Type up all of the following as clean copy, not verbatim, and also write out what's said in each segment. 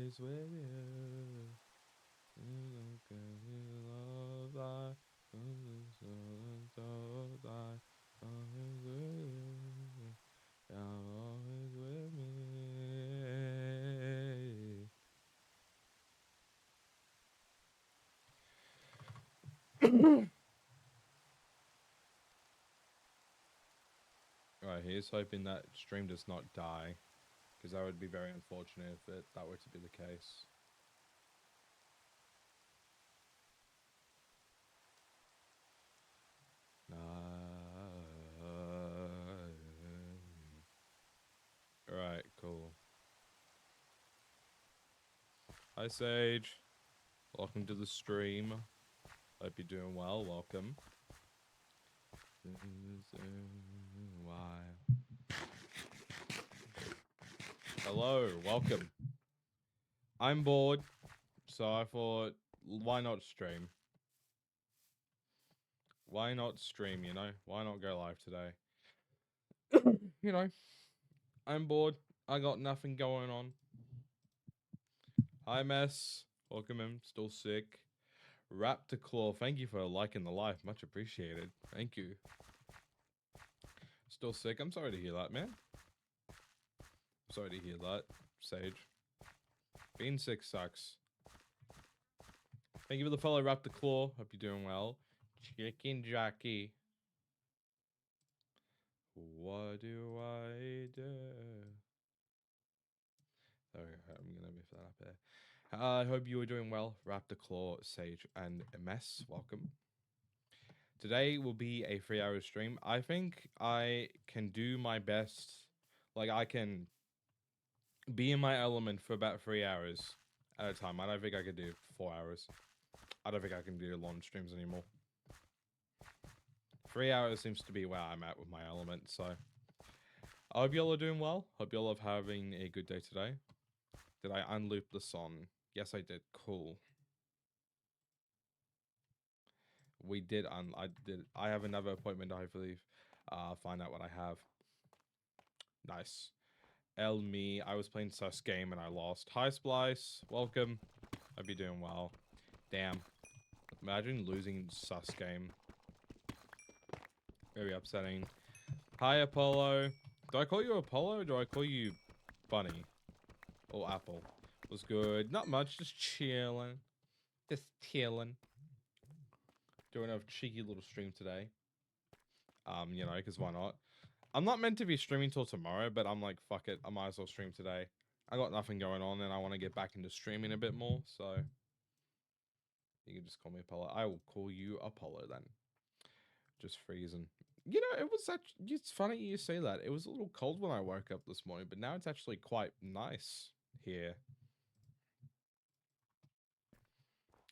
always with you. Love I so die. Always with you. You're always with me. Alright, here's hoping that stream does not die, because that would be very unfortunate if that were to be the case. Alright, cool. Hi, Sage. Welcome to the stream. Hope you're doing well. Welcome. Why? Hello, welcome. I'm bored, so I thought, why not stream? Why not stream, you know? Why not go live today? You know, I'm bored. I got nothing going on. Hi, Mess. Welcome in. Still sick. Raptor Claw, thank you for liking the live. Much appreciated. Thank you. Still sick. I'm sorry to hear that, man. Sorry to hear that, Sage. Being sick sucks. Thank you for the follow, Raptor Claw. Hope you're doing well. Chicken Jackie. What do I do? Sorry, I'm gonna miss that up there. I hope you are doing well. Raptor Claw, Sage, and MS. Welcome. Today will be a 3-hour stream. I think I can do my best. Like, I can be in my element for about 3 hours at a time. I don't think I could do 4 hours. I don't think I can do long streams anymore. 3 hours seems to be where I'm at with my element, so I hope y'all are doing well. Hope y'all are having a good day today. Did I unloop the song? Yes, I did. Cool. We did. I did. I have another appointment to hopefully find out what I have. Nice. Me. I was playing sus game and I lost. Hi, Splice. Welcome. Hope you're doing well. Damn. Imagine losing sus game. Very upsetting. Hi, Apollo. Do I call you Apollo or do I call you Bunny? Or Apple? Was good. Not much. Just chilling. Just chilling. Doing a cheeky little stream today. You know, because why not? I'm not meant to be streaming till tomorrow, but I'm like, fuck it. I might as well stream today. I got nothing going on and I want to get back into streaming a bit more, so you can just call me Apollo. I will call you Apollo then. Just freezing. You know, it was such. It's funny you say that. It was a little cold when I woke up this morning, but now it's actually quite nice here.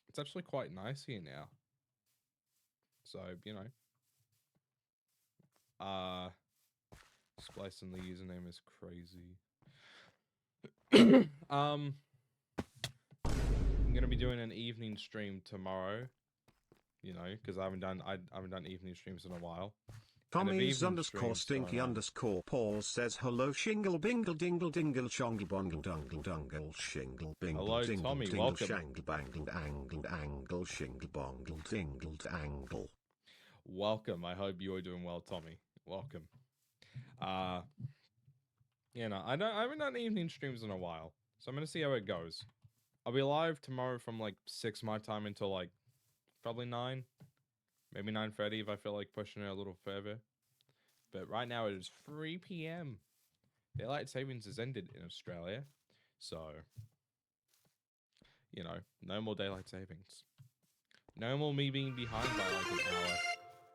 It's actually quite nice here now. So, you know. Splicing the username is crazy. I'm gonna be doing an evening stream tomorrow. You know, because I haven't done evening streams in a while. Tommy's underscore stinky underscore Paul says hello shingle bingle dingle dingle shongle bongle dungle dungle shingle bingle hello, dingle Tommy, dingle welcome. shangle bangle angle angle shingle bongle dingle angle. Welcome. I hope you are doing well, Tommy. Welcome. You know, I haven't done evening streams in a while, so I'm gonna see how it goes. I'll be live tomorrow from like 6 my time until like probably 9, maybe 9:30 if I feel like pushing it a little further. But right now it is 3 p.m. Daylight savings has ended in Australia, so you know, no more daylight savings. No more me being behind by like an hour.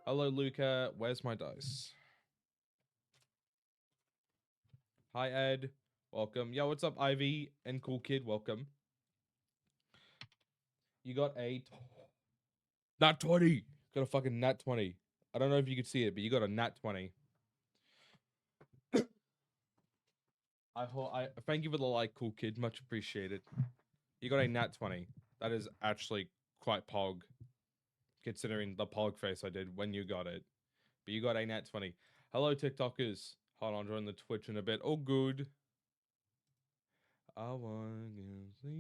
Hello, Luca. Where's my dice? Hi, Ed. Welcome. Yo, what's up, Ivy and Cool Kid? Welcome. You got a nat 20. Got a fucking nat 20. I don't know if you could see it, but you got a nat 20. I thank you for the like, Cool Kid. Much appreciated. You got a nat 20. That is actually quite pog, considering the pog face I did when you got it. But you got a nat 20. Hello, TikTokers. Hold on, join the Twitch in a bit. Oh, good. I want to sleep.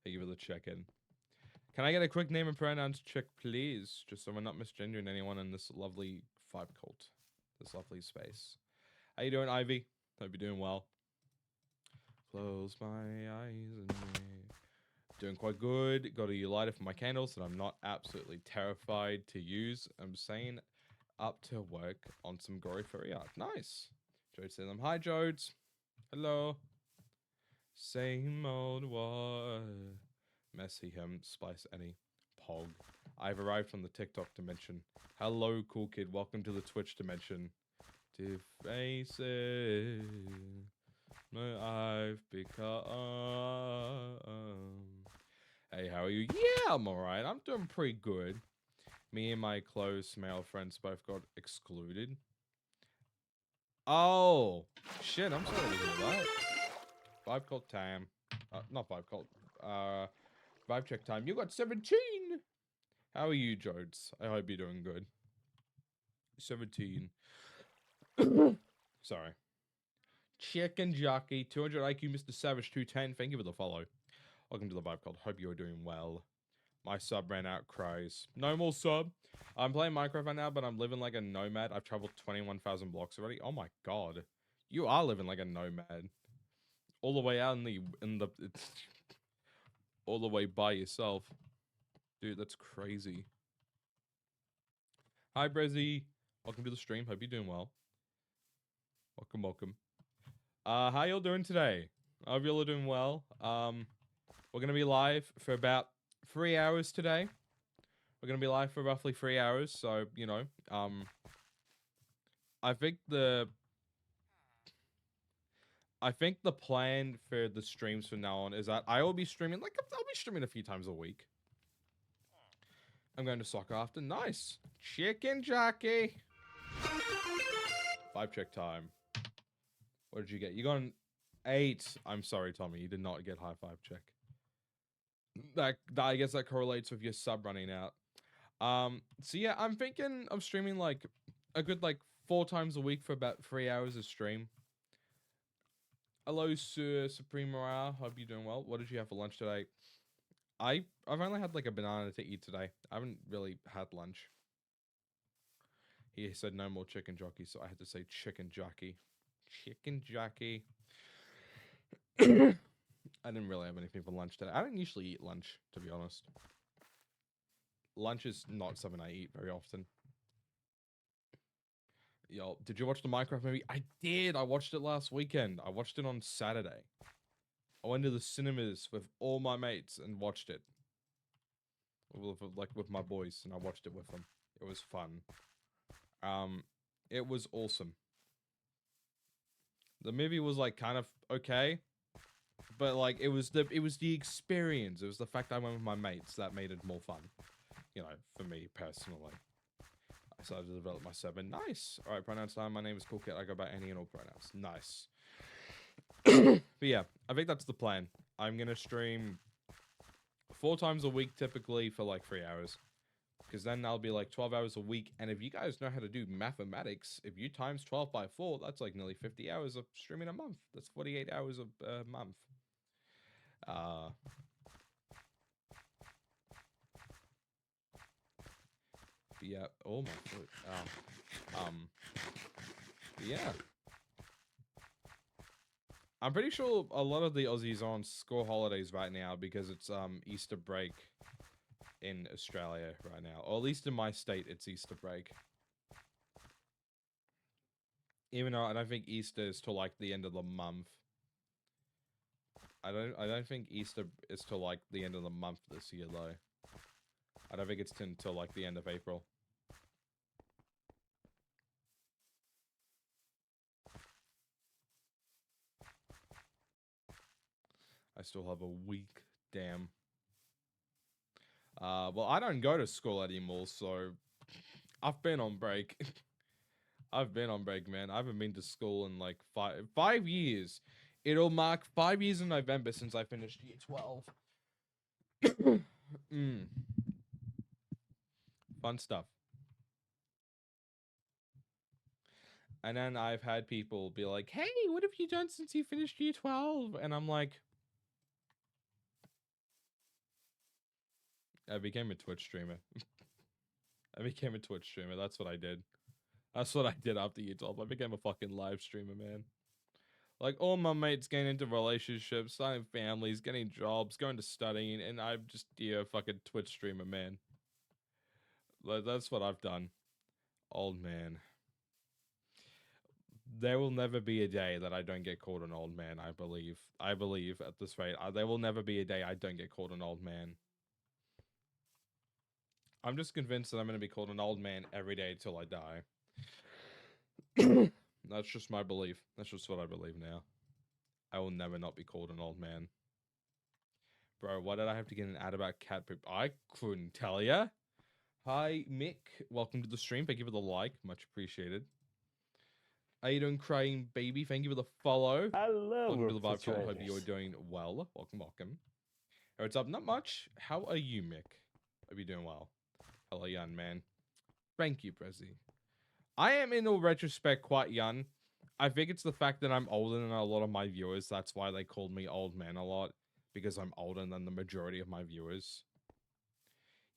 Thank you for the check-in. Can I get a quick name and pronouns check, please? Just so we're not misgendering anyone in this lovely vibe cult. This lovely space. How you doing, Ivy? Hope you're doing well. Close my eyes and doing quite good. Got a lighter for my candles that I'm not absolutely terrified to use. I'm saying up to work on some gory furry art. Nice. Jode said them. Hi, Jodes. Hello. Same old what? Messy him. Spice any. Pog. I've arrived from the TikTok dimension. Hello, cool kid. Welcome to the Twitch dimension. To faces. No, I've become. Hey, how are you? Yeah, I'm alright. I'm doing pretty good. Me and my close male friends both got excluded. Oh, shit. I'm sorry to hear that. Vibe cult time. Not vibe cult. Vibe check time. You got 17. How are you, Jodes? I hope you're doing good. 17. Sorry. Chicken Jockey, 200 IQ, Mr. Savage, 210. Thank you for the follow. Welcome to the Vibe Cult. Hope you're doing well. My sub ran out, cries. No more sub. I'm playing Minecraft right now, but I'm living like a nomad. I've traveled 21,000 blocks already. Oh my god. You are living like a nomad. All the way out all the way by yourself. Dude, that's crazy. Hi, Brezzy. Welcome to the stream. Hope you're doing well. Welcome, welcome. How y'all doing today? I hope y'all are doing well. We're gonna be live for about 3 hours today. We're gonna be live for roughly 3 hours, so you know, I think the plan for the streams from now on is that I will be streaming I'll be streaming a few times a week. I'm going to soccer after. Nice. Chicken jockey. Vibe check time. What did you get? You got an 8. I'm sorry, Tommy. You did not get high five check. That I guess that correlates with your sub running out. So yeah, I'm thinking of streaming like a good 4 times a week for about 3 hours of stream. Hello, Sir Supreme Morale. Hope you're doing well. What did you have for lunch today? I've only had like a banana to eat today. I haven't really had lunch. He said no more chicken jockey, so I had to say chicken jockey. Chicken jockey. I didn't really have anything for lunch today. I don't usually eat lunch, to be honest. Lunch is not something I eat very often. Yo, did you watch the Minecraft movie? I did. I watched it last weekend. I watched it on Saturday. I went to the cinemas with all my mates and watched it. With my boys, and I watched it with them. It was fun. It was awesome. The movie was kind of okay, but it was the experience. It was the fact I went with my mates that made it more fun. You know, for me personally. I started to develop my server. Nice. All right, pronouns time. My name is Cool Kid. I go by any and all pronouns. Nice. But yeah, I think that's the plan. I'm gonna stream 4 times a week, typically for 3 hours, because then that'll be 12 hours a week. And if you guys know how to do mathematics, if you times 12 by 4, that's nearly 50 hours of streaming a month. That's 48 hours a month. Yeah. Oh my foot. Yeah. I'm pretty sure a lot of the Aussies are on school holidays right now because it's Easter break in Australia right now. Or at least in my state, it's Easter break. Even though I don't think Easter is till the end of the month. I don't think Easter is till the end of the month this year though. I don't think it's until the end of April. I still have a week. Damn. Well, I don't go to school anymore, so I've been on break. I've been on break, man. I haven't been to school in 5 years. It'll mark 5 years in November since I finished year 12. Fun stuff. And then I've had people be like, hey, what have you done since you finished year 12? And I'm like, I became a Twitch streamer. I became a Twitch streamer. That's what I did. That's what I did after year 12. I became a fucking live streamer, man. Like, all my mates getting into relationships, starting families, getting jobs, going to studying, and I'm just, yeah, fucking Twitch streamer, man. That's what I've done. Old man. There will never be a day that I don't get called an old man, I believe. I believe at this rate. There will never be a day I don't get called an old man. I'm just convinced that I'm going to be called an old man every day till I die. That's just my belief. That's just what I believe now. I will never not be called an old man. Bro, why did I have to get an ad about cat poop? I couldn't tell ya. Hi, Mick. Welcome to the stream. Thank you for the like. Much appreciated. How you doing, crying baby? Thank you for the follow. Hello. Welcome to the Vibe Talk. Hope you're doing well. Welcome, welcome. Hey, what's up? Not much. How are you, Mick? Hope you're doing well. Hello, young man. Thank you, Prezi. I am, in all retrospect, quite young. I think it's the fact that I'm older than a lot of my viewers. That's why they called me old man a lot. Because I'm older than the majority of my viewers.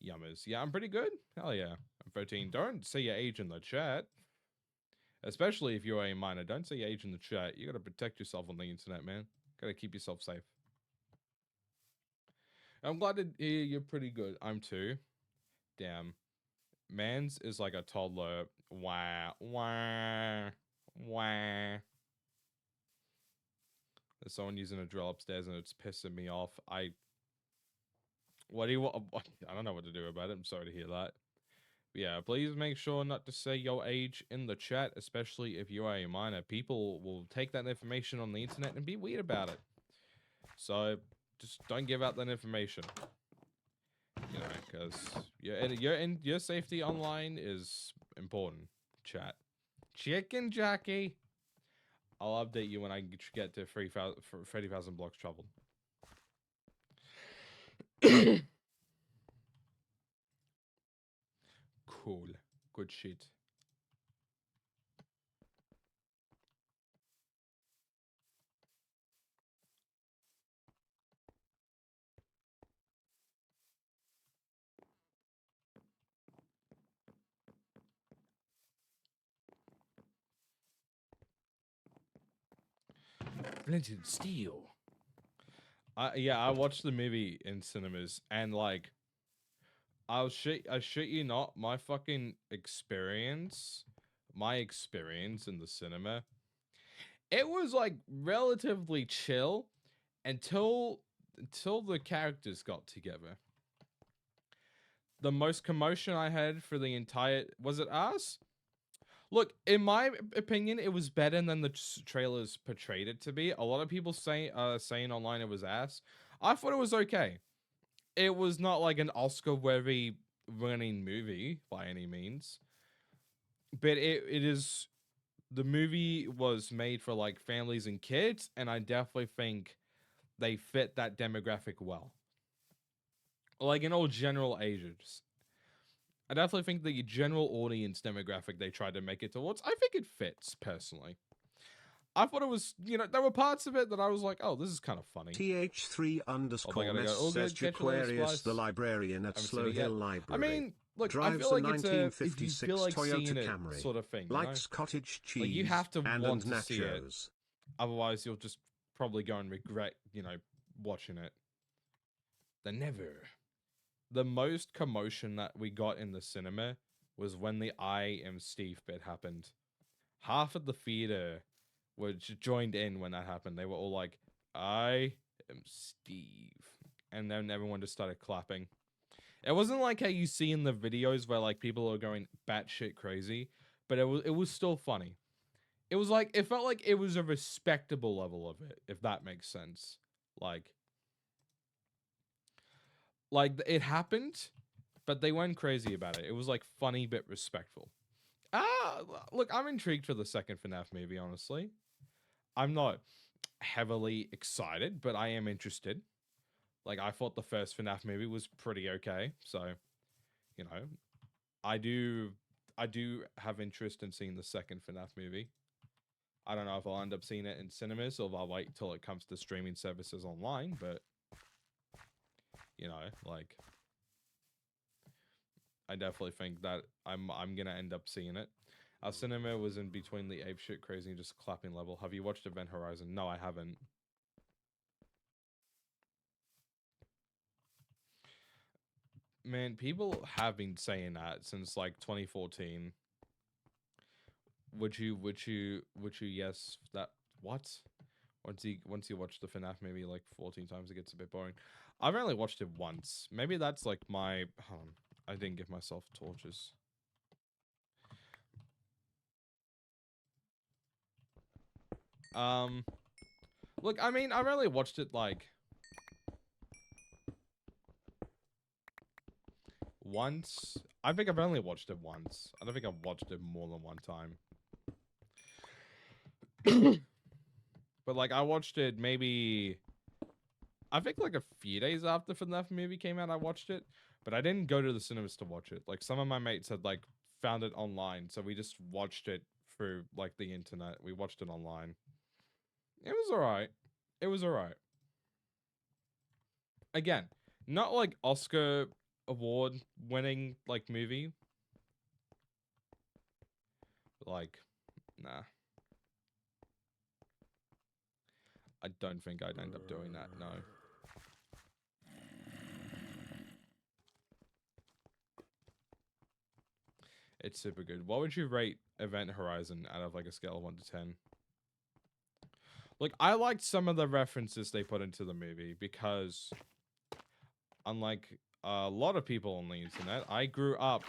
Yummers. Yeah, I'm pretty good. Hell yeah. I'm 13. Don't say your age in the chat. Especially if you're a minor. Don't say your age in the chat. You gotta protect yourself on the internet, man. Gotta keep yourself safe. I'm glad to hear you're pretty good. I'm too. Damn. Mans is like a toddler. Wah. Wah. Wah. There's someone using a drill upstairs and it's pissing me off. What do you want? I don't know what to do about it. I'm sorry to hear that. But yeah, please make sure not to say your age in the chat, especially if you are a minor. People will take that information on the internet and be weird about it. So just don't give out that information. You know, because your safety online is important. Chat. Chicken Jackie. I'll update you when I get to 30,000 blocks traveled. Cool. Good shit. Blended Steel. Yeah, I watched the movie in cinemas and like I shit you not, my fucking experience, in the cinema, it was like relatively chill until the characters got together. The most commotion I had for the entire, was it us? Look, in my opinion, it was better than the trailers portrayed it to be. A lot of people saying online it was ass. I thought it was okay. It was not like an Oscar-worthy winning movie by any means. But it is, the movie was made for like families and kids, and I definitely think they fit that demographic well. Like in all general ages. I definitely think the general audience demographic they tried to make it towards, I think it fits, personally. I thought it was, you know, there were parts of it that I was like, oh, this is kind of funny. TH3_Mess says Jaquarius the librarian at Slow Hill Library. I mean, look, drives I feel like a it's a, if you 1956 feel like Toyota seeing it Camry, sort of thing, likes cottage cheese like, you have to and want to nachos. see it. Otherwise, you'll just probably go and regret, you know, watching it. The most commotion that we got in the cinema was when the I Am Steve bit happened. Half of the theater were joined in when that happened. They were all like, I am Steve. And then everyone just started clapping. It wasn't like how you see in the videos where like people are going batshit crazy, but it was still funny. It was like, it felt like it was a respectable level of it, if that makes sense. Like it happened, but they weren't crazy about it. It was like funny but respectful. Look, I'm intrigued for the second FNAF movie, honestly. I'm not heavily excited, but I am interested. Like, I thought the first FNAF movie was pretty okay, so, you know, I do have interest in seeing the second FNAF movie. I don't know if I'll end up seeing it in cinemas or if I'll wait till it comes to streaming services online, but you know, like I definitely think that I'm gonna end up seeing it. Our cinema was in between the ape shit crazy and just clapping level. Have you watched Event Horizon? No, I haven't. Man, people have been saying that since like 2014. Would you yes that what? Once you watch the FNAF maybe like 14 times, it gets a bit boring. I've only watched it once. Maybe that's like my I didn't give myself torches. Look, I mean, I've only watched it like once. I think I've only watched it once. I don't think I've watched it more than one time. But like I watched it maybe I think like a few days after FNAF movie came out I watched it, but I didn't go to the cinemas to watch it. Like some of my mates had like found it online, so we just watched it through like the internet. We watched it online. It was alright. It was alright. Again, not like Oscar award winning like movie. Like, nah. I don't think I'd end up doing that, no. It's super good. What would you rate Event Horizon out of like a scale of 1 to 10? Like, I liked some of the references they put into the movie because, unlike a lot of people on the internet, I grew up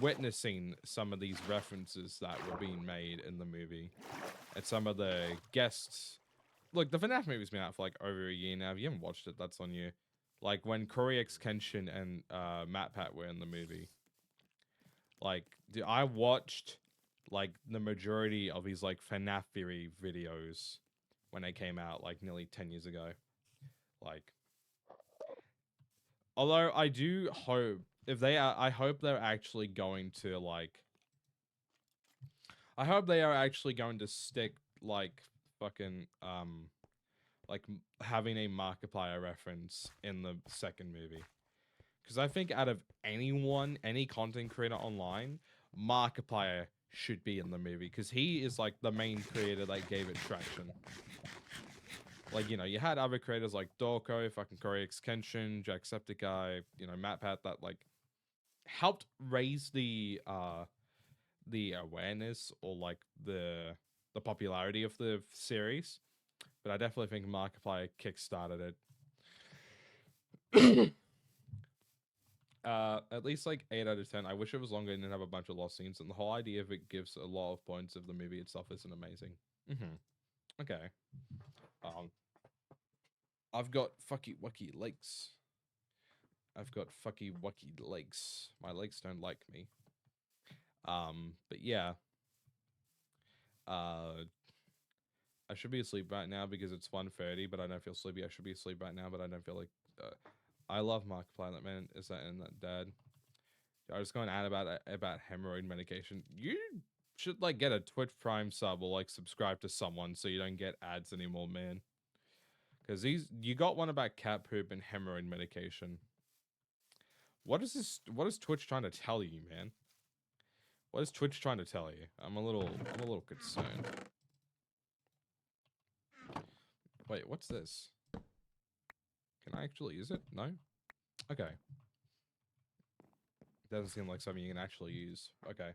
witnessing some of these references that were being made in the movie. And some of the guests... Look, the FNAF movie's been out for like over a year now. If you haven't watched it, that's on you. Like, when Corey X Kenshin and MatPat were in the movie. Like, I watched like the majority of his like FNAF theory videos when they came out like nearly 10 years ago. Like, although I do hope if they are, I hope they're actually going to like, I hope they are actually going to stick like fucking like having a Markiplier reference in the second movie. Because I think out of anyone, any content creator online, Markiplier should be in the movie. Because he is like the main creator that gave it traction. Like, you know, you had other creators like Dorko, fucking Corey X Kenshin, Jacksepticeye, you know, MatPat that like helped raise the awareness or like the popularity of the series. But I definitely think Markiplier kickstarted it. At least like 8 out of 10. I wish it was longer and didn't have a bunch of lost scenes. And the whole idea of it gives a lot of points of the movie itself isn't amazing. Okay. I've got fucky wucky legs. I've got fucky wucky legs. My legs don't like me. But yeah. I should be asleep right now because it's 1:30, but I don't feel sleepy. I should be asleep right now, but I don't feel like. I love Markiplier. That man is that and that dad. I was going to add about hemorrhoid medication. You should like get a Twitch Prime sub or like subscribe to someone so you don't get ads anymore, man. Because you got one about cat poop and hemorrhoid medication. What is this? What is Twitch trying to tell you, man? What is Twitch trying to tell you? I'm a little concerned. Wait, what's this? Can I actually use it? No? Okay. Doesn't seem like something you can actually use. Okay.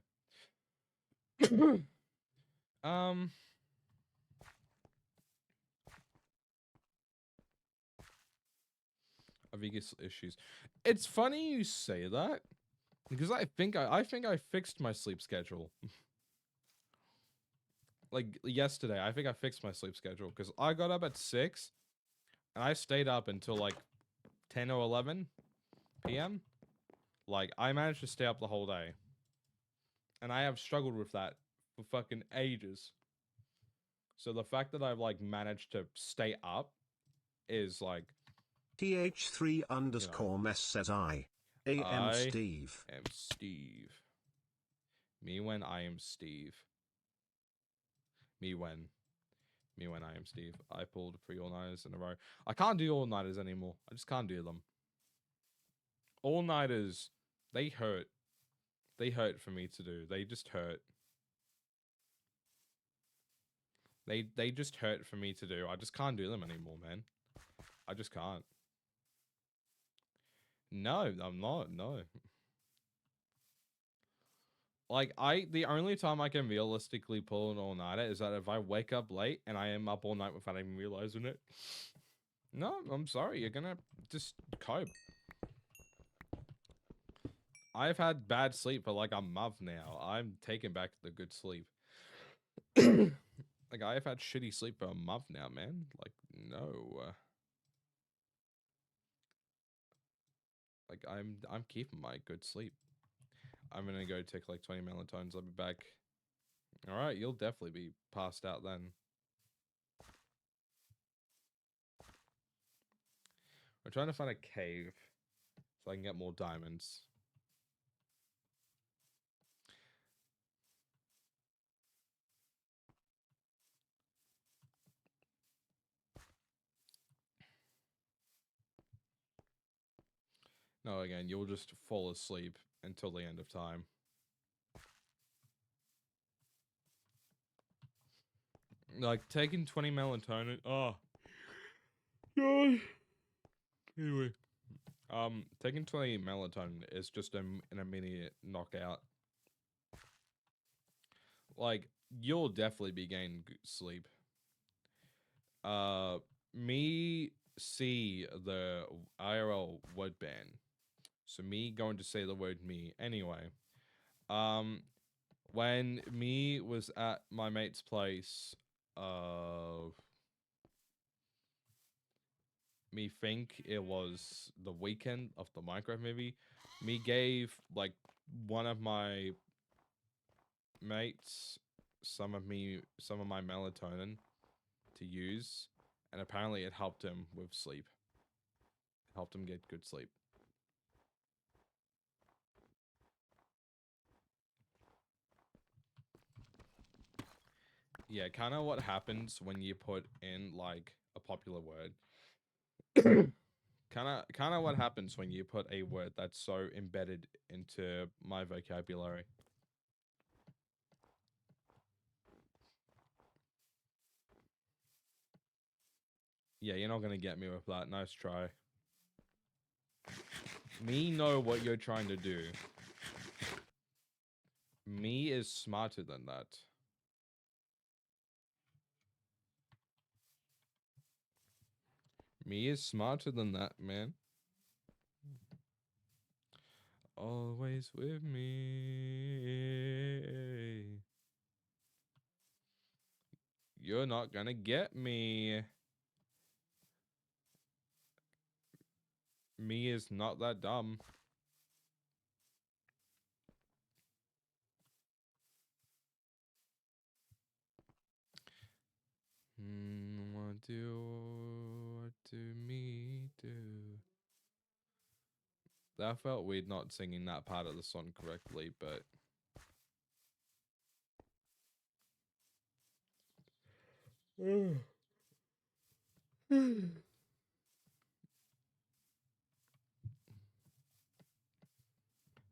Vegas issues. It's funny you say that because I think I fixed my sleep schedule. Like yesterday, I think I fixed my sleep schedule because I got up at 6 and I stayed up until like 10 or 11 p.m. Like I managed to stay up the whole day. And I have struggled with that for fucking ages. So the fact that I've like managed to stay up is like TH3_mess says I am Steve. Am Steve. Me when I am Steve. Me when. Me when I am Steve. I pulled 3 all-nighters in a row. I can't do all-nighters anymore. I just can't do them. All-nighters, they hurt. They hurt for me to do. They just hurt. They just hurt for me to do. I just can't do them anymore, man. I just can't. No, I'm not. No. Like, the only time I can realistically pull an all-nighter is that if I wake up late and I am up all night without even realizing it. No, I'm sorry. You're gonna just cope. I've had bad sleep for like a month now. I'm taking back the good sleep. Like, I've had shitty sleep for a month now, man. Like, no. Like, I'm keeping my good sleep. I'm gonna go take like 20 melatonin. I'll be back. All right, you'll definitely be passed out then. We're trying to find a cave so I can get more diamonds. No, again, you'll just fall asleep until the end of time. Like, taking 20 melatonin. Oh. God. Anyway. Taking 20 melatonin is just an immediate knockout. Like, you'll definitely be getting sleep. Me see the IRL word ban. So me going to say the word me. Anyway. When me was at my mate's place, me think it was the weekend of the Minecraft movie, me gave like one of my mates some of my melatonin to use, and apparently it helped him with sleep. It helped him get good sleep. Yeah, kind of what happens when you put in like a popular word. Kind of what happens when you put a word that's so embedded into my vocabulary. Yeah, you're not gonna get me with that. Nice try. Me know what you're trying to do. Me is smarter than that. Me is smarter than that, man. Always with me. You're not gonna get me. Me is not that dumb. What do me do? That felt weird not singing that part of the song correctly, but...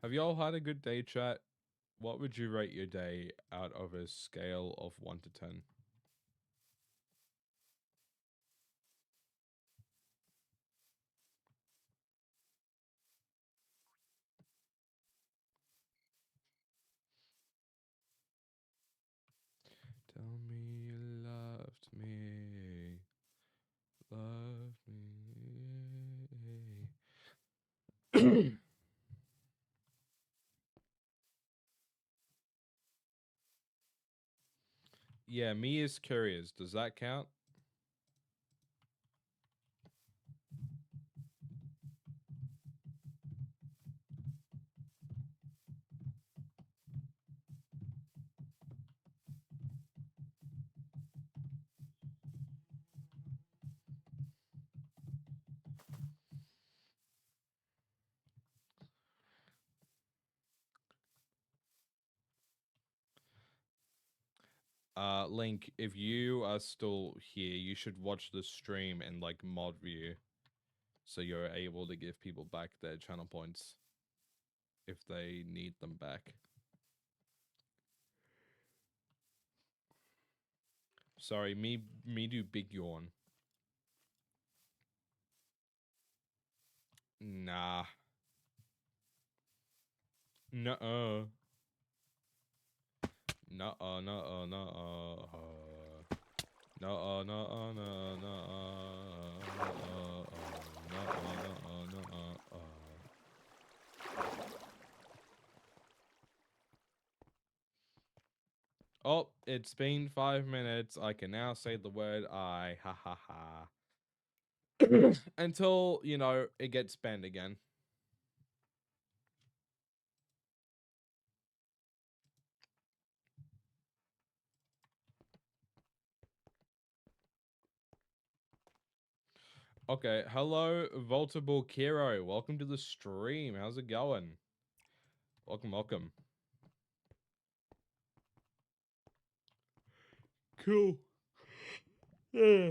Have you all had a good day, chat? What would you rate your day out of a scale of 1 to 10? Tell me you loved me. Love me. Yeah, me is curious. Does that count? Link, if you are still here, you should watch the stream in like mod view, so you're able to give people back their channel points if they need them back. Sorry, me do big yawn. Nah. Nuh-uh. Nuh-uh, nuh-uh, nuh-uh. Nuh-uh, nuh-uh, nuh-uh, nuh-uh. Nuh-uh, nuh-uh, nuh-uh. Oh, it's been 5 minutes. I can now say the word I. Ha ha ha. Until, you know, it gets banned again. Okay, hello, Voltable Kiro. Welcome to the stream. How's it going? Welcome, welcome. Cool. Yeah.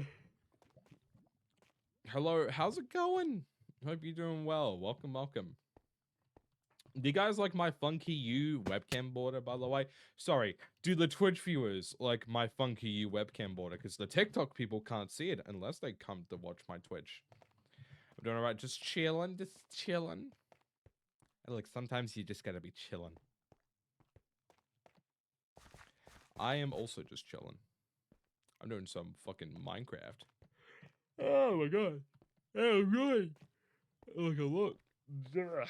Hello, how's it going? Hope you're doing well. Welcome, welcome. Do you guys like my Funky U webcam border, by the way? Sorry, do the Twitch viewers like my Funky U webcam border? Because the TikTok people can't see it unless they come to watch my Twitch. I'm doing alright, just chilling, And like, sometimes you just gotta be chilling. I am also just chilling. I'm doing some fucking Minecraft. Oh my god. Oh god. Look. There.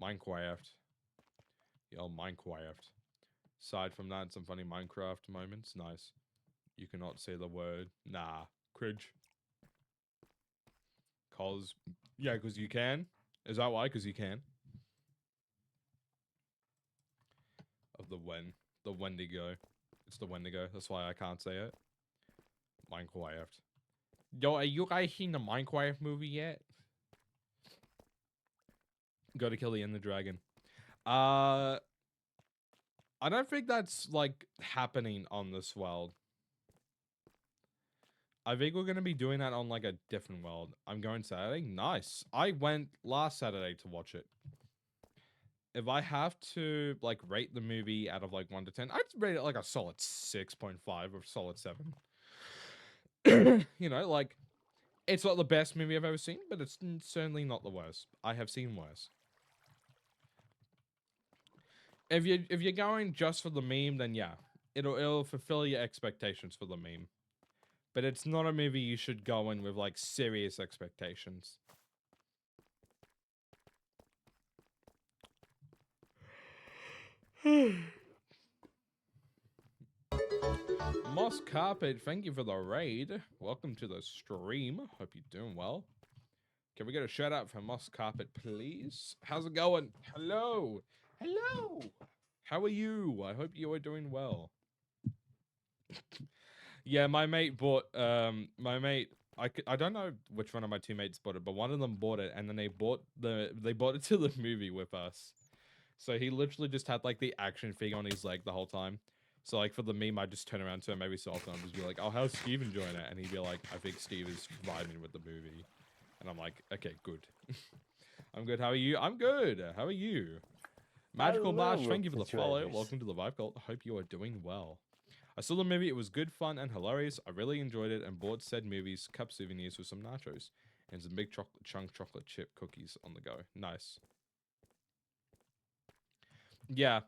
Minecraft. Yo, Minecraft. Aside from that, some funny Minecraft moments. Nice. You cannot say the word. Nah. Cringe. Yeah, because you can. Is that why? Because you can. Of the Wendigo. It's the Wendigo. That's why I can't say it. Minecraft. Yo, are you guys seen the Minecraft movie yet? Go to kill the Ender Dragon. I don't think that's like happening on this world. I think we're gonna be doing that on like a different world. I'm going Saturday. Nice. I went last Saturday to watch it. If I have to like rate the movie out of like 1 to 10, I'd rate it like a solid 6.5 or solid 7. You know, like, it's not the best movie I've ever seen, but it's certainly not the worst. I have seen worse. If you're going just for the meme, then yeah, it'll fulfill your expectations for the meme. But it's not a movie you should go in with like serious expectations. Moss Carpet, thank you for the raid. Welcome to the stream. Hope you're doing well. Can we get a shout out for Moss Carpet, please? How's it going? Hello. Hello. How are you? I hope you are doing well. Yeah, my mate bought, I don't know which one of my two mates bought it, but one of them bought it, and then they bought it to the movie with us. So he literally just had like the action figure on his leg the whole time. So like for the meme, I just turn around to him every so often and just be like, "Oh, how's Steve enjoying it?" And he'd be like, "I think Steve is vibing with the movie." And I'm like, "Okay, good." I'm good. How are you? I'm good. How are you? Magical Marsh, thank you for the follow. Welcome to the Vibe Cult. I hope you are doing well. I saw the movie. It was good, fun, and hilarious. I really enjoyed it and bought said movies cup souvenirs with some nachos and some big chunk chocolate chip cookies on the go. Nice. Yeah.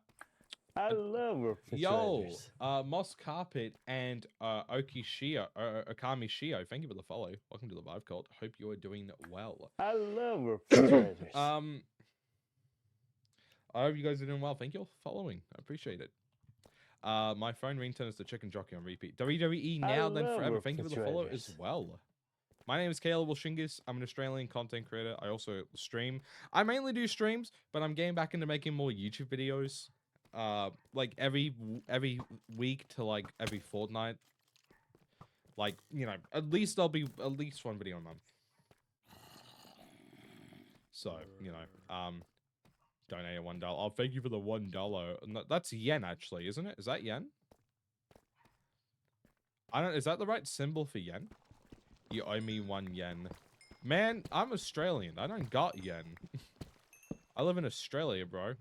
I love refrigerators. Yo, Moss Carpet and Okami Shio, thank you for the follow. Welcome to the Vibe Cult. Hope you are doing well. I love refrigerators. I hope you guys are doing well. Thank you all for following. I appreciate it. My phone ringtone is the chicken jockey on repeat. WWE now then forever. Thank you for the follow as well. My name is Caleb Wilshingas. I'm an Australian content creator. I also stream. I mainly do streams, but I'm getting back into making more YouTube videos. Like every week to like every fortnight. Like, you know, at least there'll be at least one video a month. So, you know, donate a $1. Oh, thank you for the $1. No, that's yen, actually, isn't it? Is that yen? I don't. Is that the right symbol for yen? You owe me 1 yen. Man, I'm Australian. I don't got yen. I live in Australia, bro.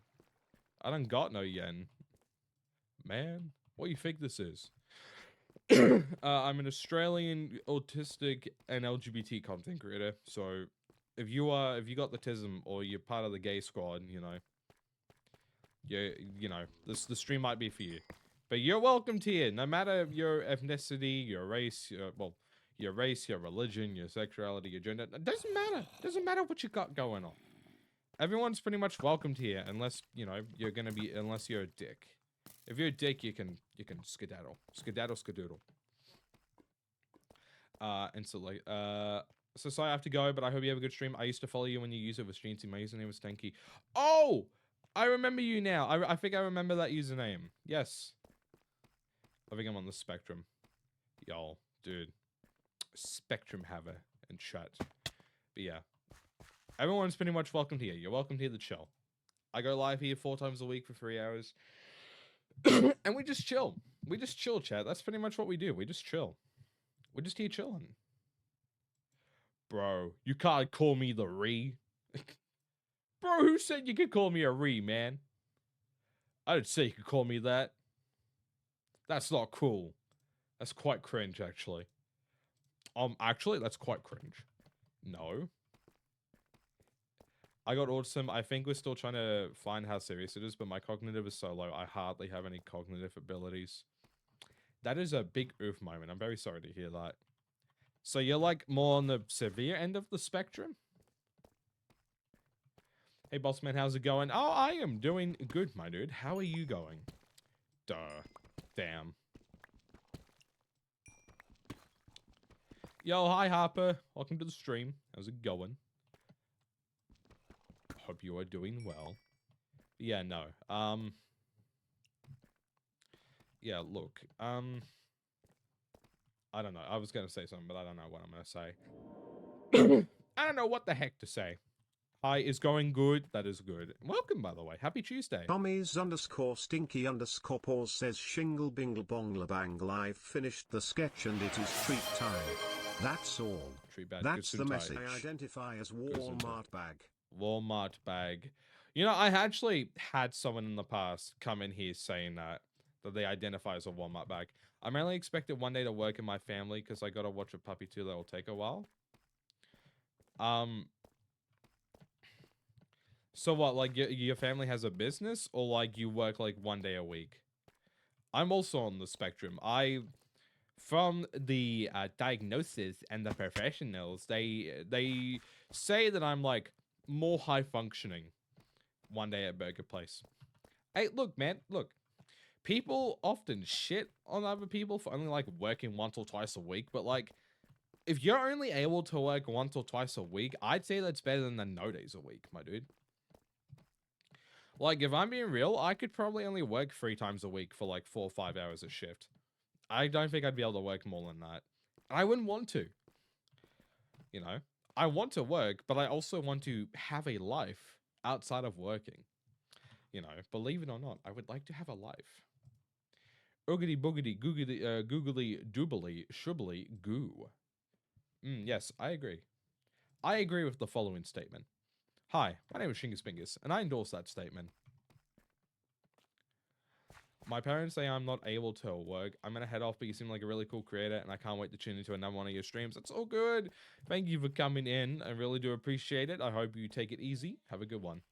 I don't got no yen. Man, what do you think this is? I'm an Australian autistic and LGBT content creator. So, if you got the tism or you're part of the gay squad, you know, you know, the stream might be for you. But you're welcomed here, no matter your ethnicity, your race, your race, your religion, your sexuality, your gender. It doesn't matter. It doesn't matter what you got going on. Everyone's pretty much welcomed here, unless, you know, unless you're a dick. If you're a dick, you can skedaddle. Skedaddle, skedoodle. And so, like, so sorry I have to go, but I hope you have a good stream. I used to follow you when you used it with Streamsy. My username was Stanky. Oh! I remember you now. I think I remember that username. Yes. I think I'm on the spectrum. Y'all, dude. Spectrum haver and chat. But yeah. Everyone's pretty much welcome here. You're welcome here to chill. I go live here 4 times a week for 3 hours. And we just chill. We just chill, chat. That's pretty much what we do. We just chill. We're just here chilling. Bro, you can't call me the Ree. Bro, who said you could call me a Ree, man? I didn't say you could call me that. That's not cool. That's quite cringe, actually. Actually, that's quite cringe. No. I got autism. I think we're still trying to find how serious it is, but my cognitive is so low, I hardly have any cognitive abilities. That is a big oof moment. I'm very sorry to hear that. So you're like more on the severe end of the spectrum? Hey, Bossman, how's it going? Oh, I am doing good, my dude. How are you going? Duh. Damn. Yo, hi, Harper. Welcome to the stream. How's it going? Hope you are doing well. Yeah, no. Yeah, look. I don't know. I was gonna say something, but I don't know what I'm gonna say. I don't know what the heck to say. Hi, is going good. That is good. Welcome, by the way. Happy Tuesday. Tommies_stinky_pause says Shingle Bingle Bongla Bangle. I've finished the sketch and it is treat time. That's all. Treat bad. That's the message. I identify as Walmart bag. Walmart bag. You know, I actually had someone in the past come in here saying that they identify as a Walmart bag. I'm only expected one day to work in my family because I gotta watch a puppy too. That will take a while. So what, like, your family has a business, or like you work like 1 day a week? I'm also on the spectrum. From the diagnosis and the professionals, they say that I'm like more high functioning 1 day at Burger Place. Hey, look, man, look. People often shit on other people for only like working once or twice a week, but like, if you're only able to work once or twice a week, I'd say that's better than the no days a week, my dude. Like, if I'm being real, I could probably only work 3 times a week for like 4 or 5 hours a shift. I don't think I'd be able to work more than that. I wouldn't want to. You know, I want to work, but I also want to have a life outside of working. You know, believe it or not, I would like to have a life. Oogity boogity googly googly doobly shubbly goo. Yes, I agree. I agree with the following statement. Hi, my name is Shingus Bingus, and I endorse that statement. My parents say I'm not able to work. I'm gonna head off, but you seem like a really cool creator, and I can't wait to tune into another one of your streams. That's all good. Thank you for coming in. I really do appreciate it. I hope you take it easy. Have a good one.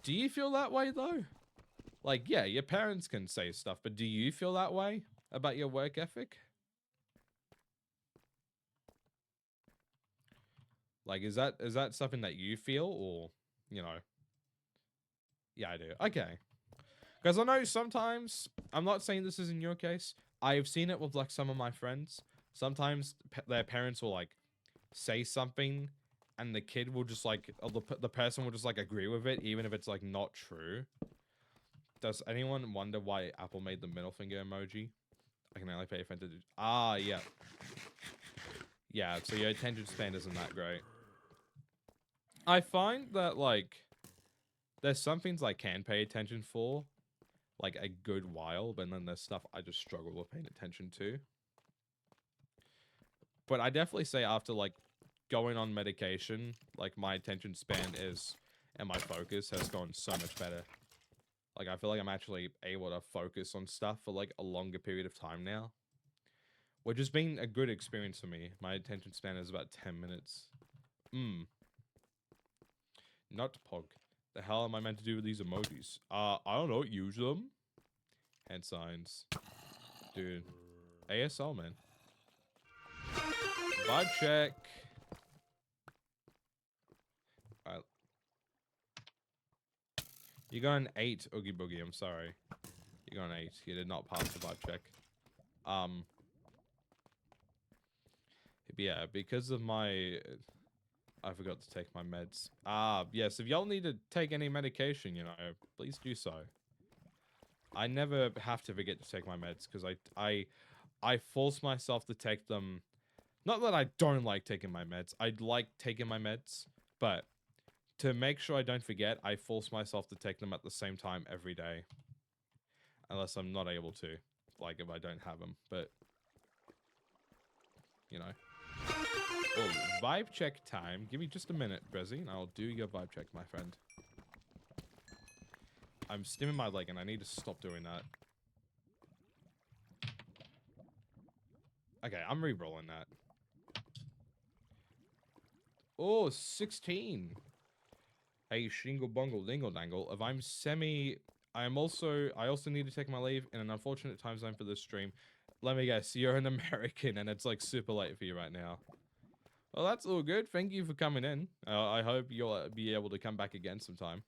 Do you feel that way, though? Like, yeah, your parents can say stuff, but do you feel that way about your work ethic? Like, is that something that you feel, or, you know? Yeah, I do. Okay. Because I know sometimes, I'm not saying this is in your case, I've seen it with, like, some of my friends. Sometimes their parents will, like, say something, and the kid will just, like, or the person will just, like, agree with it, even if it's, like, not true. Does anyone wonder why Apple made the middle finger emoji? I can only pay attention to... Ah, yeah. Yeah, so your attention span isn't that great. I find that, like, there's some things I can pay attention for, like, a good while, but then there's stuff I just struggle with paying attention to. But I definitely say after, like, going on medication, like, my attention span is, and my focus has gone so much better. Like, I feel like I'm actually able to focus on stuff for, like, a longer period of time now. Which has been a good experience for me. My attention span is about 10 minutes. Not Pog. The hell am I meant to do with these emojis? I don't know. Use them. Hand signs. Dude. ASL, man. Vibe check. Alright. You got an 8, Oogie Boogie. I'm sorry. You got an 8. You did not pass the vibe check. Yeah, because of my... I forgot to take my meds. Yes, if y'all need to take any medication, you know, please do so. I never have to forget to take my meds, because I force myself to take them. Not that I don't like taking my meds. I like taking my meds, but to make sure I don't forget, I force myself to take them at the same time every day. Unless I'm not able to, like if I don't have them, but, you know. Oh, vibe check time. Give me just a minute, Brezzy, and I'll do your vibe check, my friend. I'm stimming my leg, and I need to stop doing that. Okay, I'm re-rolling that. Oh, 16. Hey, shingle bungle dingle dangle. If I'm I also need to take my leave in an unfortunate time zone for this stream. Let me guess, you're an American, and it's like super late for you right now. Well, that's all good. Thank you for coming in. I hope you'll be able to come back again sometime.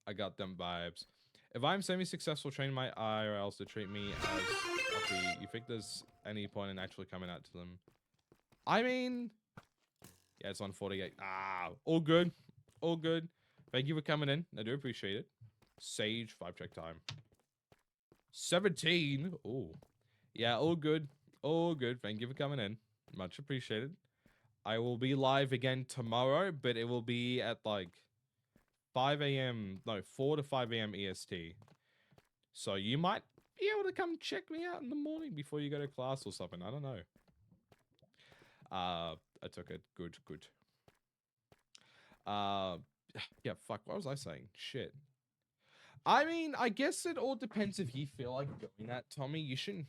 I got them vibes. If I'm semi-successful training my IRLs to treat me as a, you think there's any point in actually coming out to them? I mean, yeah, it's on 48. All good. All good. Thank you for coming in. I do appreciate it. Sage, vibe check time. 17. Oh, yeah, all good. All good. Thank you for coming in. Much appreciated. I will be live again tomorrow, but it will be at like 5 a.m. No, 4 to 5 a.m. EST. So you might be able to come check me out in the morning before you go to class or something. I don't know. I took it. Good, good. Yeah, fuck. What was I saying? Shit. I mean, I guess it all depends if you feel like doing that, Tommy. You shouldn't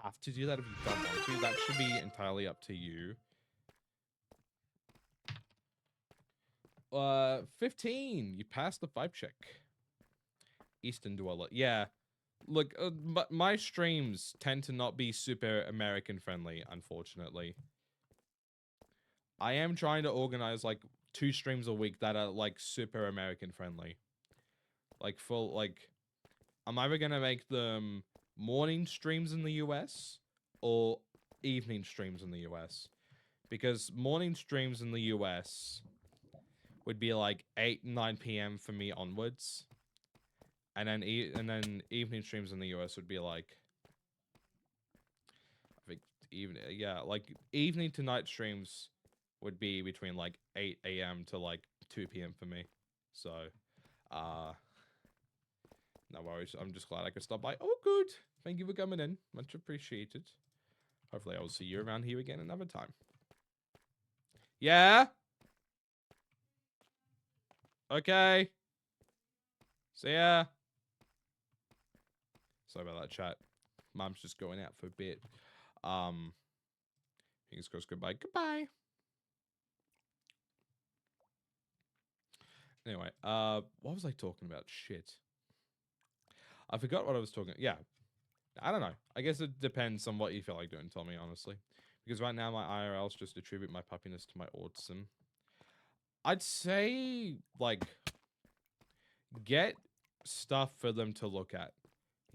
have to do that if you don't want to. That should be entirely up to you. 15. You passed the vibe check. Eastern Dweller. Yeah. Look, but my streams tend to not be super American friendly, unfortunately. I am trying to organize like 2 streams a week that are like super American friendly. Like full, like, I'm either gonna make them morning streams in the US or evening streams in the US. Because morning streams in the US would be like 8, 9 p.m. for me onwards. And then evening streams in the US would be like, I think like evening to night streams would be between like 8 a.m. to like 2 p.m. for me. So, no worries. I'm just glad I could stop by. Oh, good. Thank you for coming in. Much appreciated. Hopefully I will see you around here again another time. Yeah? Okay. See ya. Sorry about that, chat. Mom's just going out for a bit. Fingers crossed. Goodbye. Goodbye. Anyway, what was I talking about? Shit. I forgot what I was talking. Yeah. I don't know. I guess it depends on what you feel like doing, Tommy, honestly. Because right now my IRLs just attribute my puppiness to my autism. I'd say, like, get stuff for them to look at.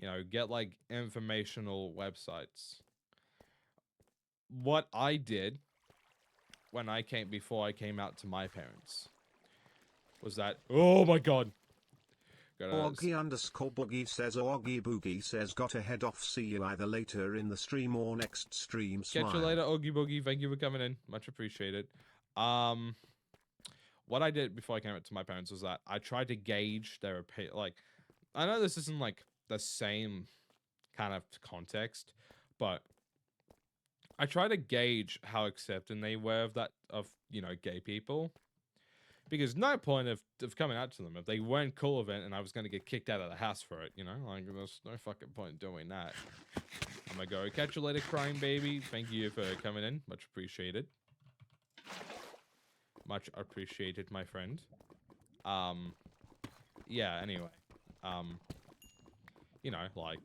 You know, get, like, informational websites. What I did before I came out to my parents was that, oh my god, gotta Augie_Boogie says Augie Boogie says gotta head off. See you either later in the stream or next stream. Smile. catch you later, Oogie Boogie. Thank you for coming in. Much appreciated. What I did before I came out to my parents was that I tried to gauge their opinion. Like, I know this isn't like the same kind of context, but I try to gauge how accepting they were of that, of, you know, gay people. Because no point of coming out to them if they weren't cool with it and I was going to get kicked out of the house for it, you know? Like, there's no fucking point in doing that. I'm gonna go catch you later, crying baby. Thank you for coming in. Much appreciated. Much appreciated, my friend. Yeah, anyway. You know, like...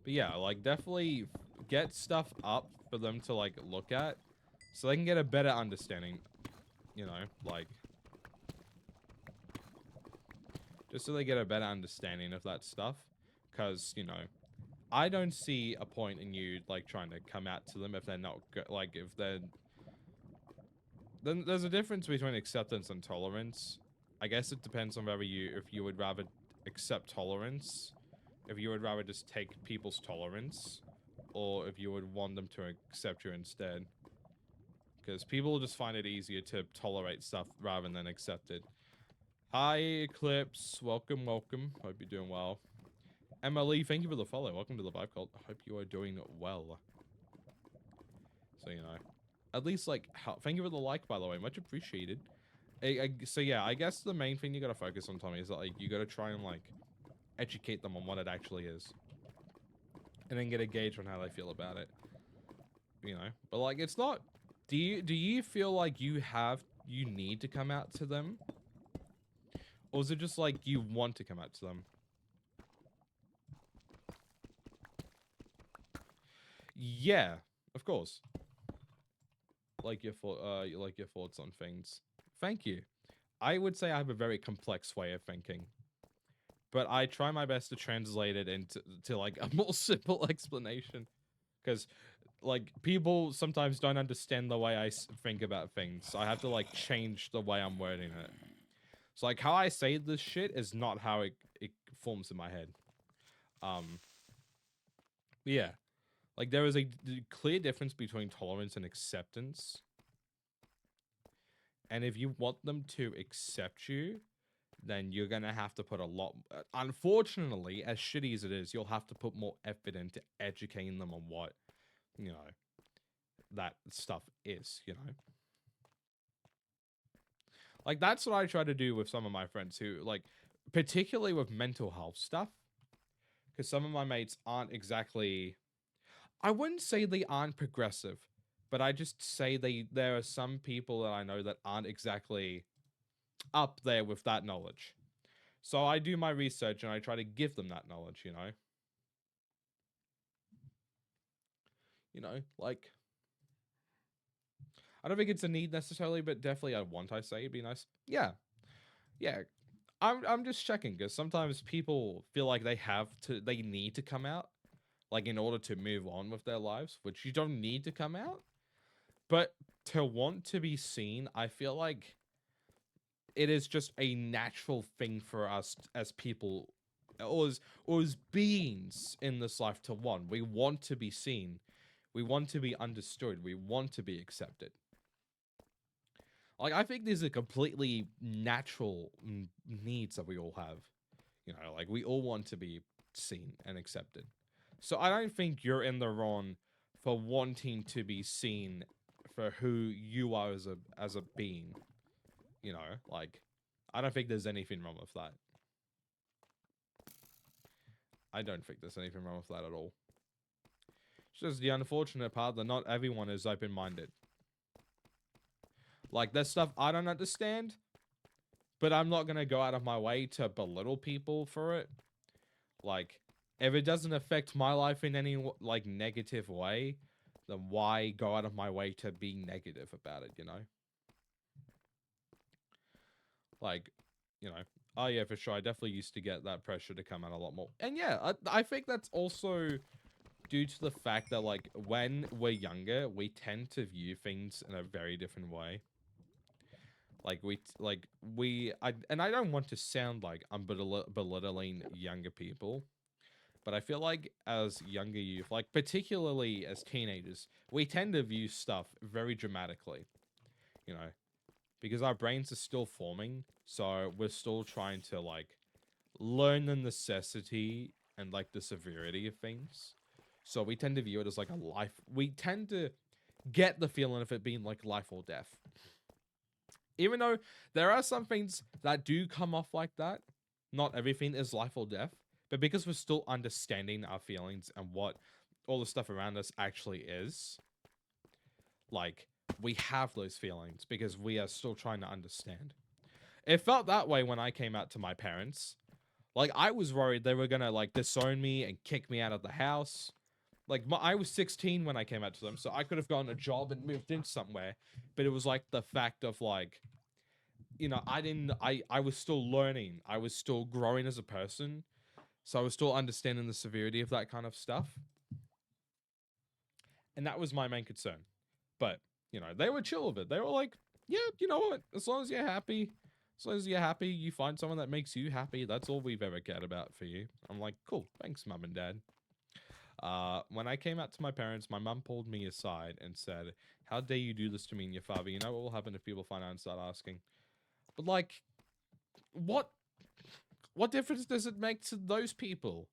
But yeah, like, definitely get stuff up for them to, like, look at. So they can get a better understanding. You know, like... Just so they get a better understanding of that stuff. Because, you know... I don't see a point in you, like, trying to come out to them if they're not... Like, if they're... Then there's a difference between acceptance and tolerance. I guess it depends on whether if you would rather accept tolerance... If you would rather just take people's tolerance, or if you would want them to accept you instead. Because people just find it easier to tolerate stuff rather than accept it. Hi, Eclipse. Welcome, welcome. Hope you're doing well. Emily, thank you for the follow. Welcome to the Vibe Cult. I hope you are doing well. So, you know. At least, like, thank you for the like, by the way. Much appreciated. So, yeah, I guess the main thing you gotta focus on, Tommy, is that, like, you gotta try and, like... educate them on what it actually is, and then get a gauge on how they feel about it, you know. But like, it's not, do you feel like you need to come out to them, or is it just like you want to come out to them? Yeah, of course. Like your thoughts on things. Thank you. I would say I have a very complex way of thinking. But I try my best to translate it into like a more simple explanation. Because, like, people sometimes don't understand the way I think about things. So I have to, like, change the way I'm wording it. So, like, how I say this shit is not how it forms in my head. Yeah. Like, there is a clear difference between tolerance and acceptance. And if you want them to accept you... then you're going to have to put a lot... Unfortunately, as shitty as it is, you'll have to put more effort into educating them on what, you know, that stuff is, you know? Like, that's what I try to do with some of my friends who, like, particularly with mental health stuff. Because some of my mates aren't exactly... I wouldn't say they aren't progressive, but I just say there are some people that I know that aren't exactly... up there with that knowledge. So I do my research and I try to give them that knowledge, you know? You know, like... I don't think it's a need necessarily, but definitely a want, I say. It'd be nice. Yeah. Yeah. I'm just checking, because sometimes people feel like they need to come out, like, in order to move on with their lives, which you don't need to come out. But to want to be seen, I feel like... it is just a natural thing for us as people, or as beings in this life to want. We want to be seen. We want to be understood. We want to be accepted. Like, I think these are completely natural needs that we all have. You know, like, we all want to be seen and accepted. So I don't think you're in the wrong for wanting to be seen for who you are as a being. You know, like, I don't think there's anything wrong with that. I don't think there's anything wrong with that at all. It's just the unfortunate part that not everyone is open-minded. Like, there's stuff I don't understand, but I'm not going to go out of my way to belittle people for it. Like, if it doesn't affect my life in any, like, negative way, then why go out of my way to be negative about it, you know? Like, you know, oh yeah, for sure. I definitely used to get that pressure to come out a lot more. And yeah, I think that's also due to the fact that like when we're younger, we tend to view things in a very different way. Like and I don't want to sound like I'm belittling younger people, but I feel like as younger youth, like particularly as teenagers, we tend to view stuff very dramatically, you know, because our brains are still forming, so we're still trying to like learn the necessity and like the severity of things. So we tend to view it as like a life. We tend to get the feeling of it being like life or death. Even though there are some things that do come off like that, not everything is life or death. But because we're still understanding our feelings and what all the stuff around us actually is, like, we have those feelings because we are still trying to understand. It felt that way when I came out to my parents. Like, I was worried they were gonna, like, disown me and kick me out of the house. Like, I was 16 when I came out to them, so I could have gotten a job and moved in somewhere. But it was, like, the fact of, like, you know, I was still learning. I was still growing as a person. So I was still understanding the severity of that kind of stuff. And that was my main concern. But, you know, they were chill with it. They were like, yeah, you know what? As long as you're happy, you find someone that makes you happy. That's all we've ever cared about for you. I'm like, cool. Thanks, mum and dad. When I came out to my parents, my mum pulled me aside and said, how dare you do this to me and your father? You know what will happen if people find out and start asking? But, like, what difference does it make to those people?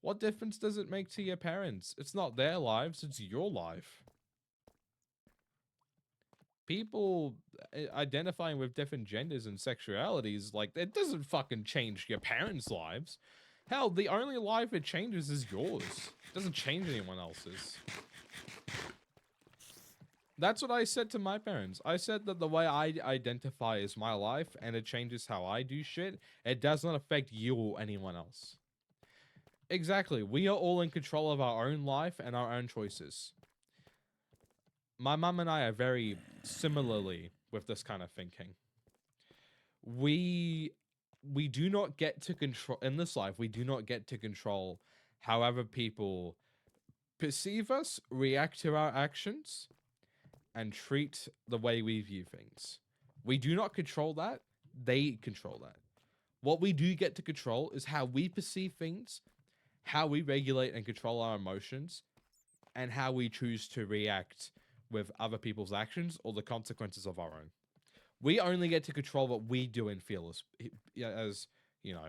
What difference does it make to your parents? It's not their lives, it's your life. People identifying with different genders and sexualities, like, it doesn't fucking change your parents' lives. Hell, the only life it changes is yours. It doesn't change anyone else's. That's what I said to my parents. I said that the way I identify is my life, and it changes how I do shit. It does not affect you or anyone else. Exactly. We are all in control of our own life and our own choices. My mum and I are very similarly with this kind of thinking. We do not get to control, in this life, we do not get to control how other people perceive us, react to our actions, and treat the way we view things. We do not control that. They control that. What we do get to control is how we perceive things, how we regulate and control our emotions, and how we choose to react with other people's actions or the consequences of our own. We only get to control what we do and feel as you know,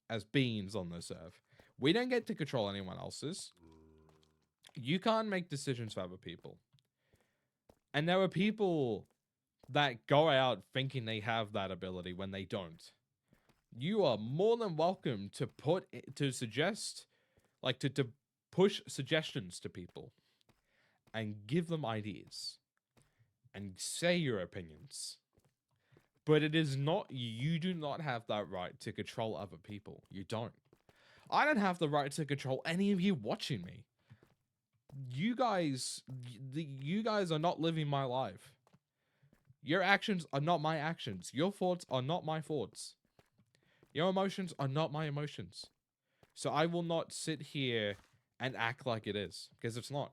as beings on this earth. We don't get to control anyone else's. You can't make decisions for other people. And there are people that go out thinking they have that ability when they don't. You are more than welcome to suggest, like to push suggestions to people and give them ideas and say your opinions. But it is not, you do not have that right to control other people. You don't. I don't have the right to control any of you watching me. You guys are not living my life. Your actions are not my actions. Your thoughts are not my thoughts. Your emotions are not my emotions. So I will not sit here and act like it is, because it's not.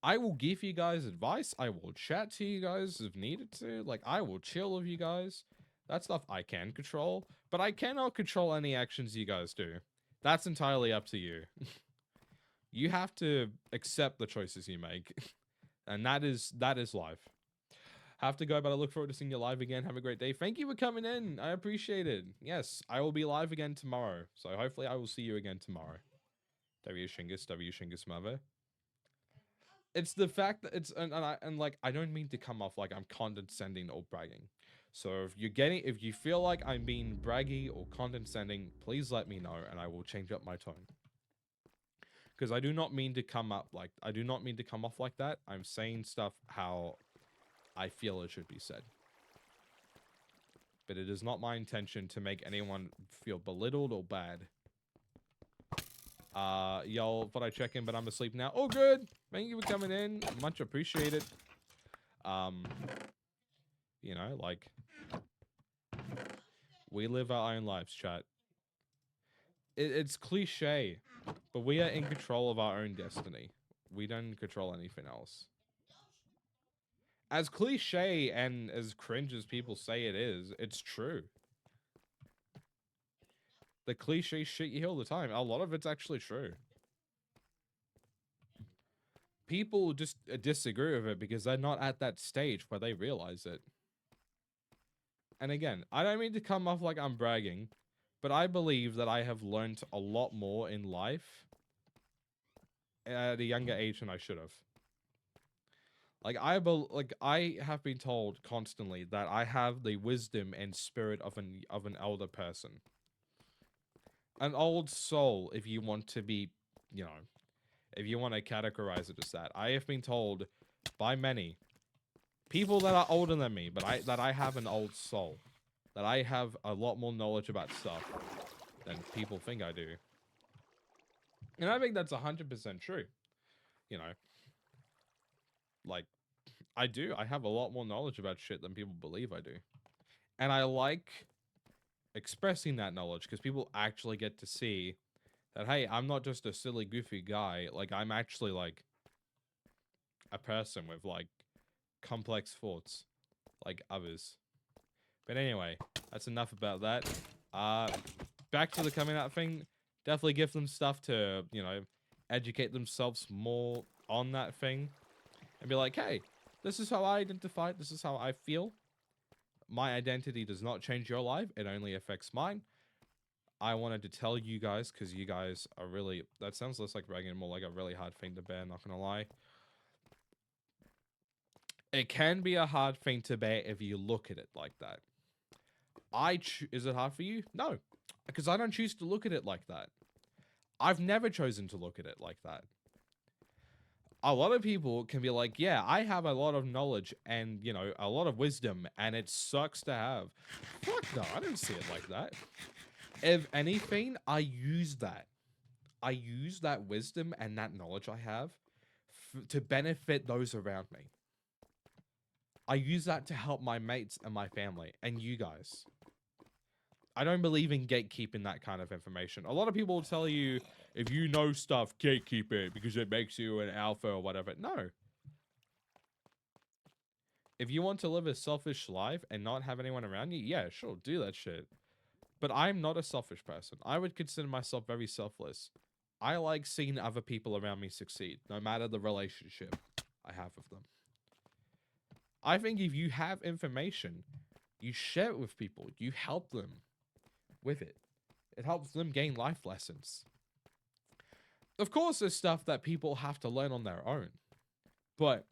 I will give you guys advice. I will chat to you guys if needed to. Like, I will chill with you guys. That stuff I can control, but I cannot control any actions you guys do. That's entirely up to you. You have to accept the choices you make. And that is life. Have to go, but I look forward to seeing you live again. Have a great day. Thank you for coming in. I appreciate it. Yes, I will be live again tomorrow. So hopefully I will see you again tomorrow. W Shingus mother. It's the fact that it's, and like, I don't mean to come off like I'm condescending or bragging. So if you feel like I'm being braggy or condescending, please let me know and I will change up my tone. Because I do not mean to come off like that. I'm saying stuff how I feel it should be said. But it is not my intention to make anyone feel belittled or bad. Y'all thought I'd check in, but I'm asleep now. Oh, good. Thank you for coming in. Much appreciated. You know, like, we live our own lives, chat. it's cliche, but we are in control of our own destiny. We don't control anything else. As cliche and as cringe as people say it is, it's true. The cliche shit you hear all the time, a lot of it's actually true. People just disagree with it because they're not at that stage where they realize it. And again, I don't mean to come off like I'm bragging, but I believe that I have learned a lot more in life at a younger age than I should have. Like I have been told constantly that I have the wisdom and spirit of an elder person. An old soul, if you want to be, you know, if you want to categorize it as that. I have been told by many people that are older than me, but I have an old soul. That I have a lot more knowledge about stuff than people think I do. And I think that's 100% true. You know, like, I do. I have a lot more knowledge about shit than people believe I do. And I like expressing that knowledge because people actually get to see that, hey, I'm not just a silly, goofy guy. Like, I'm actually, like, a person with, like, complex thoughts like others. But anyway, that's enough about that. Back to the coming out thing. Definitely give them stuff to, you know, educate themselves more on that thing. And be like, hey, this is how I identify. This is how I feel. My identity does not change your life. It only affects mine. I wanted to tell you guys, because you guys are really... That sounds less like bragging, more like a really hard thing to bear, not gonna lie. It can be a hard thing to bear if you look at it like that. Is it hard for you? No, because I don't choose to look at it like that. I've never chosen to look at it like that. A lot of people can be like, yeah, I have a lot of knowledge and, you know, a lot of wisdom, and it sucks to have. Fuck no, I don't see it like that. If anything, I use that. I use that wisdom and that knowledge I have to benefit those around me. I use that to help my mates and my family and you guys. I don't believe in gatekeeping that kind of information. A lot of people will tell you, if you know stuff, gatekeep it because it makes you an alpha or whatever. No. If you want to live a selfish life and not have anyone around you, yeah, sure, do that shit. But I'm not a selfish person. I would consider myself very selfless. I like seeing other people around me succeed, no matter the relationship I have with them. I think if you have information, you share it with people, you help them with it. It helps them gain life lessons. Of course, there's stuff that people have to learn on their own. But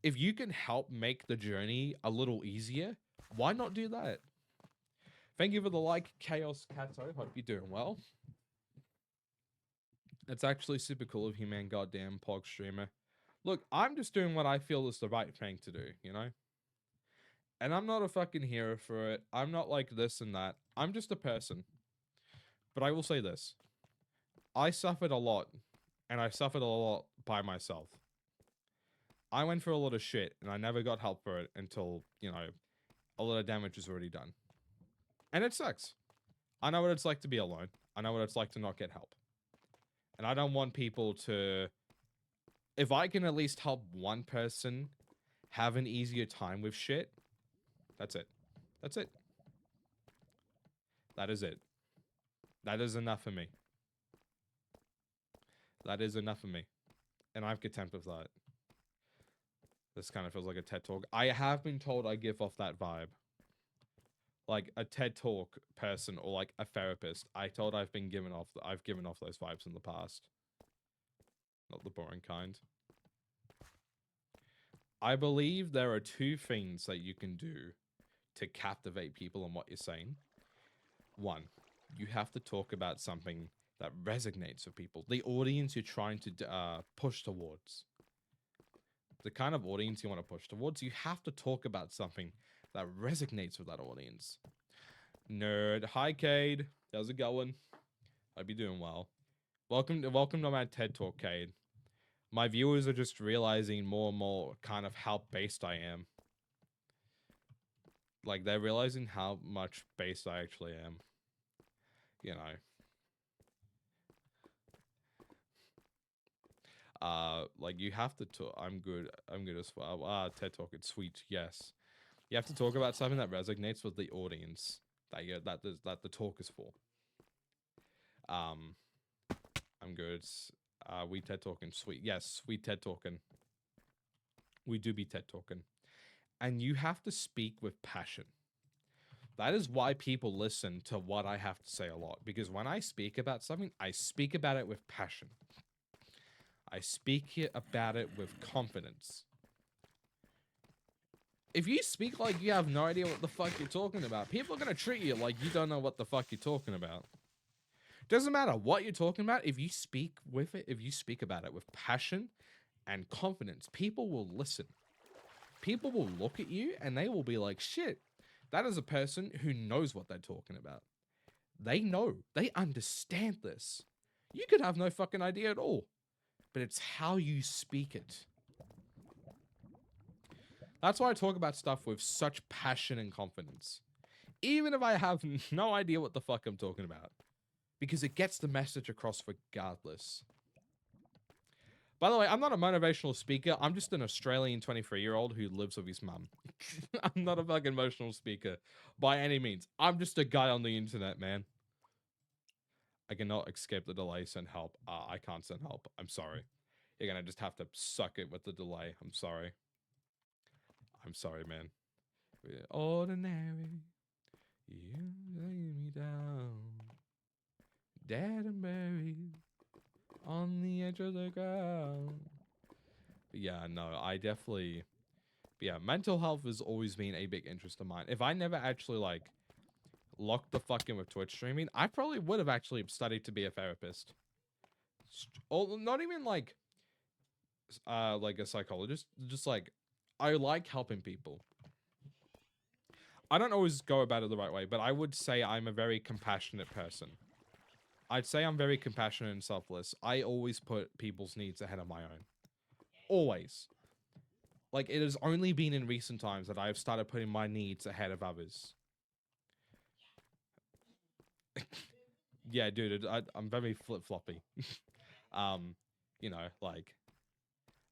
if you can help make the journey a little easier, why not do that? Thank you for the like, Chaos Kato. Hope you're doing well. It's actually super cool of you, man. Goddamn Pog streamer. Look, I'm just doing what I feel is the right thing to do, you know? And I'm not a fucking hero for it. I'm not like this and that. I'm just a person. But I will say this. I suffered a lot. And I suffered a lot by myself. I went through a lot of shit. And I never got help for it until, you know, a lot of damage was already done. And it sucks. I know what it's like to be alone. I know what it's like to not get help. And I don't want people to... If I can at least help one person have an easier time with shit, that's it. That's it. That is it. That is enough for me. That is enough for me. And I have contempt of that. This kind of feels like a TED Talk. I have been told I give off that vibe. Like a TED Talk person or like a therapist. I've given off those vibes in the past. Not the boring kind. I believe there are two things that you can do to captivate people on what you're saying. One, you have to talk about something that resonates with people. The audience you're trying to push towards. The kind of audience you want to push towards, you have to talk about something that resonates with that audience. Nerd. Hi, Cade. How's it going? Hope you're doing well. Welcome to my TED Talk, Cade. My viewers are just realizing more and more kind of how based I am. Like, they're realizing how much based I actually am. You know. Like you have to talk. I'm good as well. TED Talk, it's sweet. Yes, you have to talk about something that resonates with the audience that the talk is for. I'm good. We TED Talking, sweet. Yes, we TED Talking. We do be TED Talking, and you have to speak with passion. That is why people listen to what I have to say a lot, because when I speak about something, I speak about it with passion. I speak about it with confidence. If you speak like you have no idea what the fuck you're talking about, people are going to treat you like you don't know what the fuck you're talking about. Doesn't matter what you're talking about. If you speak with it, if you speak about it with passion and confidence, people will listen. People will look at you and they will be like, shit, that is a person who knows what they're talking about. They know. They understand this. You could have no fucking idea at all. But it's how you speak it. That's why I talk about stuff with such passion and confidence. Even if I have no idea what the fuck I'm talking about. Because it gets the message across regardless. By the way, I'm not a motivational speaker. I'm just an Australian 23-year-old who lives with his mum. I'm not a fucking motivational speaker by any means. I'm just a guy on the internet, man. I cannot escape the delay, send help. I can't send help. I'm sorry. You're gonna just have to suck it with the delay. I'm sorry. I'm sorry, man. We're ordinary. You lay me down. Dead and buried. On the edge of the ground. But yeah, no, I definitely... Yeah, mental health has always been a big interest of mine. If I never actually, like, locked the fuck in with Twitch streaming, I probably would have actually studied to be a therapist. Or not even, like a psychologist. Just, like, I like helping people. I don't always go about it the right way, but I would say I'm a very compassionate person. I'd say I'm very compassionate and selfless. I always put people's needs ahead of my own. Always. Like, it has only been in recent times that I have started putting my needs ahead of others. Yeah, dude, I'm very flip-floppy. You know, like,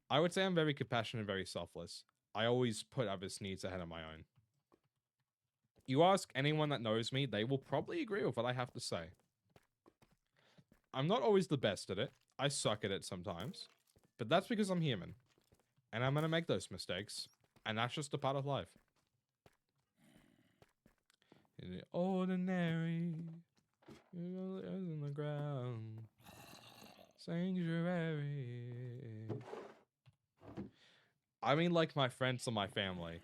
I would say I'm very compassionate and very selfless. I always put others' needs ahead of my own. You ask anyone that knows me, they will probably agree with what I have to say. I'm not always the best at it. I suck at it sometimes. But that's because I'm human. And I'm gonna make those mistakes. And that's just a part of life. Ordinary. In the ground. Sanctuary. I mean, like my friends and my family.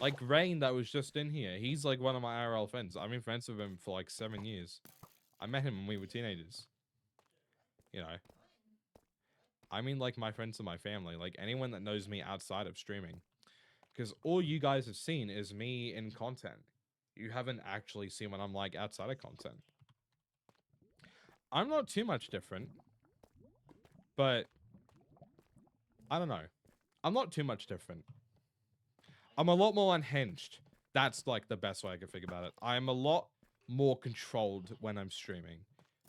Like Rain that was just in here. He's like one of my IRL friends. I've been friends with him for like 7 years. I met him when we were teenagers. You know. I mean like my friends and my family. Like anyone that knows me outside of streaming. Because all you guys have seen is me in content. You haven't actually seen what I'm like outside of content. I'm not too much different. But I don't know. I'm not too much different. I'm a lot more unhinged. That's like the best way I can think about it. I'm a lot more controlled when I'm streaming.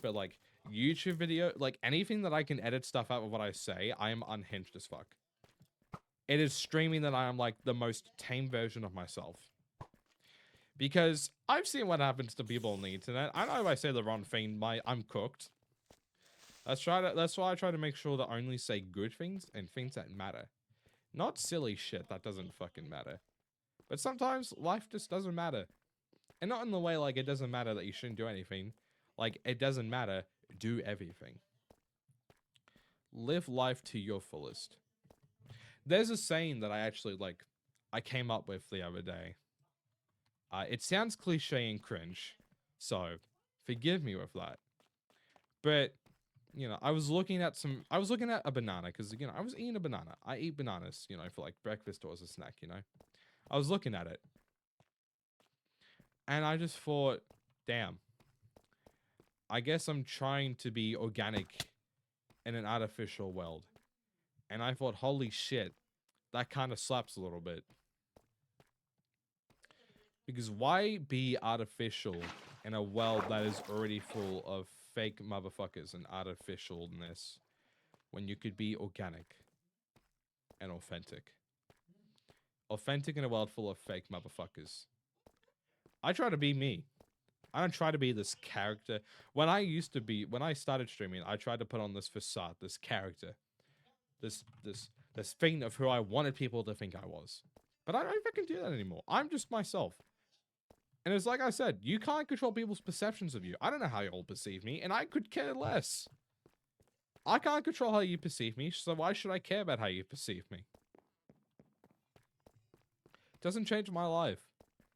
But like YouTube video, like anything that I can edit stuff out of what I say, I am unhinged as fuck. It is streaming that I am like the most tame version of myself. Because I've seen what happens to people on the internet. I know if I say the wrong thing, I'm cooked. That's why I try to make sure to only say good things and things that matter. Not silly shit that doesn't fucking matter. But sometimes life just doesn't matter. And not in the way like it doesn't matter that you shouldn't do anything. Like it doesn't matter, do everything. Live life to your fullest. There's a saying that I came up with the other day. It sounds cliche and cringe, so forgive me with that. But you know, I was looking at a banana because, you know, I was eating a banana. I eat bananas, you know, for like breakfast or as a snack, you know. I was looking at it. And I just thought, damn. I guess I'm trying to be organic in an artificial world. And I thought, holy shit, that kind of slaps a little bit. Because why be artificial in a world that is already full of fake motherfuckers and artificialness when you could be organic and authentic. Authentic in a world full of fake motherfuckers. I try to be me. I don't try to be this character. When I started streaming, I tried to put on this facade, this character, this thing of who I wanted people to think I was. But I don't fucking do that anymore. I'm just myself. And it's like I said, you can't control people's perceptions of you. I don't know how you all perceive me, and I could care less. I can't control how you perceive me, so why should I care about how you perceive me? Doesn't change my life,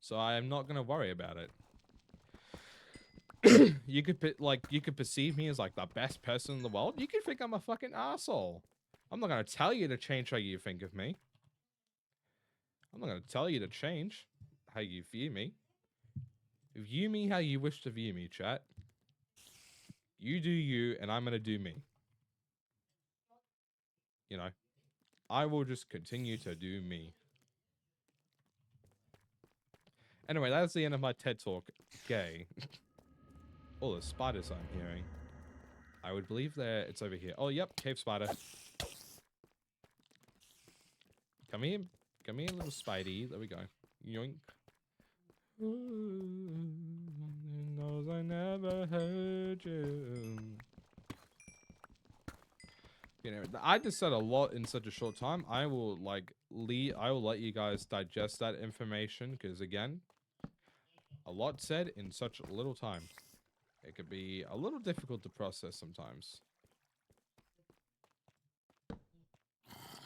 so I am not gonna worry about it. You could perceive me as like the best person in the world. You could think I'm a fucking asshole. I'm not gonna tell you to change how you think of me. I'm not gonna tell you to change how you view me. View me how you wish to view me, chat. You do you, and I'm gonna do me. You know, I will just continue to do me. Anyway, that's the end of my TED Talk. Gay. Oh, the spiders I'm hearing. I would believe it's over here. Oh, yep, cave spider. Come here. Come here, little spidey. There we go. Yoink. Ooh, knows I never heard you. You know, I just said a lot in such a short time. I will let you guys digest that information because again, a lot said in such little time. It could be a little difficult to process sometimes.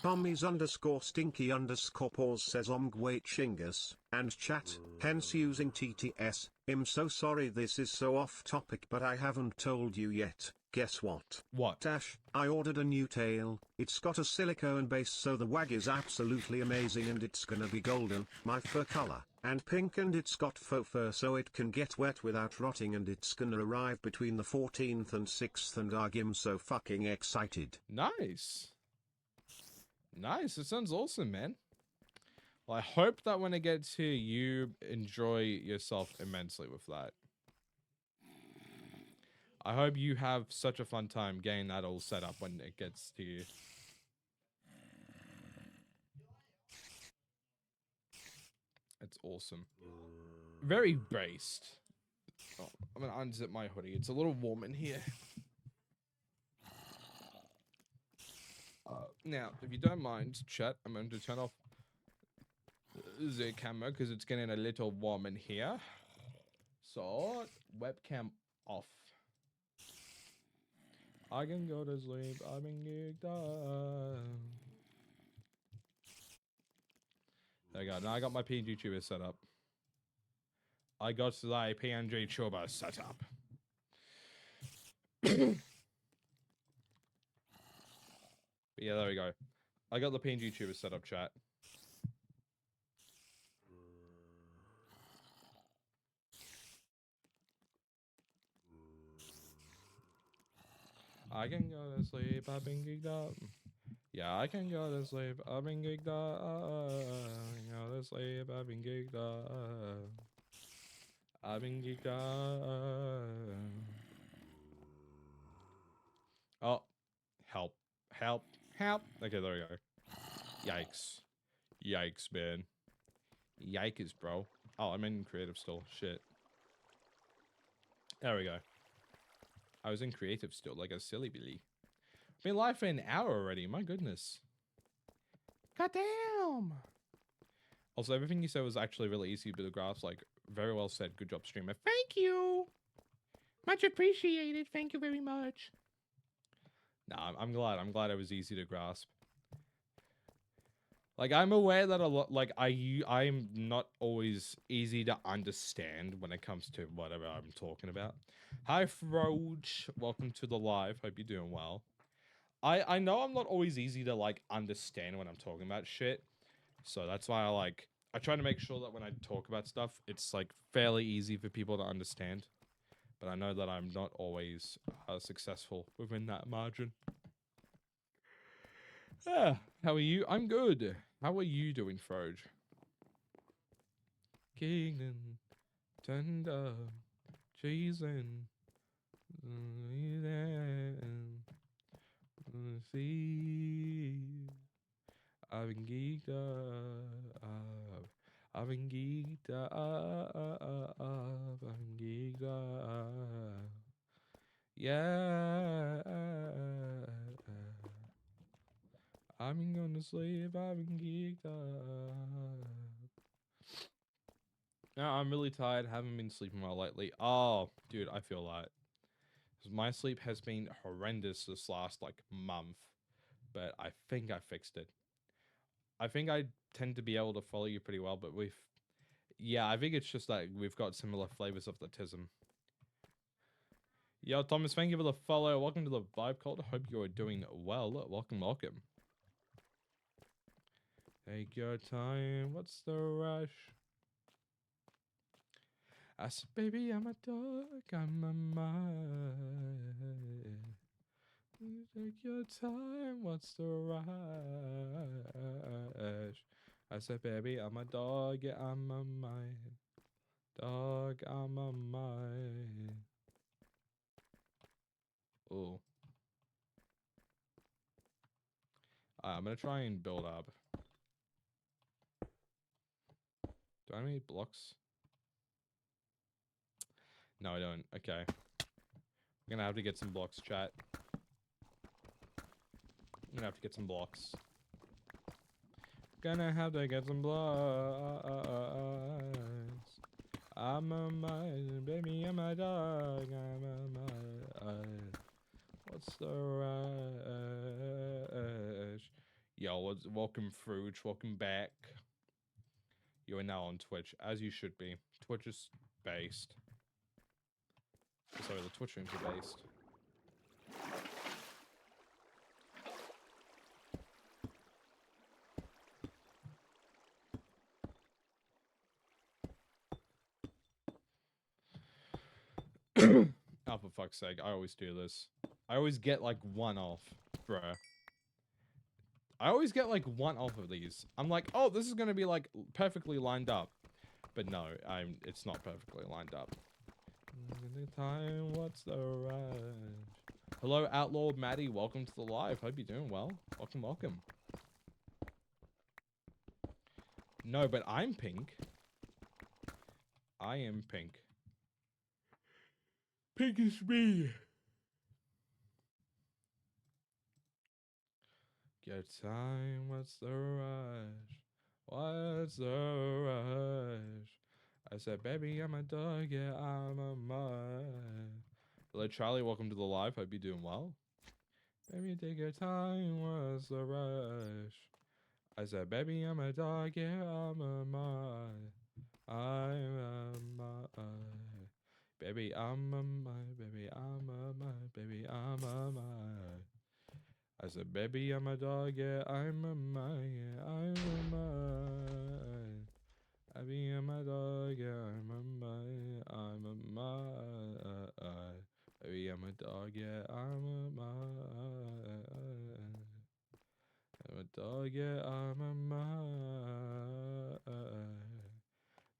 Tommies _stinky _ says wait Shingus, and chat, hence using TTS, I'm so sorry this is so off topic but I haven't told you yet, guess what? What? Dash, I ordered a new tail, it's got a silicone base so the wag is absolutely amazing and it's gonna be golden, my fur color, and pink and it's got faux fur so it can get wet without rotting and it's gonna arrive between the 14th and 6th and I'm so fucking excited. Nice. Nice. It sounds awesome, man. Well, I hope that when it gets here, you enjoy yourself immensely with that. I hope you have such a fun time getting that all set up when it gets to you. It's awesome. Very based. Oh, I'm gonna unzip my hoodie. It's a little warm in here. Now, if you don't mind, chat, I'm going to turn off the camera because it's getting a little warm in here. So, webcam off. I can go to sleep. I've been geeked up. There we go. Now I got my PNG tuber set up. I got the PNG tuber set up. Yeah, there we go. I got the PNG tuber set up, chat. I can go to sleep, I've been geeked up. Yeah, I can go to sleep, I've been geeked up. I can go to sleep, I've been geeked up. I've been geeked up. Oh, help, help, help. Okay, there we go. Yikes. Yikes, man. Yikes, bro. Oh, I'm in creative still. Shit. There we go. I was in creative still, like a silly billy. Been live for an hour already. My goodness. Goddamn. Also, everything you said was actually really easy to grasp. Like, very well said. Good job, streamer. Thank you. Much appreciated. Thank you very much. Nah, I'm glad. I'm glad it was easy to grasp. Like, I'm aware that a lot, like, I'm not always easy to understand when it comes to whatever I'm talking about. Hi, Froge. Welcome to the live. Hope you're doing well. I know I'm not always easy to, like, understand when I'm talking about shit. So that's why I try to make sure that when I talk about stuff, it's, like, fairly easy for people to understand. But I know that I'm not always successful within that margin. Yeah, how are you? I'm good. How are you doing, Froge? Kingdom, tender, chasing, see. I've been geeked up. I've been geeked up. I've been geeked up. Yeah. I've been going to sleep. I've been geeked up. No, I'm really tired. Haven't been sleeping well lately. Oh, dude, I feel that. My sleep has been horrendous this last like month, but I think I fixed it. I think I tend to be able to follow you pretty well, but yeah, I think it's just that we've got similar flavors of the tism. Yo, Thomas, thank you for the follow. Welcome to the Vibe Cult. Hope you are doing well. Welcome, welcome. Take your time. What's the rush? I said, baby, I'm a dog. I'm a mind. Take your time. What's the rush? I said, baby, I'm a dog. Yeah, I'm a mind. Dog, I'm a mind. Oh. I'm gonna try and build up. Do I have any blocks? No, I don't. Okay. I'm gonna have to get some blocks, chat. I'm gonna have to get some blocks. Gonna have to get some blocks. I'm a mind, baby, I'm a dog. I'm a mind. What's the rush? Yo, welcome, Fruge. Welcome back. You are now on Twitch, as you should be. Twitch is based. Sorry, the Twitch rooms are based. Oh, for fuck's sake, I always do this. I always get like one off, bruh. I always get like one off of these. I'm like, oh, this is gonna be like perfectly lined up. But no, it's not perfectly lined up. Time, what's the rush? Hello, Outlaw Maddie. Welcome to the live. Hope you're doing well. Welcome, welcome. No, but I'm pink. I am pink. Pink is me. Get time, what's the rush? What's the rush? I said, baby, I'm a dog, yeah, I'm a mud. Hello, Charlie, welcome to the live. Hope you're doing well. Baby, take your time, what's the rush? I said, baby, I'm a dog, yeah, I'm a mud. I'm a mud. Baby, I'm a mud, baby, I'm a mud, baby, I'm a mud. I said, baby, I'm a dog, yeah, I'm a mud, yeah, I'm a mud. Baby, I'm a dog, yeah, I'm a mud, I'm a mud. Baby, I'm a dog, yeah, I'm a mud. I'm a dog, yeah, I'm a mud.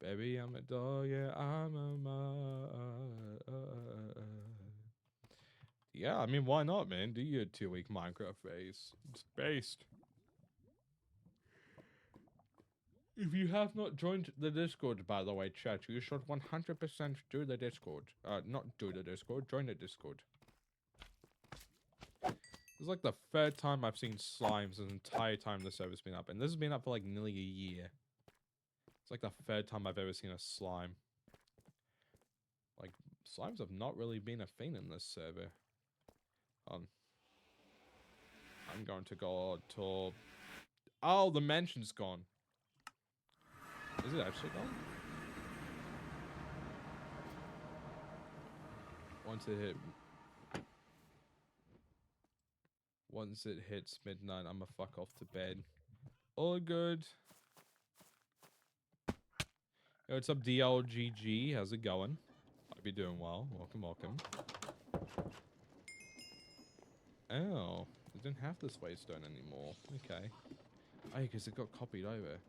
Baby, I'm a dog, yeah, I'm a mud. Yeah, I mean, why not, man? Do your 2-week Minecraft phase. It's based. If you have not joined the Discord, by the way, chat, you should 100% do the Discord. Not do the Discord, join the Discord. This is like the third time I've seen slimes the entire time the server's been up. And this has been up for like nearly a year. It's like the third time I've ever seen a slime. Like, slimes have not really been a thing in this server. I'm going to go to... Oh, the mansion's gone. Is it actually gone? Once it hits midnight, I'ma fuck off to bed. All good. Yo, what's up, DLGG? How's it going? Hope you're doing well. Welcome, welcome. Oh, we don't have this waystone anymore. Okay. Oh, because it got copied over.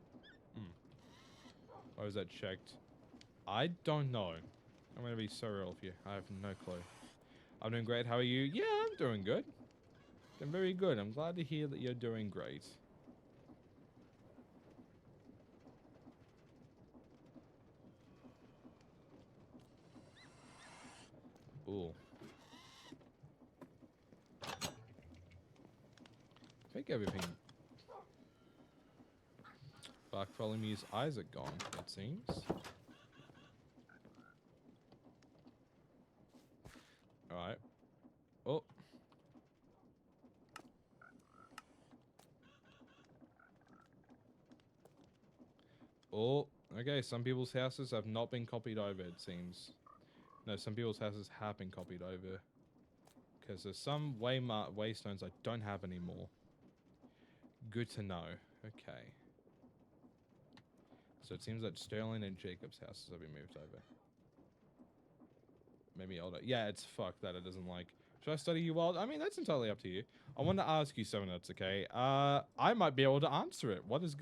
Or is that checked? I don't know. I'm gonna be so real with you. I have no clue. I'm doing great. How are you? Yeah, I'm doing good. I'm very good. I'm glad to hear that you're doing great. Ooh. I think everything... Bartholomew's eyes are gone, it seems. Alright. Oh. Oh. Okay, some people's houses have not been copied over, it seems. No, some people's houses have been copied over. Because there's some waystones I don't have anymore. Good to know. Okay. So it seems that Sterling and Jacob's houses have been moved over. Maybe older. Yeah, it's fucked that it doesn't like... Should I study you wild? I mean, that's entirely up to you. I want to ask you 7 minutes, okay? I might be able to answer it. What is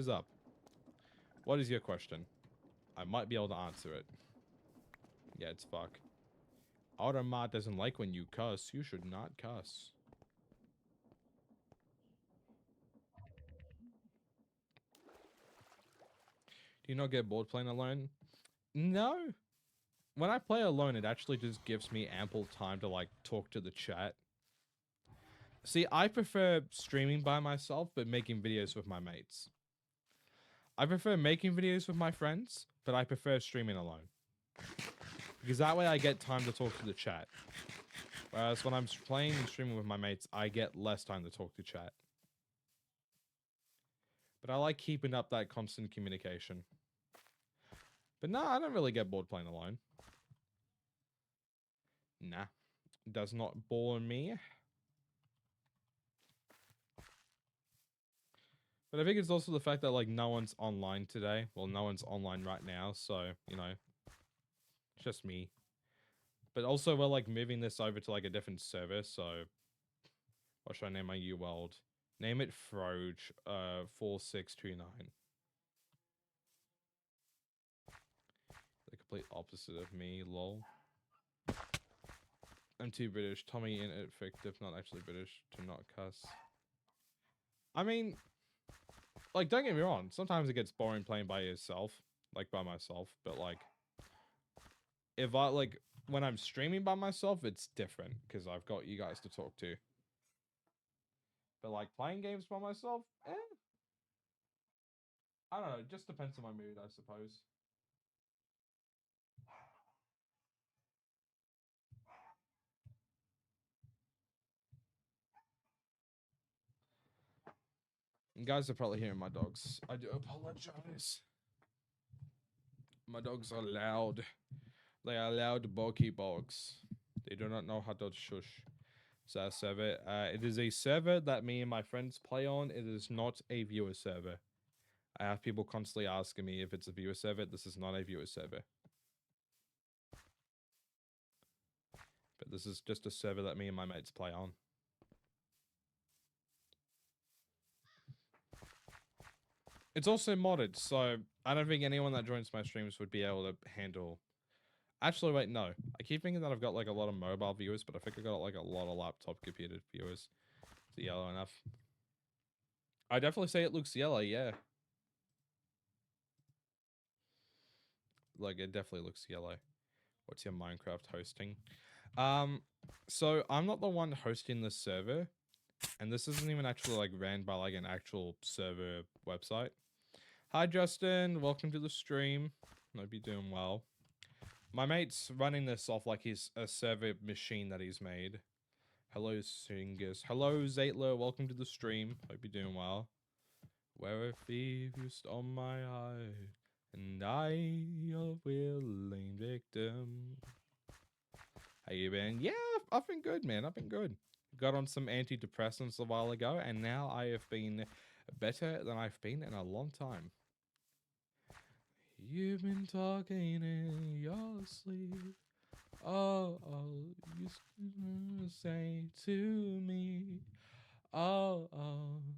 up? What is your question? I might be able to answer it. Yeah, it's fuck. Automat doesn't like when you cuss. You should not cuss. Do you not get bored playing alone? No. When I play alone, it actually just gives me ample time to, like, talk to the chat. See, I prefer streaming by myself, but making videos with my mates. I prefer making videos with my friends, but I prefer streaming alone. Because that way I get time to talk to the chat. Whereas when I'm playing and streaming with my mates, I get less time to talk to chat. But I like keeping up that constant communication. But no, I don't really get bored playing alone. Nah. Does not bore me. But I think it's also the fact that, like, no one's online today. Well, no one's online right now, so, you know. It's just me. But also, we're, like, moving this over to, like, a different server, so... What should I name my U-World? Name it Froge, 4629. The complete opposite of me, lol. I'm too British. Tommy in it fictive, not actually British, to not cuss. I mean, like, don't get me wrong. Sometimes it gets boring playing by yourself, like by myself. But like, if I like when I'm streaming by myself, it's different because I've got you guys to talk to. But like playing games by myself, I don't know. It just depends on my mood, I suppose. You guys are probably hearing my dogs. I do apologize. My dogs are loud. They are loud, bulky dogs. They do not know how to shush. So our server, it is a server that me and my friends play on. It is not a viewer server. I have people constantly asking me if it's a viewer server. This is not a viewer server. But this is just a server that me and my mates play on. It's also modded, so I don't think anyone that joins my streams would be able to handle... Actually, wait, no. I keep thinking that I've got like a lot of mobile viewers, but I think I got like a lot of laptop computer viewers. Is it yellow enough? I definitely say it looks yellow, yeah. Like, it definitely looks yellow. What's your Minecraft hosting? So I'm not the one hosting the server, and this isn't even actually like ran by like an actual server website. Hi Justin, welcome to the stream. Hope you're doing well. My mate's running this off like he's a server machine that he's made. Hello Singers. Hello Zaitler, welcome to the stream. Hope you're doing well. Where a thief you stole my heart, and I your willing victim. How you been? Yeah, I've been good, man. I've been good. Got on some antidepressants a while ago, and now I have been better than I've been in a long time. You've been talking in your sleep. Oh, you say to me. Oh,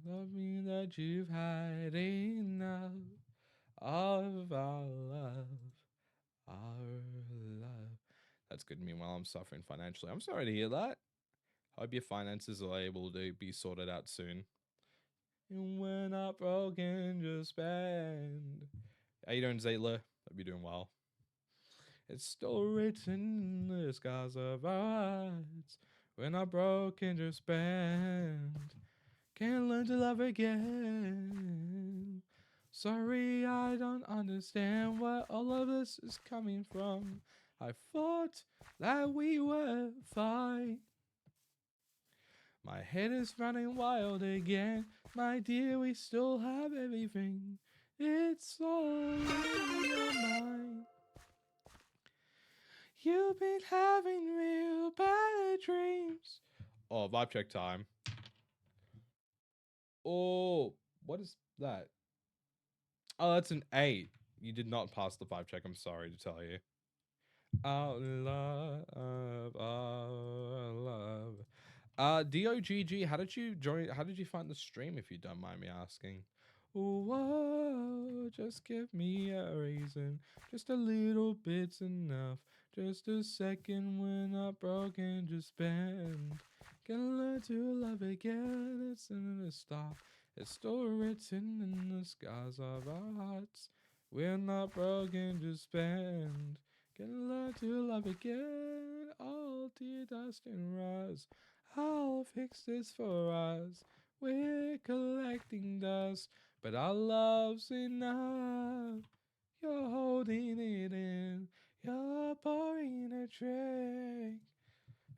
that means that you've had enough of our love. Our love. That's good. Meanwhile, I'm suffering financially. I'm sorry to hear that. Hope your finances are able to be sorted out soon. And we're not broken, just spend. How you doing, Zaytler? Hope you're doing well. It's still written in the scars of our hearts. We're not broken, just bend. Can't learn to love again. Sorry, I don't understand where all of this is coming from. I thought that we were fine. My head is running wild again. My dear, we still have everything. It's all in your mind. You've been having real bad dreams. Oh, vibe check time. Oh, what is that? Oh, that's an 8. You did not pass the vibe check. I'm sorry to tell you. Our love, our love. DOGG, how did you join? How did you find the stream, if you don't mind me asking? Whoa, just give me a reason. Just a little bit's enough. Just a second, we're not broken, just bend. Can learn to love again, it's in the start. It's still written in the scars of our hearts. We're not broken, just bend. Can learn to love again. All dear dust and rise. I'll fix this for us. We're collecting dust, but our love's enough. You're holding it in. You're pouring a drink.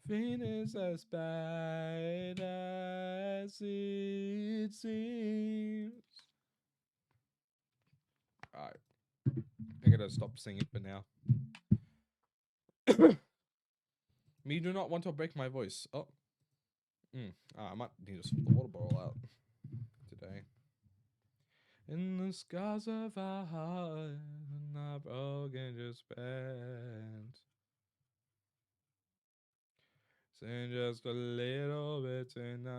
Venus as bad as it seems. Alright. I gotta stop singing for now. Me do not want to break my voice. Oh. I might need to swap the water bottle out today. In the scars of our heart, not broken, just bent. Sing just a little bit tonight.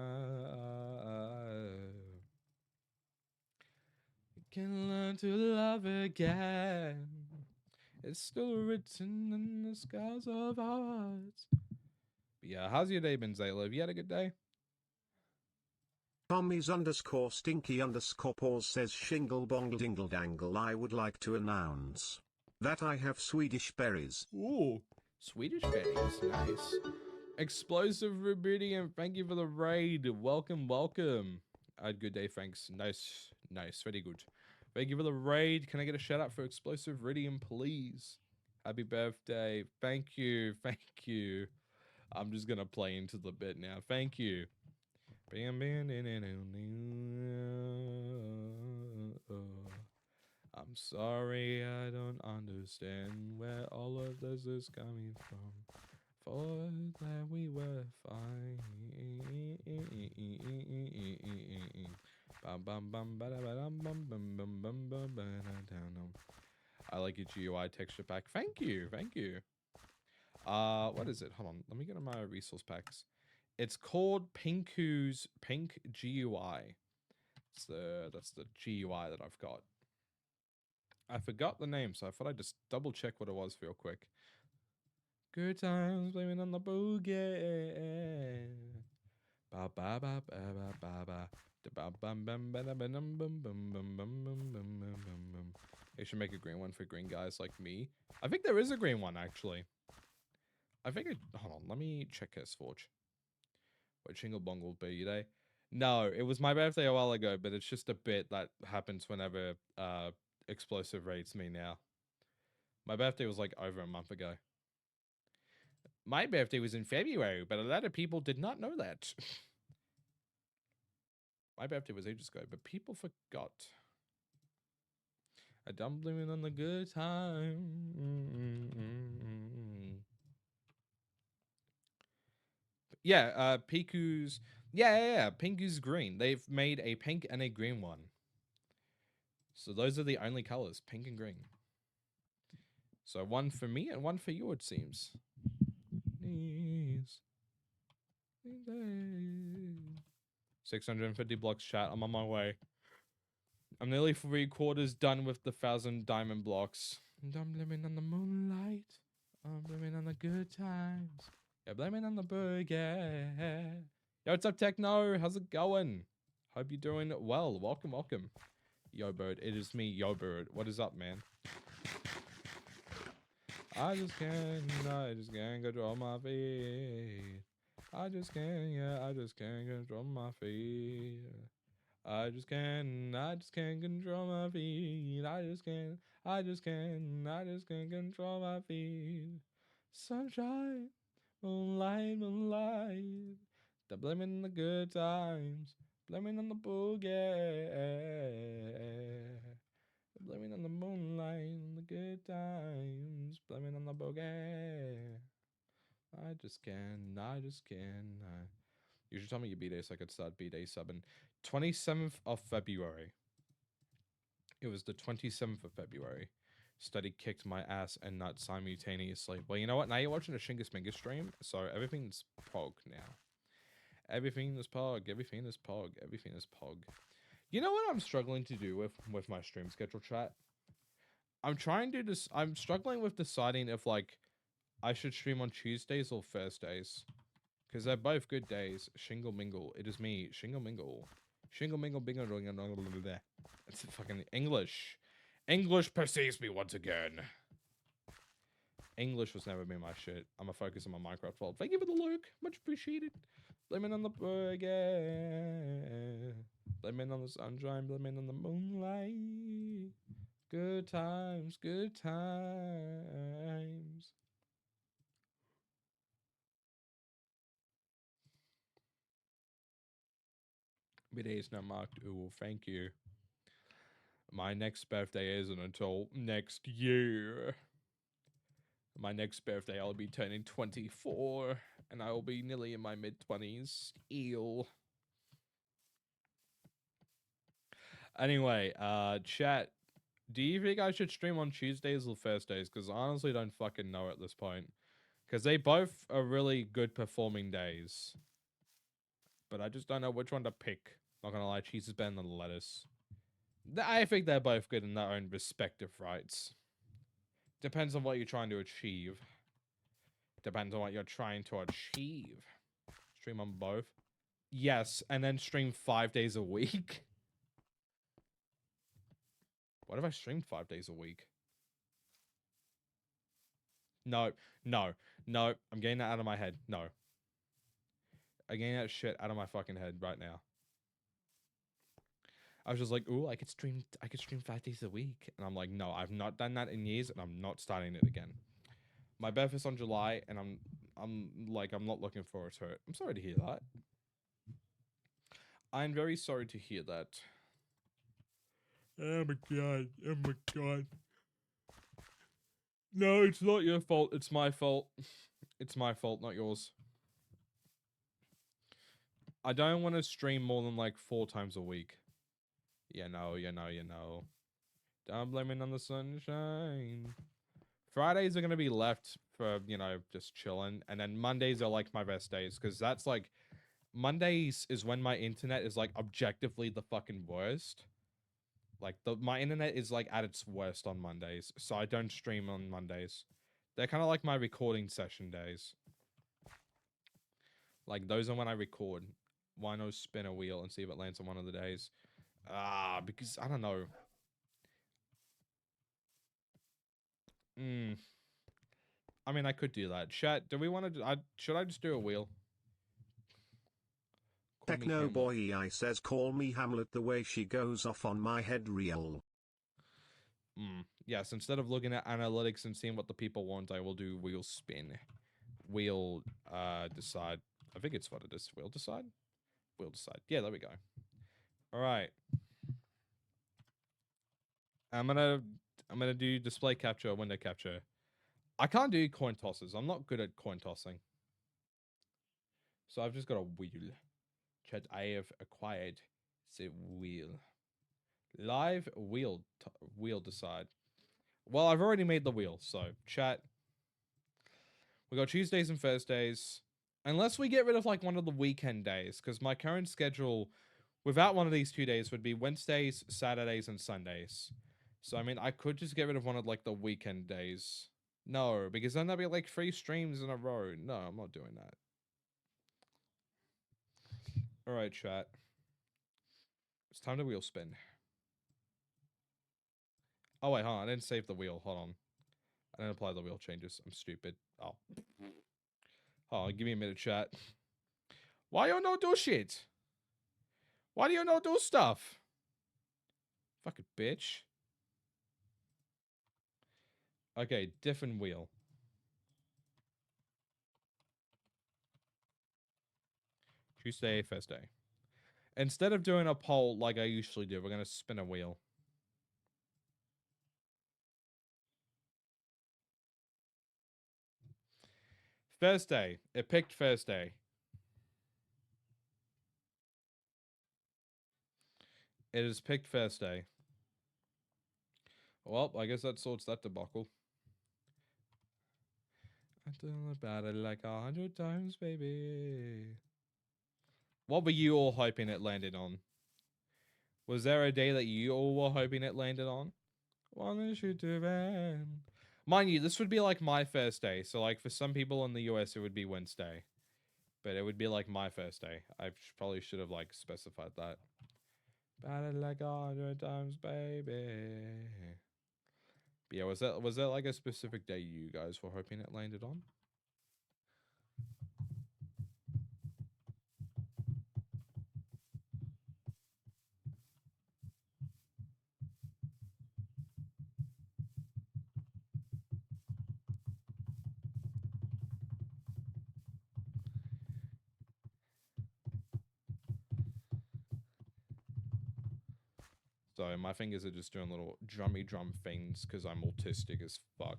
You can learn to love again. It's still written in the scars of our hearts. But yeah, how's your day been, Zayla? Have you had a good day? Tommy's _ stinky _ pause says shingle bongle dingle dangle. I would like to announce that I have Swedish berries. Ooh, Swedish berries, nice. Explosive Rubidium, thank you for the raid. Welcome, welcome. I had a good day, thanks. Nice, very good. Thank you for the raid. Can I get a shout out for Explosive Iridium, please? Happy birthday. Thank you, thank you. I'm just gonna play into the bit now. Thank you. I'm sorry, I don't understand where all of this is coming from. For that we were fine. I like your GUI texture pack. Thank you, thank you. What is it? Hold on, let me get on my resource packs. It's called Pinku's Pink GUI. That's the GUI that I've got. I forgot the name, so I thought I'd just double check what it was real quick. Good times, blaming on the boogie. Ba ba ba ba ba ba ba. They should make a green one for green guys like me. I think there is a green one, actually. Hold on, let me check SForge. What Shingle Bongle be today? No, it was my birthday a while ago, but it's just a bit that happens whenever Explosive rates me now. My birthday was like over a month ago. My birthday was in February, but a lot of people did not know that. My birthday was ages ago, but people forgot. I don't blame it on the good time. Yeah, Piku's... Yeah, Pinku's green. They've made a pink and a green one. So those are the only colors, pink and green. So one for me and one for you, it seems. 650 blocks, chat. I'm on my way. I'm nearly 3/4 done with the 1,000 diamond blocks. And I'm living on the moonlight. I'm living on the good times. Yeah, blame it on the boogie. Yo, what's up, Techno? How's it going? Hope you're doing well. Welcome, welcome. Yo, Bird. It is me, Yo, Bird. What is up, man? I just can't control my feet. I just can't control my feet. I just can't control my feet. I just can't control my feet. Sunshine, moonlight, moonlight. They're blaming the good times, blaming on the boogie. Blaming on the moonlight, on the good times, blaming on the boogie. I just can. You should tell me your B-day so I could start B-day subbing. 27th of February. It was the 27th of February. Study kicked my ass and nuts simultaneously. Well, you know what? Now you're watching a Shingus Mingus stream, so everything's pog now. Everything is pog. Everything is pog. Everything is pog. You know what I'm struggling to do with my stream schedule, chat? I'm struggling with deciding if, like, I should stream on Tuesdays or Thursdays. Because they're both good days. Shingle Mingle. It is me, Shingle Mingle. Shingle Mingle Bingo. It's fucking English. English perceives me once again. English was never been my shit. I'm gonna focus on my Minecraft world. Thank you for the lurk. Much appreciated. Blaming on the burger. Blaming on the sunshine. Blaming on the moonlight. Good times. Good times. Midday is not marked. Ooh, thank you. My next birthday isn't until next year. My next birthday, I'll be turning 24, and I will be nearly in my mid-20s. Ew. Anyway, chat, do you think I should stream on Tuesdays or Thursdays? Because I honestly don't fucking know at this point. Because they both are really good performing days. But I just don't know which one to pick. Not gonna lie, cheese is better than lettuce. I think they're both good in their own respective rights. Depends on what you're trying to achieve. Depends on what you're trying to achieve. Stream on both. Yes, and then stream 5 days a week. What if I streamed 5 days a week? No. I'm getting that out of my head. No. I'm getting that shit out of my fucking head right now. I was just like, ooh, I could stream 5 days a week. And I'm like, no, I've not done that in years, and I'm not starting it again. My birthday's on July, and I'm not looking forward to it. I'm sorry to hear that. I'm very sorry to hear that. Oh my god. Oh my god. No, it's not your fault. It's my fault. It's my fault, not yours. I don't want to stream more than like 4 times a week. You know. Don't blame it on the sunshine. Fridays are going to be left for, you know, just chilling. And then Mondays are like my best days. Because that's like, Mondays is when my internet is like objectively the fucking worst. Like, my internet is like at its worst on Mondays. So I don't stream on Mondays. They're kind of like my recording session days. Like, those are when I record. Why not spin a wheel and see if it lands on one of the days? Because I don't know. I mean, I could do that. Chat, do we want to? Should I just do a wheel? Techno Boy I says, call me Hamlet the way she goes off on my head real. Yes, instead of looking at analytics and seeing what the people want, I will do wheel spin. Wheel decide. I think it's what it is. Wheel decide? Wheel decide. Yeah, there we go. All right. I'm gonna do display capture, window capture. I can't do coin tosses. I'm not good at coin tossing. So I've just got a wheel. Chat, I have acquired the wheel. Live wheel decide. Well, I've already made the wheel, so chat. We got Tuesdays and Thursdays. Unless we get rid of like one of the weekend days, because my current schedule without one of these 2 days would be Wednesdays, Saturdays, and Sundays. So I mean, I could just get rid of one of like the weekend days. No, because then there'll be like 3 streams in a row. No, I'm not doing that. All right, chat. It's time to wheel spin. Oh, wait, hold on. I didn't save the wheel. Hold on. I didn't apply the wheel changes. I'm stupid. Oh. Hold on. Give me a minute, chat. Why you not do shit? Why do you not do stuff? Fucking bitch. Okay, different wheel. Tuesday, Thursday. Instead of doing a poll like I usually do, we're going to spin a wheel. Thursday. It picked Thursday. It has picked Thursday. Well, I guess that sorts that debacle. I thought about it like 100 times, baby. What were you all hoping it landed on? Was there a day that you all were hoping it landed on? Why don't you do that? Mind you, this would be like my first day. So like for some people in the US, it would be Wednesday. But it would be like my first day. I probably should have like specified that. About it like 100 times, baby. But yeah, was that like a specific day you guys were hoping it landed on? So my fingers are just doing little drummy drum things because I'm autistic as fuck.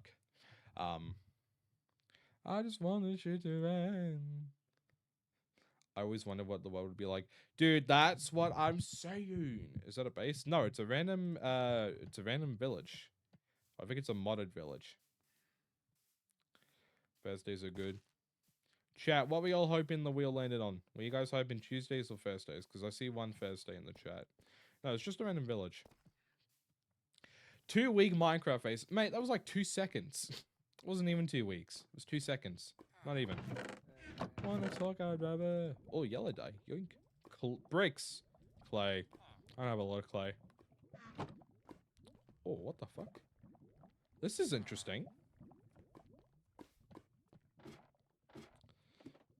I just wanted you to end. I always wonder what the world would be like. Dude, that's what I'm saying. Is that a base? No, it's a random village. I think it's a modded village. Thursdays are good. Chat, what were y'all hoping the wheel landed on? Were you guys hoping Tuesdays or Thursdays? Because I see one Thursday in the chat. No, it's just a random village. 2 week Minecraft face. Mate, that was like 2 seconds. It wasn't even 2 weeks. It was 2 seconds. Not even. Wanna talk, I'd rather. Oh, yellow dye. Yoink. Bricks. Clay. I don't have a lot of clay. Oh, what the fuck? This is interesting.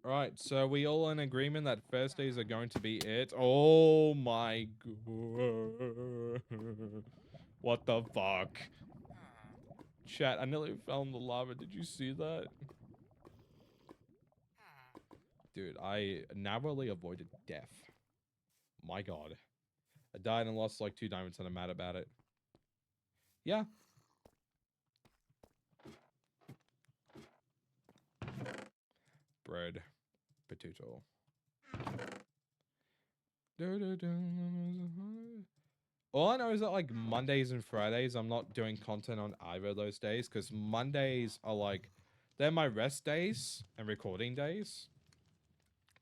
Right, so we all in agreement that Thursdays are going to be it. Oh my god. What the fuck? Chat, I nearly fell in the lava. Did you see that? Dude, I narrowly avoided death. My god. I died and lost like 2 diamonds and I'm mad about it. Yeah. Bread. Potato. All I know is that like Mondays and Fridays, I'm not doing content on either of those days because Mondays are like, they're my rest days and recording days.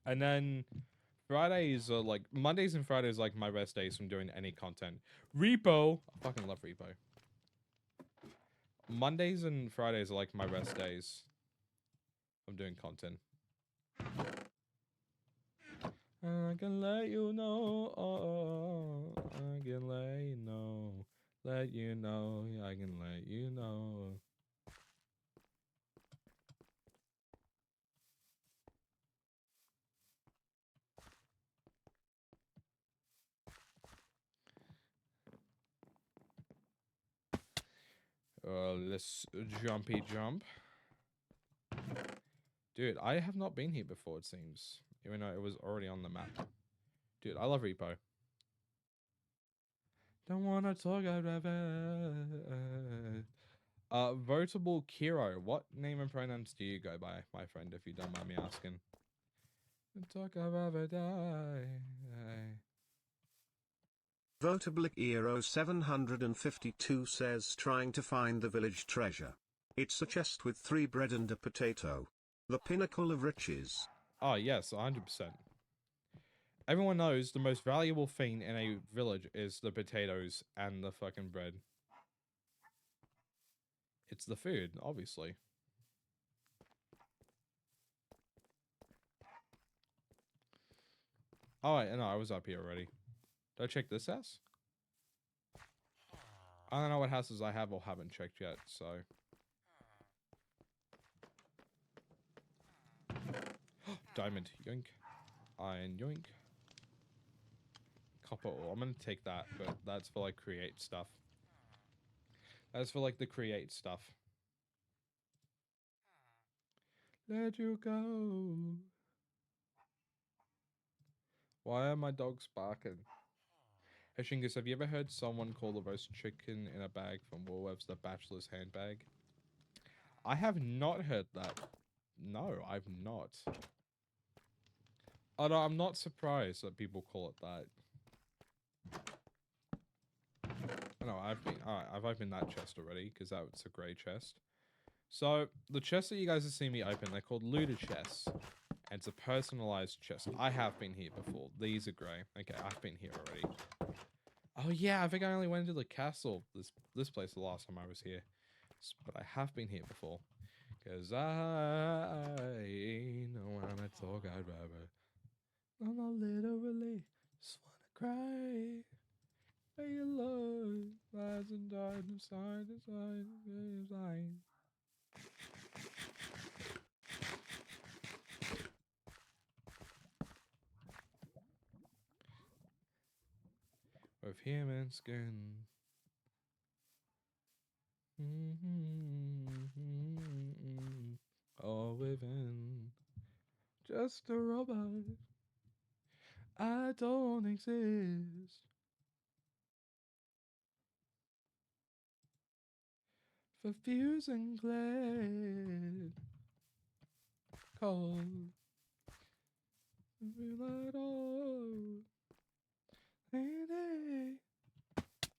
And then Fridays are like, Mondays and Fridays are like my rest days from doing any content. Repo. I fucking love Repo. Mondays and Fridays are like my rest days. I'm doing content. I can let you know. I can let you know. Let you know. I can let you know. Let's jumpy jump. Dude, I have not been here before, it seems. Even though it was already on the map. Dude, I love Repo. Don't wanna talk about Votable Kiro. What name and pronouns do you go by, my friend, if you don't mind me asking? Talk about die. Votable Hero 752 says trying to find the village treasure. It's a chest with 3 bread and a potato. The pinnacle of riches. Oh, yes, 100%. Everyone knows the most valuable thing in a village is the potatoes and the fucking bread. It's the food, obviously. Oh, wait, no, I was up here already. Did I check this house? I don't know what houses I have or haven't checked yet, so. Diamond, yoink. Iron, yoink. Copper ore. I'm gonna take that, but that's for like create stuff. That's for like the create stuff. Let you go. Why are my dogs barking? Hey Shingus, have you ever heard someone call the roast chicken in a bag from Woolworths the bachelor's handbag? I have not heard that. No, I've not. Oh no, I'm not surprised that people call it that. No, I've opened that chest already because that's a grey chest. So the chests that you guys have seen me open, they're called looter chests. And it's a personalized chest. I have been here before. These are grey. Okay, I've been here already. Oh yeah, I think I only went to the castle, this place the last time I was here. But I have been here before. Cause I know when I talk I'd rather. I'm not literally just wanna cry. Hey, your love lies and died inside line. With human skin. All within just a robot. I don't exist. For fusing glad cold.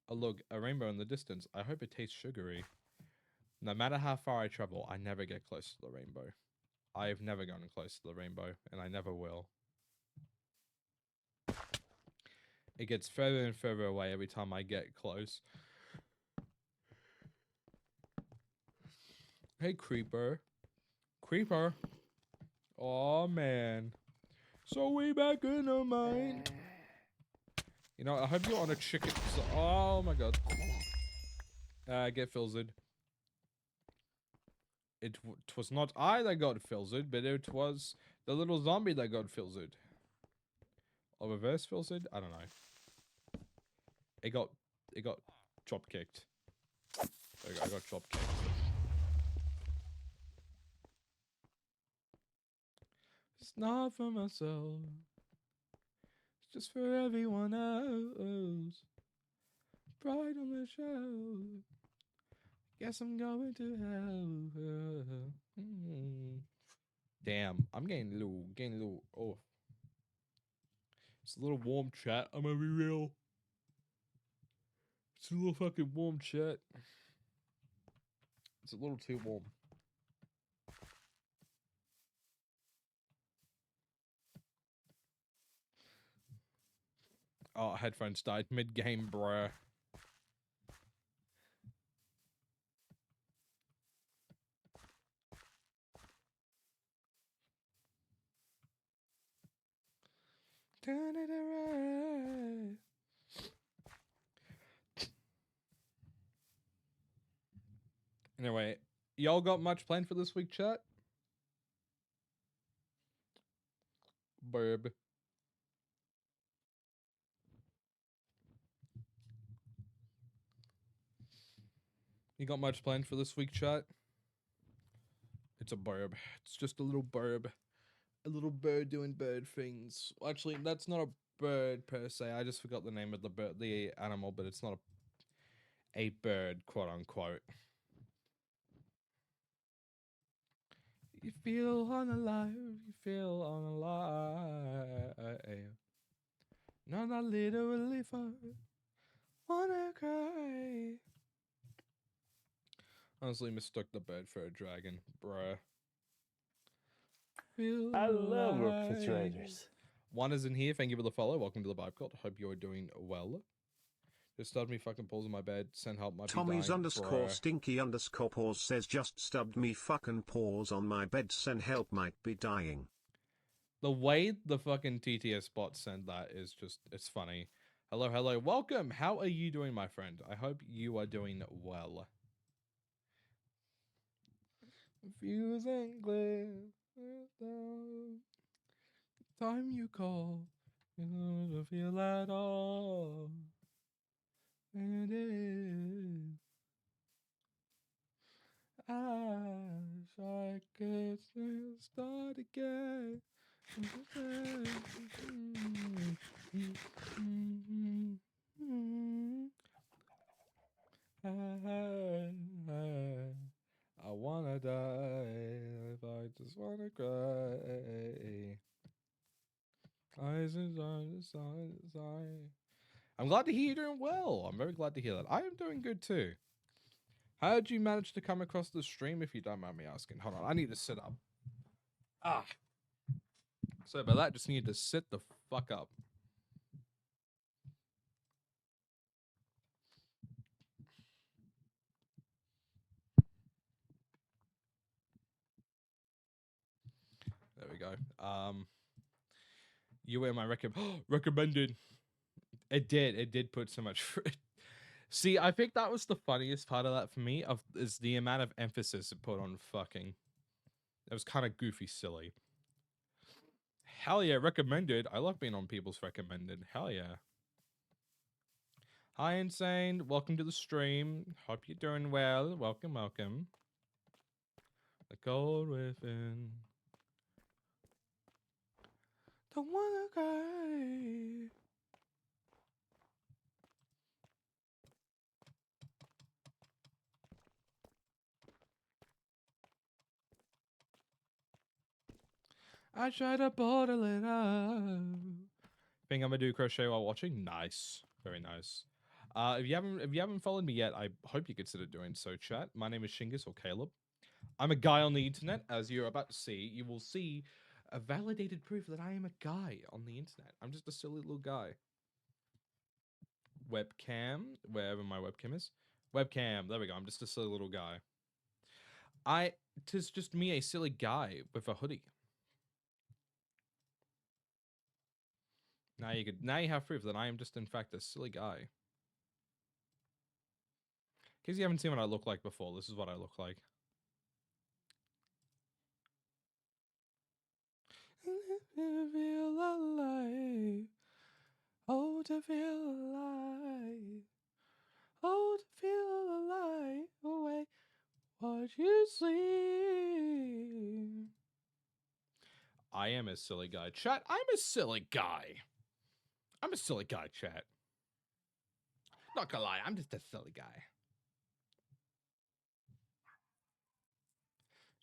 Oh look, a rainbow in the distance. I hope it tastes sugary. No matter how far I travel, I never get close to the rainbow. I've never gotten close to the rainbow, and I never will. It gets further and further away every time I get close. Hey, Creeper. Creeper. Oh man. So we back in the mine. You know, I hope you're on a chicken. Oh my god. Get Filzed. It was not I that got Filzed, but it was the little zombie that got Filzed. Or reverse Filzed? I don't know. It got drop kicked. There we go, I got drop kicked. It's not for myself. It's just for everyone else. Pride on the show. Guess I'm going to hell. Damn, I'm getting a little off. It's a little warm chat. I'm gonna be real. It's a little fucking warm chat. It's a little too warm. Oh, headphones died mid-game, bruh. Turn it around. Anyway, y'all got much planned for this week, chat? Burb. You got much planned for this week, chat? It's a burb. It's just a little burb. A little bird doing bird things. Actually, that's not a bird per se. I just forgot the name of the bird, the animal, but it's not a bird, quote unquote. You feel unalive. You feel unalive. No, not literally for wanna cry. Honestly mistook the bird for a dragon, bruh. Feel I love alive. refrigerators. One is in here. Thank you for the follow. Welcome to the Vibe Cult. Hope you're doing well. Just stubbed me fucking paws on my bed. Send help. Might be Tommy's dying, underscore bruh. stinky underscore paws says just stubbed me fucking paws on my bed. Send help, might be dying. The way the fucking TTS bot sent that is just, it's funny. Hello, hello, welcome. How are you doing, my friend? I hope you are doing well. Fusing clear. Time you call, you know to feel at all. And it is. I could still start again. I wanna die if I just wanna cry. Eyes and eyes. I'm glad to hear you're doing well. I'm very glad to hear that. I am doing good too. How did you manage to come across the stream, if you don't mind me asking? Hold on, I need to sit up. Ah. Sorry about that, just need to sit the fuck up. There we go. You were my recommended. It did put so much for it. See, I think that was the funniest part of that for me, is the amount of emphasis it put on fucking. It was kind of goofy silly. Hell yeah, recommended. I love being on people's recommended. Hell yeah. Hi, Insane. Welcome to the stream. Hope you're doing well. Welcome, welcome. The cold within. Don't wanna cry. I try to bottle it up. Think I'm gonna do crochet while watching? Nice. Very nice. If you haven't followed me yet, I hope you consider doing so, chat. My name is Shingus or Caleb. I'm a guy on the internet, as you're about to see. You will see a validated proof that I am a guy on the internet. I'm just a silly little guy. Webcam, wherever my webcam is. Webcam, there we go. I'm just a silly little guy. Tis just me, a silly guy with a hoodie. Now you have proof that I am just in fact a silly guy. In case you haven't seen what I look like before, this is what I look like. Feel alive. Oh, to feel alive. Oh, to feel alive. Away. What you see. I am a silly guy. Chat, I'm a silly guy. I'm a silly guy, chat. Not gonna lie, I'm just a silly guy.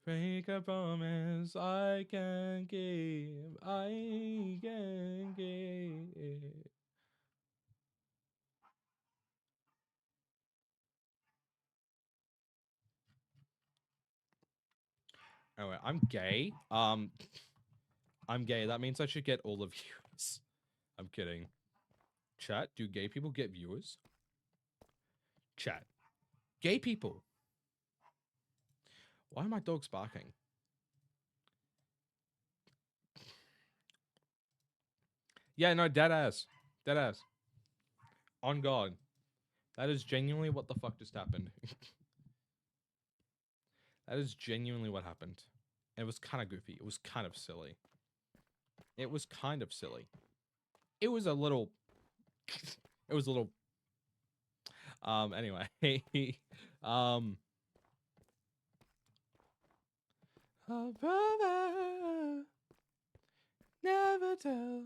Make a promise I can give. I can give. Anyway, I'm gay. I'm gay. That means I should get all the viewers. I'm kidding. Chat, do gay people get viewers? Chat. Gay people. Why are my dogs barking? Yeah, no, dead ass. Dead ass. On God. That is genuinely what the fuck just happened. That is genuinely what happened. It was kind of goofy. It was kind of silly. It was kind of silly. It was a little... It was a little... Anyway. A brother never tell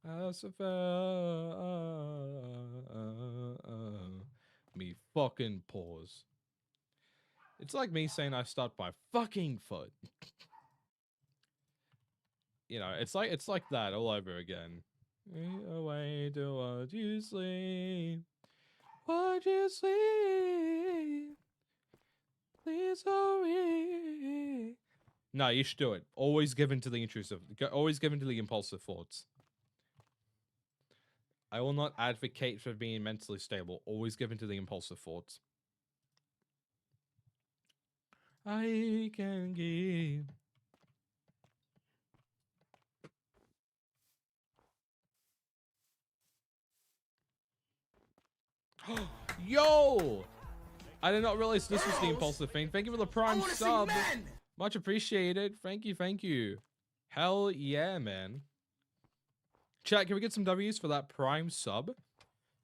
us me fucking pause. It's like me saying I start my fucking foot. You know, it's like that all over again. Away to what you sleep. What you sleep. Please hurry. No, you should do it. Always give in to the intrusive. Always give in to the impulsive thoughts. I will not advocate for being mentally stable. Always give in to the impulsive thoughts. I can give. Yo! I did not realize this was the impulsive thing. Thank you for the prime sub. Much appreciated. Thank you, thank you. Hell yeah, man. Chat, can we get some W's for that prime sub?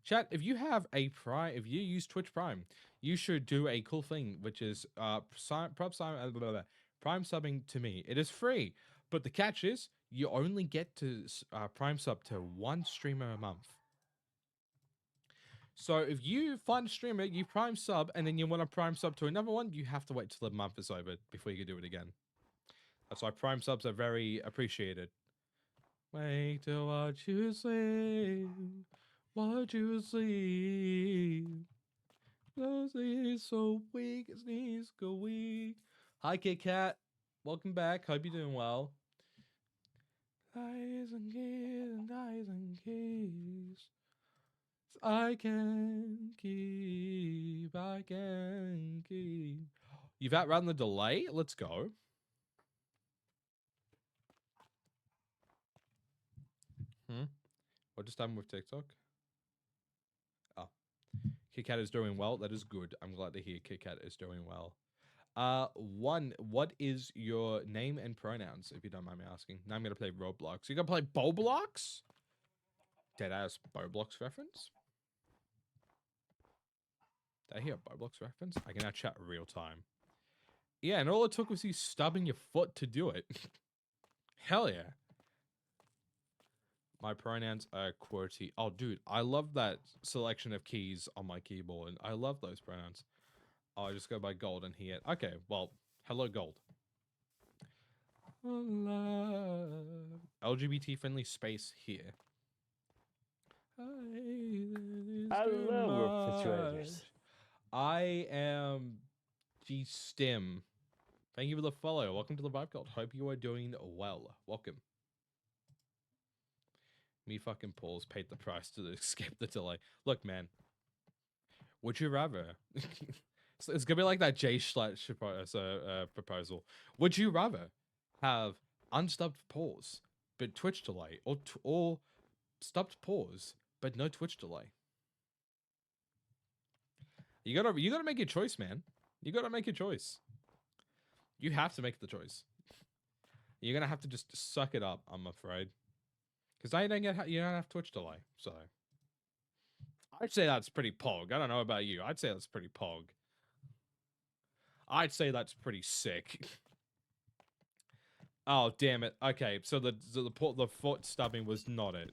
Chat, if you have a prime, if you use Twitch Prime, you should do a cool thing, which is prime subbing to me. It is free, but the catch is you only get to prime sub to one streamer a month. So if you find a streamer, you prime sub, and then you want to prime sub to another one, you have to wait till the month is over before you can do it again. That's why prime subs are very appreciated. Wait till what you sleep, what you sleep. Those knees so weak, his knees go weak. Hi, Kit Kat. Welcome back. Hope you're doing well. Guys and keys, guys and keys. I can keep, I can keep. You've outrun the delay? Let's go. What just happened with TikTok? Oh. KitKat is doing well. That is good. I'm glad to hear KitKat is doing well. What is your name and pronouns, if you don't mind me asking? Now I'm going to play Roblox. You going to play Boblox? Deadass Boblox reference? Did I hear a Boblox reference? I can now chat real time. Yeah, and all it took was you stubbing your foot to do it. Hell yeah. My pronouns are QWERTY. Oh, dude, I love that selection of keys on my keyboard. I love those pronouns. Oh, I just go by Golden here. Okay, well, hello, Gold. LGBT friendly space here. Hello, refrigerators. I am G-Stim. Thank you for the follow. Welcome to the Vibe Cult. Hope you are doing well. Welcome. Me fucking Paul's paid the price to escape the delay. Look, man. Would you rather? It's gonna be like that Jay Schlatt proposal. Would you rather have unstubbed pause but Twitch delay, or stubbed pause but no Twitch delay? You gotta make your choice, man. You gotta make your choice. You have to make the choice. You're gonna have to just suck it up, I'm afraid. Because you don't have Twitch delay, so I'd say that's pretty pog. I don't know about you. I'd say that's pretty pog. I'd say that's pretty sick. Oh damn it. Okay, so the foot stubbing was not it.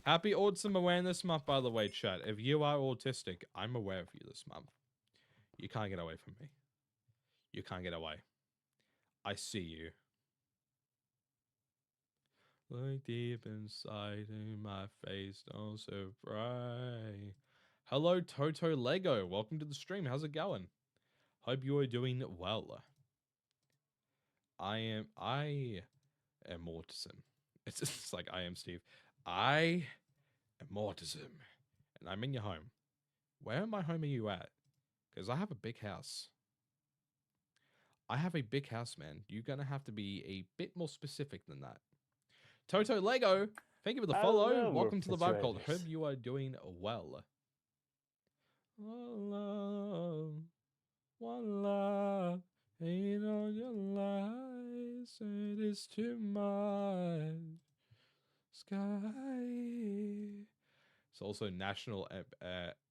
Happy Autism Awareness Month, by the way, chat. If you are autistic, I'm aware of you this month. You can't get away from me. You can't get away. I see you. Look deep inside in my face, don't so bright. Hello, Toto Lego. Welcome to the stream. How's it going? Hope you are doing well. I am autism. It's like I am Steve. I am autism. And I'm in your home. Where in my home are you at? Because I have a big house. I have a big house, man. You're going to have to be a bit more specific than that. Toto Lego, thank you for the follow. Hello, Welcome to the Vibe Cult. Hope refrigerators. you are doing well. One love, ain't all your lies, it is too much. Sky. It's also National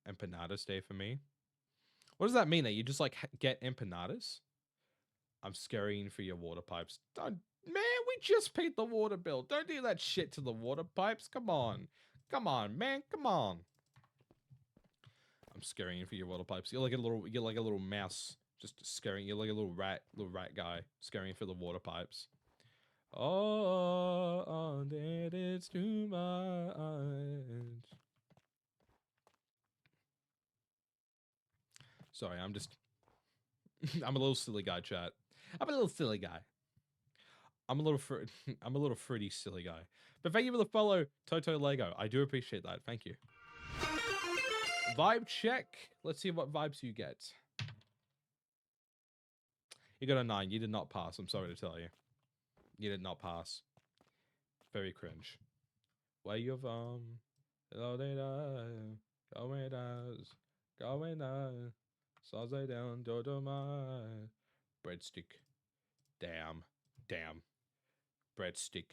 Empanadas Day for me. What does that mean? That you just like get empanadas? I'm scaring for your water pipes. Don't, man, we just paid the water bill. Don't do that shit to the water pipes. Come on. Come on, man. Come on. I'm scaring for your water pipes. You're like a little mouse just scaring. You're like a little rat guy scaring for the water pipes. Oh, that it's too much. Sorry, I'm a little silly guy, chat. I'm a little silly guy. I'm a little I'm a little fruity silly guy. But thank you for the follow, Toto Lego. I do appreciate that. Thank you. Vibe check. Let's see what vibes you get. You got a 9. You did not pass. I'm sorry to tell you. You did not pass. Very cringe. Where you from? Hello, data. Going does. Going down. Saws I down. Dodo my breadstick. Damn. Damn. Breadstick.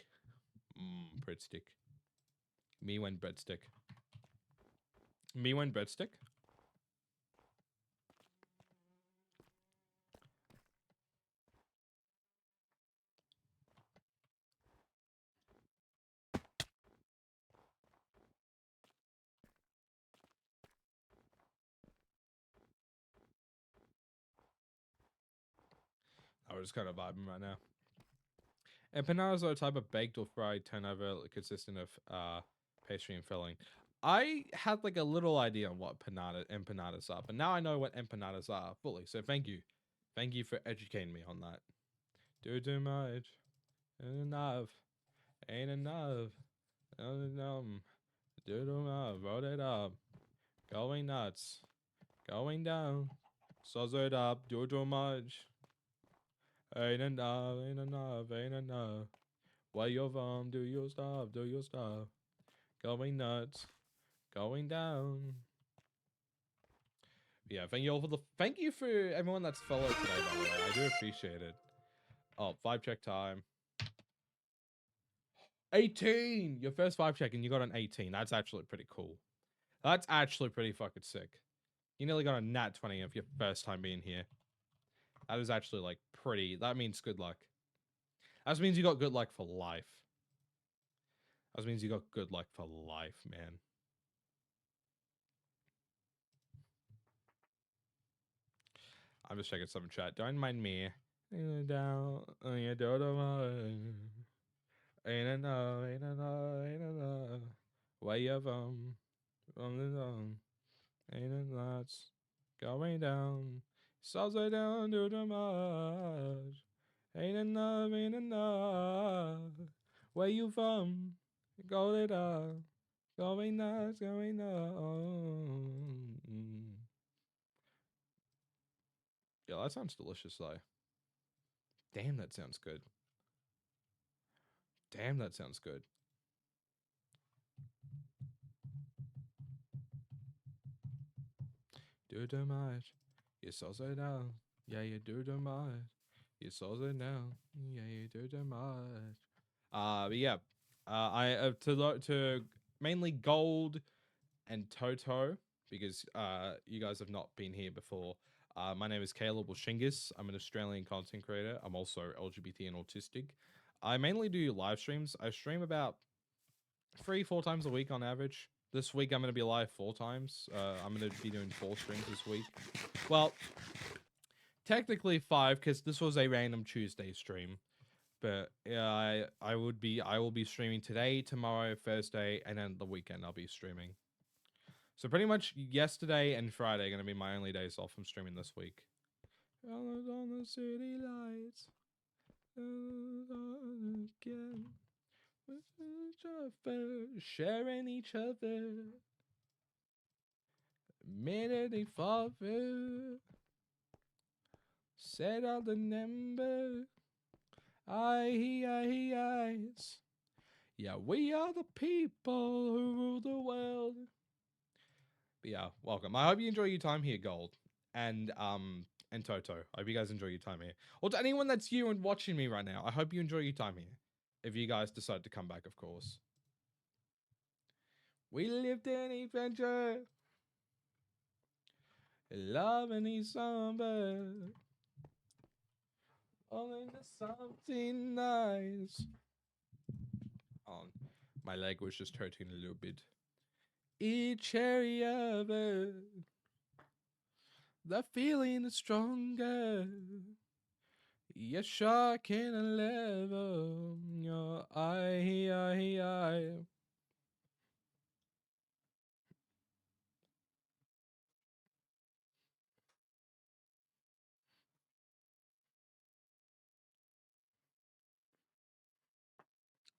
Breadstick. Me when breadstick. Me when breadstick? I'm just kind of vibing right now. Empanadas are a type of baked or fried turnover consistent of pastry and filling. I had like a little idea on what empanadas are, but now I know what empanadas are fully. So thank you. Thank you for educating me on that. Do too much. Ain't enough. Ain't enough. Do too much. Roll it up. Going nuts. Going down. Sauce it up. Do too much. Ain't enough, ain't enough, ain't enough. Where you from? Do your stuff, do your stuff. Going nuts, going down. Yeah, thank you all for thank you for everyone that's followed today, by the way. I do appreciate it. Oh, vibe check time. 18! Your first vibe check and you got an 18. That's actually pretty cool. That's actually pretty fucking sick. You nearly got a nat 20 of your first time being here. That is actually like pretty, that means good luck. That means you got good luck for life. That means you got good luck for life, man. I'm just checking some chat. Don't mind me. Down, ain't enough, ain't enough, ain't enough. Where you from? From the zone. Ain't enough. Going down. South side down to the marsh. Ain't enough, ain't enough. Where you from? Go it up. Going nuts, going nuts. Yeah, that sounds delicious though. Damn, that sounds good. Damn, that sounds good. Do too much. You so say now. Yeah, you do too much. You so say now. Yeah, you do too much. But yeah. To mainly Gold and Toto, because you guys have not been here before. My name is Caleb Washingis. I'm an Australian content creator. I'm also LGBT and autistic. I mainly do live streams. I stream about 3-4 times a week on average. This week I'm going to be live 4 times. I'm going to be doing 4 streams this week. Well, technically 5 because this was a random Tuesday stream. But I will be streaming today, tomorrow, Thursday, and then the weekend I'll be streaming. So pretty much yesterday and Friday are going to be my only days off from streaming this week. On the city lights. Again. Sharing each other. Minute father. Said all the number. Eyes. Yeah, we are the people who rule the world. But yeah, welcome. I hope you enjoy your time here, Gold. And Toto. I hope you guys enjoy your time here. Or to anyone that's you and watching me right now, I hope you enjoy your time here. If you guys decide to come back, of course. We lived in adventure. Love and December. All into something nice. Oh, my leg was just hurting a little bit. Each area of it. The feeling is stronger. You're shocking a level. Your eye.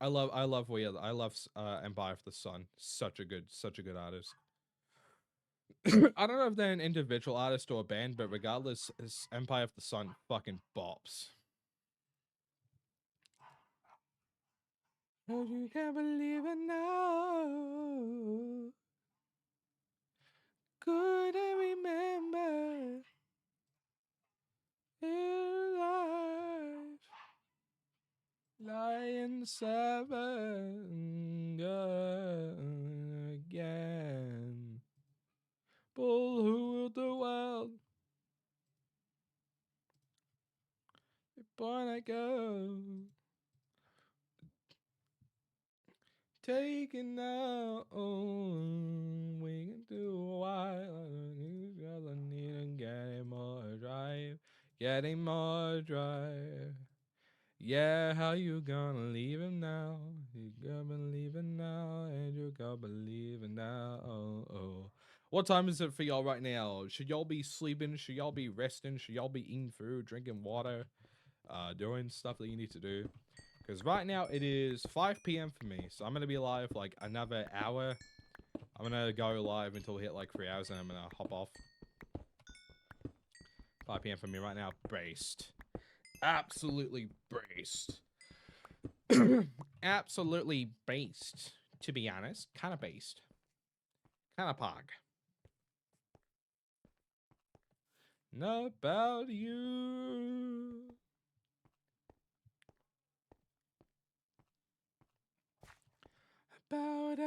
I love Weird. I love Empire of the Sun. Such a good artist. I don't know if they're an individual artist or a band, but regardless, Empire of the Sun fucking bops. Oh, you can't believe it now. Could I remember in life lying 7 again? Bull who ruled the world? Born I go. Taking now, we can do a while. I need to get more drive, getting more drive. Yeah, how you gonna leave him now? You gonna believe it now, and you gonna believe it now. Oh. What time is it for y'all right now? Should y'all be sleeping? Should y'all be resting? Should y'all be eating food, drinking water, doing stuff that you need to do? Because right now it is 5 p.m. for me, so I'm going to be live like another hour. I'm going to go live until we hit like 3 hours and I'm going to hop off. 5 p.m. for me right now. Braced. Absolutely braced. Absolutely based, to be honest. Kind of based. Kind of pog. Not about you. About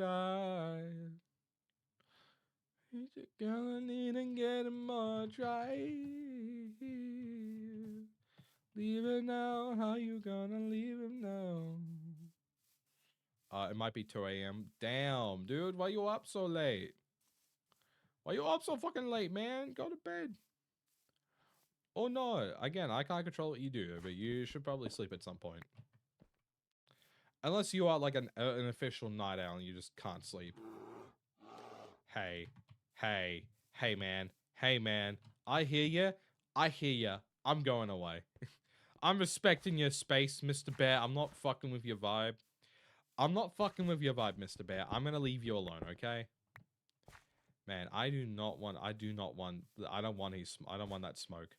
I. You're gonna need and get more drive. Leave it now. How you gonna leave it now? It might be 2 a.m. Damn, dude, why you up so late? Why you up so fucking late, man? Go to bed. Oh no, again, I can't control what you do, but you should probably sleep at some point. Unless you are like an official night owl and you just can't sleep. Hey, man. Hey, man. I hear you. I'm going away. I'm respecting your space, Mr. Bear. I'm not fucking with your vibe. Mr. Bear. I'm gonna leave you alone, okay? Man, I don't want that smoke.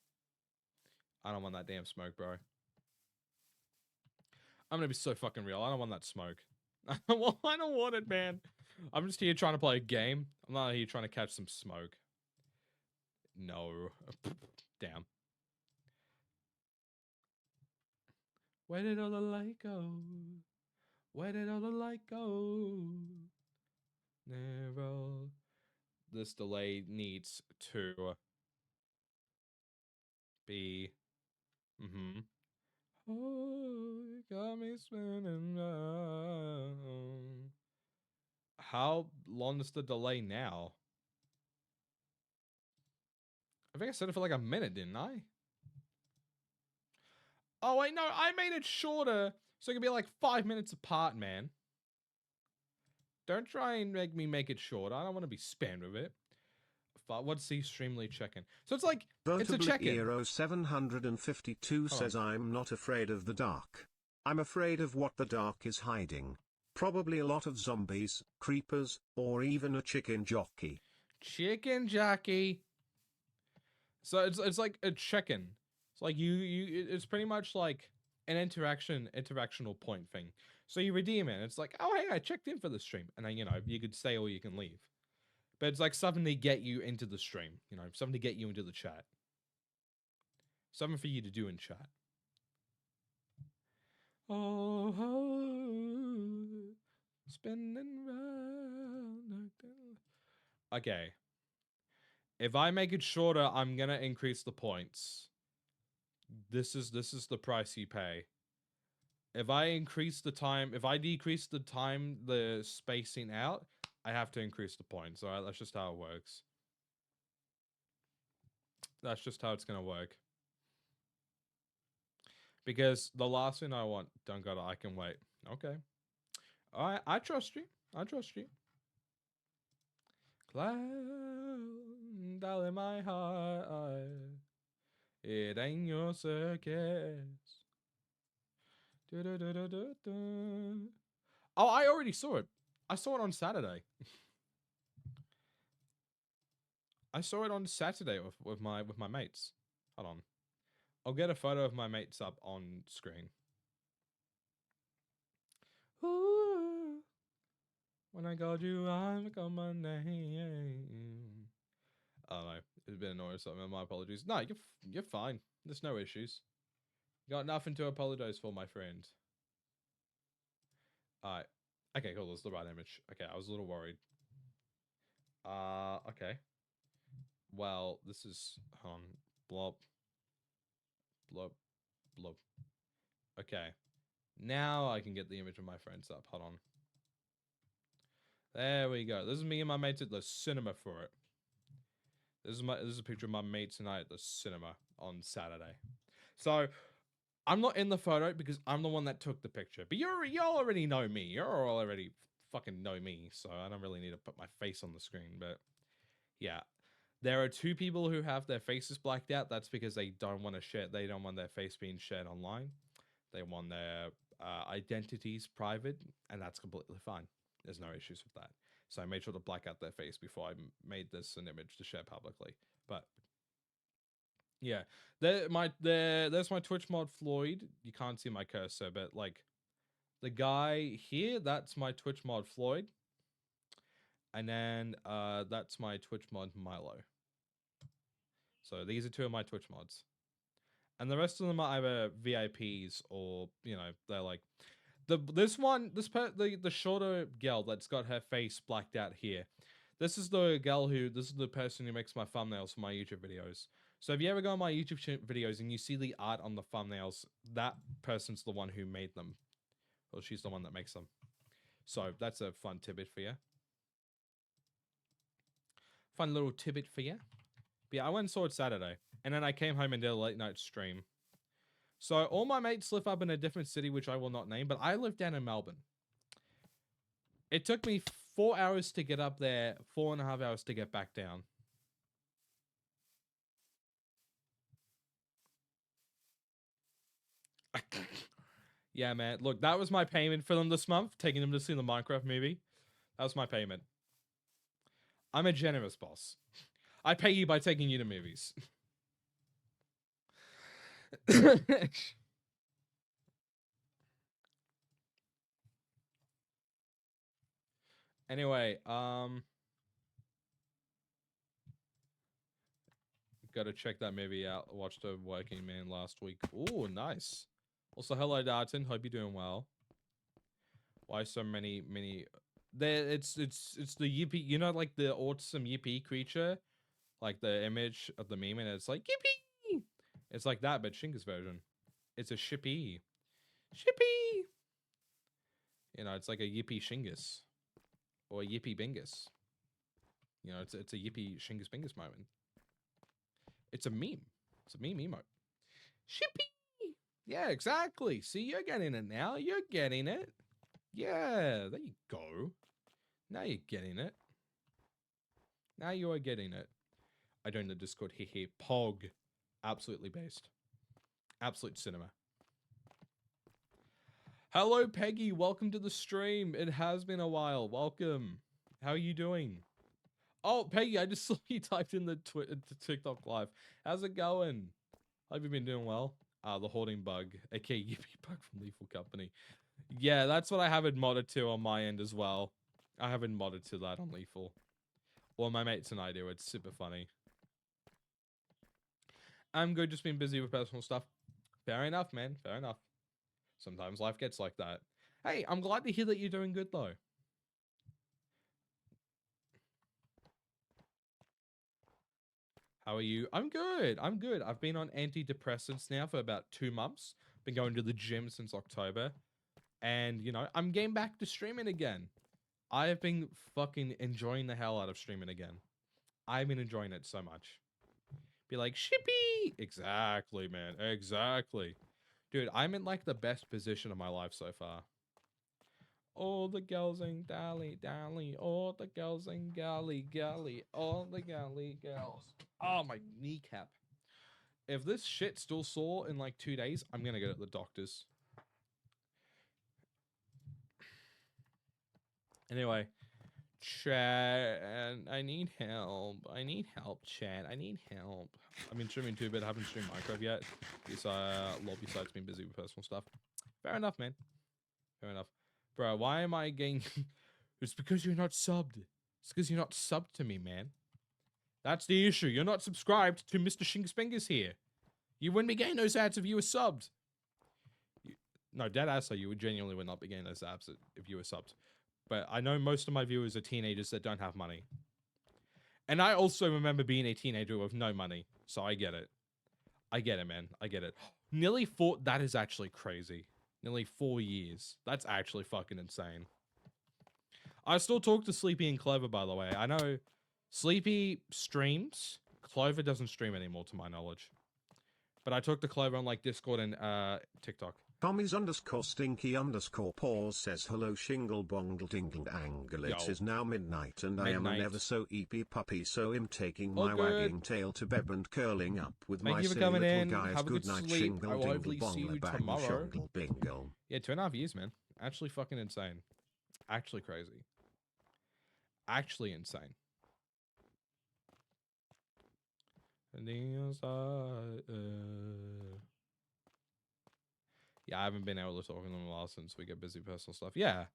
I don't want that damn smoke, bro. I'm gonna be so fucking real. I don't want that smoke. I don't want it, man. I'm just here trying to play a game. I'm not here trying to catch some smoke. No. Damn. Where did all the light go? Where did all the light go? Never. This delay needs to be. Oh, you got me spinning round. How long is the delay now? I think I said it for like a minute, didn't I? Oh, wait, no, I made it shorter so it can be like 5 minutes apart, man. Don't try and make it short. I don't want to be spammed with it. What's the Streamly check-in? So it's like, it's a check-in. Eero 752 says, I'm not afraid of the dark. I'm afraid of what the dark is hiding. Probably a lot of zombies, creepers, or even a chicken jockey. Chicken jockey. So it's like a check-in. It's like it's pretty much like an interactional point thing. So you redeem it. It's like, oh, hey, I checked in for the stream. And then, you know, you could stay or you can leave. But it's like something to get you into the stream. You know, something to get you into the chat. Something for you to do in chat. Oh, spinning round. Okay. If I make it shorter, I'm gonna increase the points. This is the price you pay. If I decrease the time, the spacing out, I have to increase the points. Alright, that's just how it works. That's just how it's gonna work. Because the last thing I want, don't gotta, I can wait. Okay. Alright, I trust you. Cloud, down in my heart. It ain't your circus. Du-du-du-du-du-du. Oh, I already saw it. I saw it on Saturday. I saw it on Saturday with my mates. Hold on. I'll get a photo of my mates up on screen. Ooh, when I called you, I forgot my name. I don't know. It's a bit annoying or something. My apologies. No, you're fine. There's no issues. You got nothing to apologize for, my friend. Alright. Okay, cool. That's the right image. Okay, I was a little worried. Okay. Well, this is blob. Blob. Blob. Okay. Now I can get the image of my friends up. Hold on. There we go. This is me and my mates at the cinema for it. This is a picture of my mates and I at the cinema on Saturday. So I'm not in the photo because I'm the one that took the picture. But y'all already know me. You all already fucking know me, so I don't really need to put my face on the screen. But yeah, there are two people who have their faces blacked out. That's because they don't want to share. They don't want their face being shared online. They want their identities private, and that's completely fine. There's no issues with that. So I made sure to black out their face before I made this an image to share publicly. But yeah, there's my Twitch mod Floyd. You can't see my cursor, but like the guy here, that's my Twitch mod Floyd. And then that's my Twitch mod Milo. So these are two of my Twitch mods. And the rest of them are either VIPs or, you know, they're like the shorter girl that's got her face blacked out here. This is the person who makes my thumbnails for my YouTube videos. So if you ever go on my YouTube videos and you see the art on the thumbnails, that person's the one who made them. Or she's the one that makes them. So that's a fun tidbit for you. Fun little tidbit for you. But yeah, I went and saw it Saturday. And then I came home and did a late night stream. So all my mates live up in a different city, which I will not name, but I live down in Melbourne. It took me 4 hours to get up there, 4.5 hours to get back down. Yeah, man. Look, that was my payment for them this month, taking them to see the Minecraft movie. That was my payment. I'm a generous boss. I pay you by taking you to movies. Anyway, gotta check that movie out. Watched a Working Man last week. Ooh, nice. Also, hello, Darton. Hope you're doing well. Why so many? There, it's the yippee. You know, like the awesome yippee creature, like the image of the meme, and it's like yippee. It's like that, but Shingus version. It's a shippy. Shippy. You know, it's like a yippee Shingus, or a yippee Bingus. You know, it's a yippee Shingus Bingus moment. It's a meme. It's a meme emote. Shippy. Yeah, exactly. See, you're getting it now. You're getting it. Yeah, there you go. Now you're getting it. Now you are getting it. I joined the Discord. Hehe. Pog. Absolutely based. Absolute cinema. Hello, Peggy. Welcome to the stream. It has been a while. Welcome. How are you doing? Oh, Peggy, I just saw you typed in the TikTok live. How's it going? Hope you've been doing well. The hoarding bug, aka Yippee Bug from Lethal Company. Yeah, that's what I have it modded to on my end as well. I haven't modded to that on Lethal. Well, my mates and I do. It's super funny. I'm good, just been busy with personal stuff. Fair enough, man. Fair enough. Sometimes life gets like that. Hey, I'm glad to hear that you're doing good, though. How are you? I'm good. I'm good. I've been on antidepressants now for about 2 months. Been going to the gym since October. And, you know, I'm getting back to streaming again. I have been fucking enjoying the hell out of streaming again. I've been enjoying it so much. Be like, shippy! Exactly, man. Exactly. Dude, I'm in, like, the best position of my life so far. All the girls in Dally, Dally. All the girls in Galley, Galley. All the Galley girls. Oh, my kneecap. if this shit's still sore in like 2 days, I'm gonna go to the doctor's. Anyway, chat, and I need help. I need help, chat. I need help. I've been streaming too, but I haven't streamed Minecraft yet. Besides being busy with personal stuff. Fair enough, man. Fair enough. Bro, why am I getting... It's because you're not subbed. It's because you're not subbed to me, man. That's the issue. You're not subscribed to Mr. Shingus Fingers here. You wouldn't be getting those ads if you were subbed. No, deadass, so you genuinely would not be getting those ads if you were subbed. But I know most of my viewers are teenagers that don't have money. And I also remember being a teenager with no money. So I get it. I get it, man. I get it. Nearly 4... That is actually crazy. Nearly 4 years. That's actually fucking insane. I still talk to Sleepy and Clover, by the way. I know Sleepy streams. Clover doesn't stream anymore, to my knowledge. But I talk to Clover on, like, Discord and TikTok. Tommies_stinky_paws says hello shingle bongle dingle angle. It is now midnight and I am an ever so eepy puppy, so I'm taking my wagging tail to bed and curling up with my silly little guys. Good night shingle dingle bongle bang shingle bingle. Yeah, 2.5 years, man. Actually fucking insane. Actually crazy. Actually insane. Yeah, I haven't been able to talk to them a while since we get busy personal stuff. Yeah.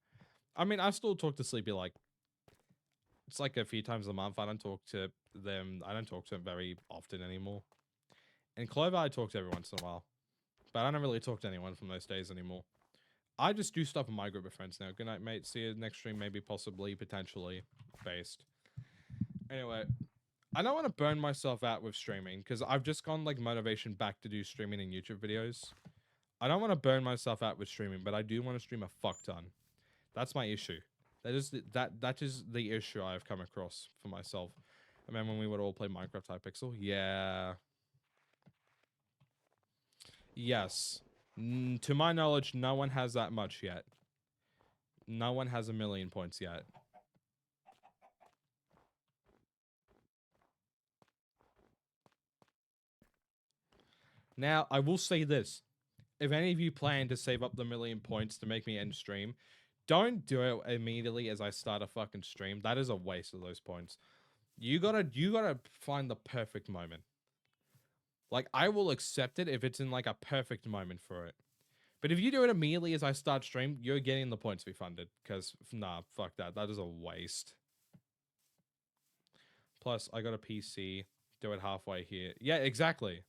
I mean, I still talk to Sleepy, like, it's like a few times a month. I don't talk to them. I don't talk to them very often anymore. And Clover, I talk to every once in a while. But I don't really talk to anyone from those days anymore. I just do stuff in my group of friends now. Good night, mate. See you next stream, maybe, possibly, potentially, based. Anyway, I don't want to burn myself out with streaming, because I've just gone, like, motivation back to do streaming and YouTube videos. I don't want to burn myself out with streaming, but I do want to stream a fuck ton. That's my issue. That is the issue I've come across for myself. I mean, when we would all play Minecraft Hypixel. Yeah. Yes. To my knowledge, no one has that much yet. No one has 1 million points yet. Now, I will say this. If any of you plan to save up the 1 million points to make me end stream, don't do it immediately as I start a fucking stream. That is a waste of those points. You gotta find the perfect moment. Like, I will accept it if it's in, like, a perfect moment for it. But if you do it immediately as I start stream, you're getting the points refunded. Because, nah, fuck that. That is a waste. Plus, I got a PC. Do it halfway here. Yeah, exactly.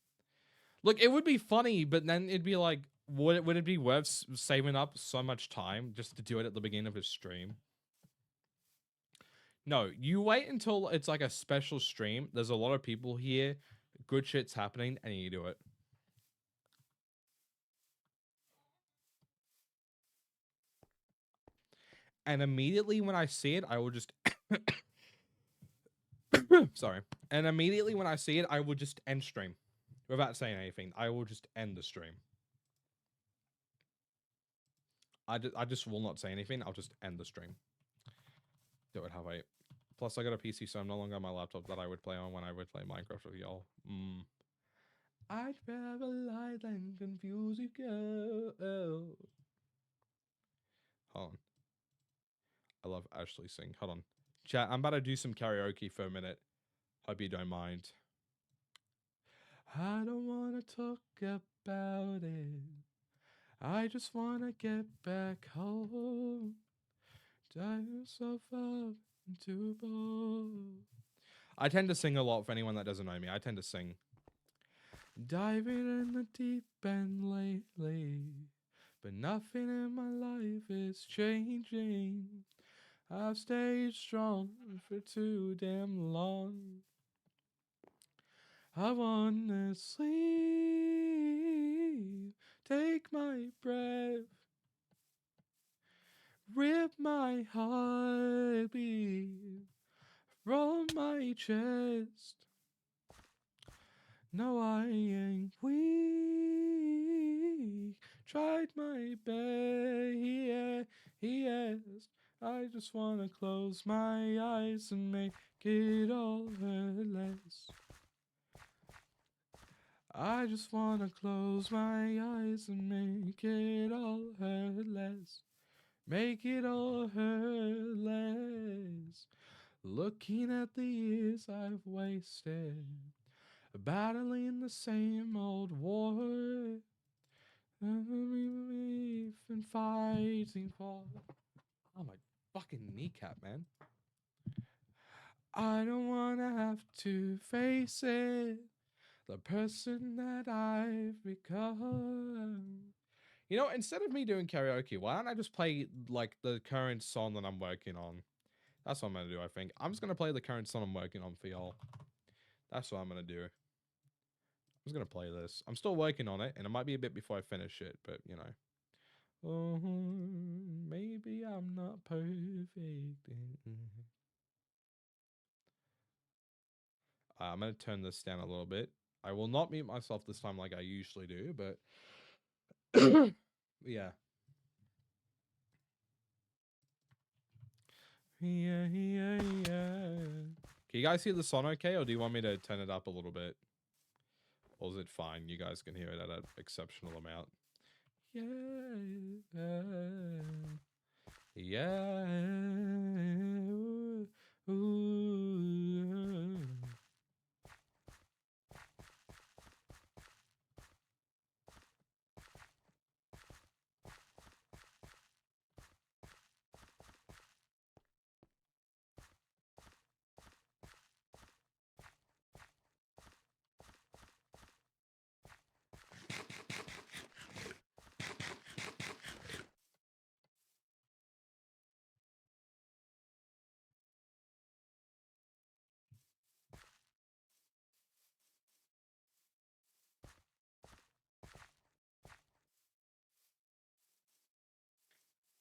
Look, it would be funny, but then it'd be like, would it be worth saving up so much time just to do it at the beginning of a stream? No, you wait until it's like a special stream. There's a lot of people here. Good shit's happening, and you do it. And immediately when I see it, I will just... Sorry. And immediately when I see it, I will just end stream. Without saying anything, I will just end the stream. I just will not say anything. I'll just end the stream. Do it halfway. Plus, I got a PC, so I'm no longer on my laptop that I would play on when I would play Minecraft with y'all. I'd rather lie than confuse you, girl. Hold on. I love Ashley sing. Hold on. Chat, I'm about to do some karaoke for a minute. Hope you don't mind. I don't want to talk about it. I just want to get back home. Dive yourself up into a ball. I tend to sing a lot for anyone that doesn't know me. I tend to sing. Diving in the deep end lately, but nothing in my life is changing. I've stayed strong for too damn long. I wanna sleep, take my breath, rip my heartbeat from my chest. No, I ain't weak, tried my best. I just wanna close my eyes and make it all hurt less. I just wanna close my eyes and make it all hurt less. Make it all hurt less. Looking at the years I've wasted, battling the same old war. We've been fighting for. Oh, my fucking kneecap, man. I don't wanna have to face it. The person that I've become. You know, instead of me doing karaoke, why don't I just play like the current song that I'm working on? That's what I'm gonna do, I think. I'm just gonna play the current song I'm working on for y'all. That's what I'm gonna do. I'm just gonna play this. I'm still working on it, and it might be a bit before I finish it, but you know. Oh, maybe I'm not perfect. I'm gonna turn this down a little bit. I will not mute myself this time like I usually do, but yeah. Yeah. Can you guys hear the song okay, or do you want me to turn it up a little bit? Or is it fine? You guys can hear it at an exceptional amount. Yeah. Yeah. Ooh.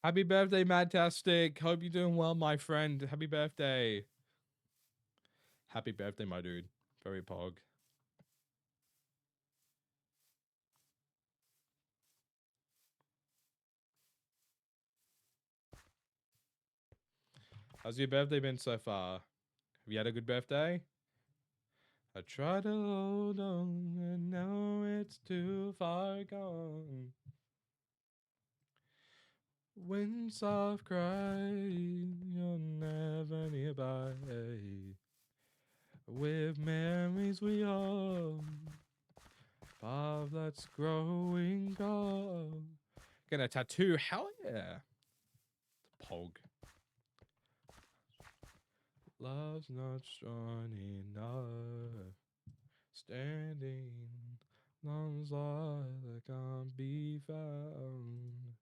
Happy birthday, Madtastic. Hope you're doing well, my friend. Happy birthday. Happy birthday, my dude. Very pog. How's your birthday been so far? Have you had a good birthday? I try to hold on and now it's too far gone. When soft cry, you're never nearby. With memories we hold, path that's growing cold. Get a tattoo? Hell yeah. Pog. Love's not strong enough. Standing, lungs that can't be found.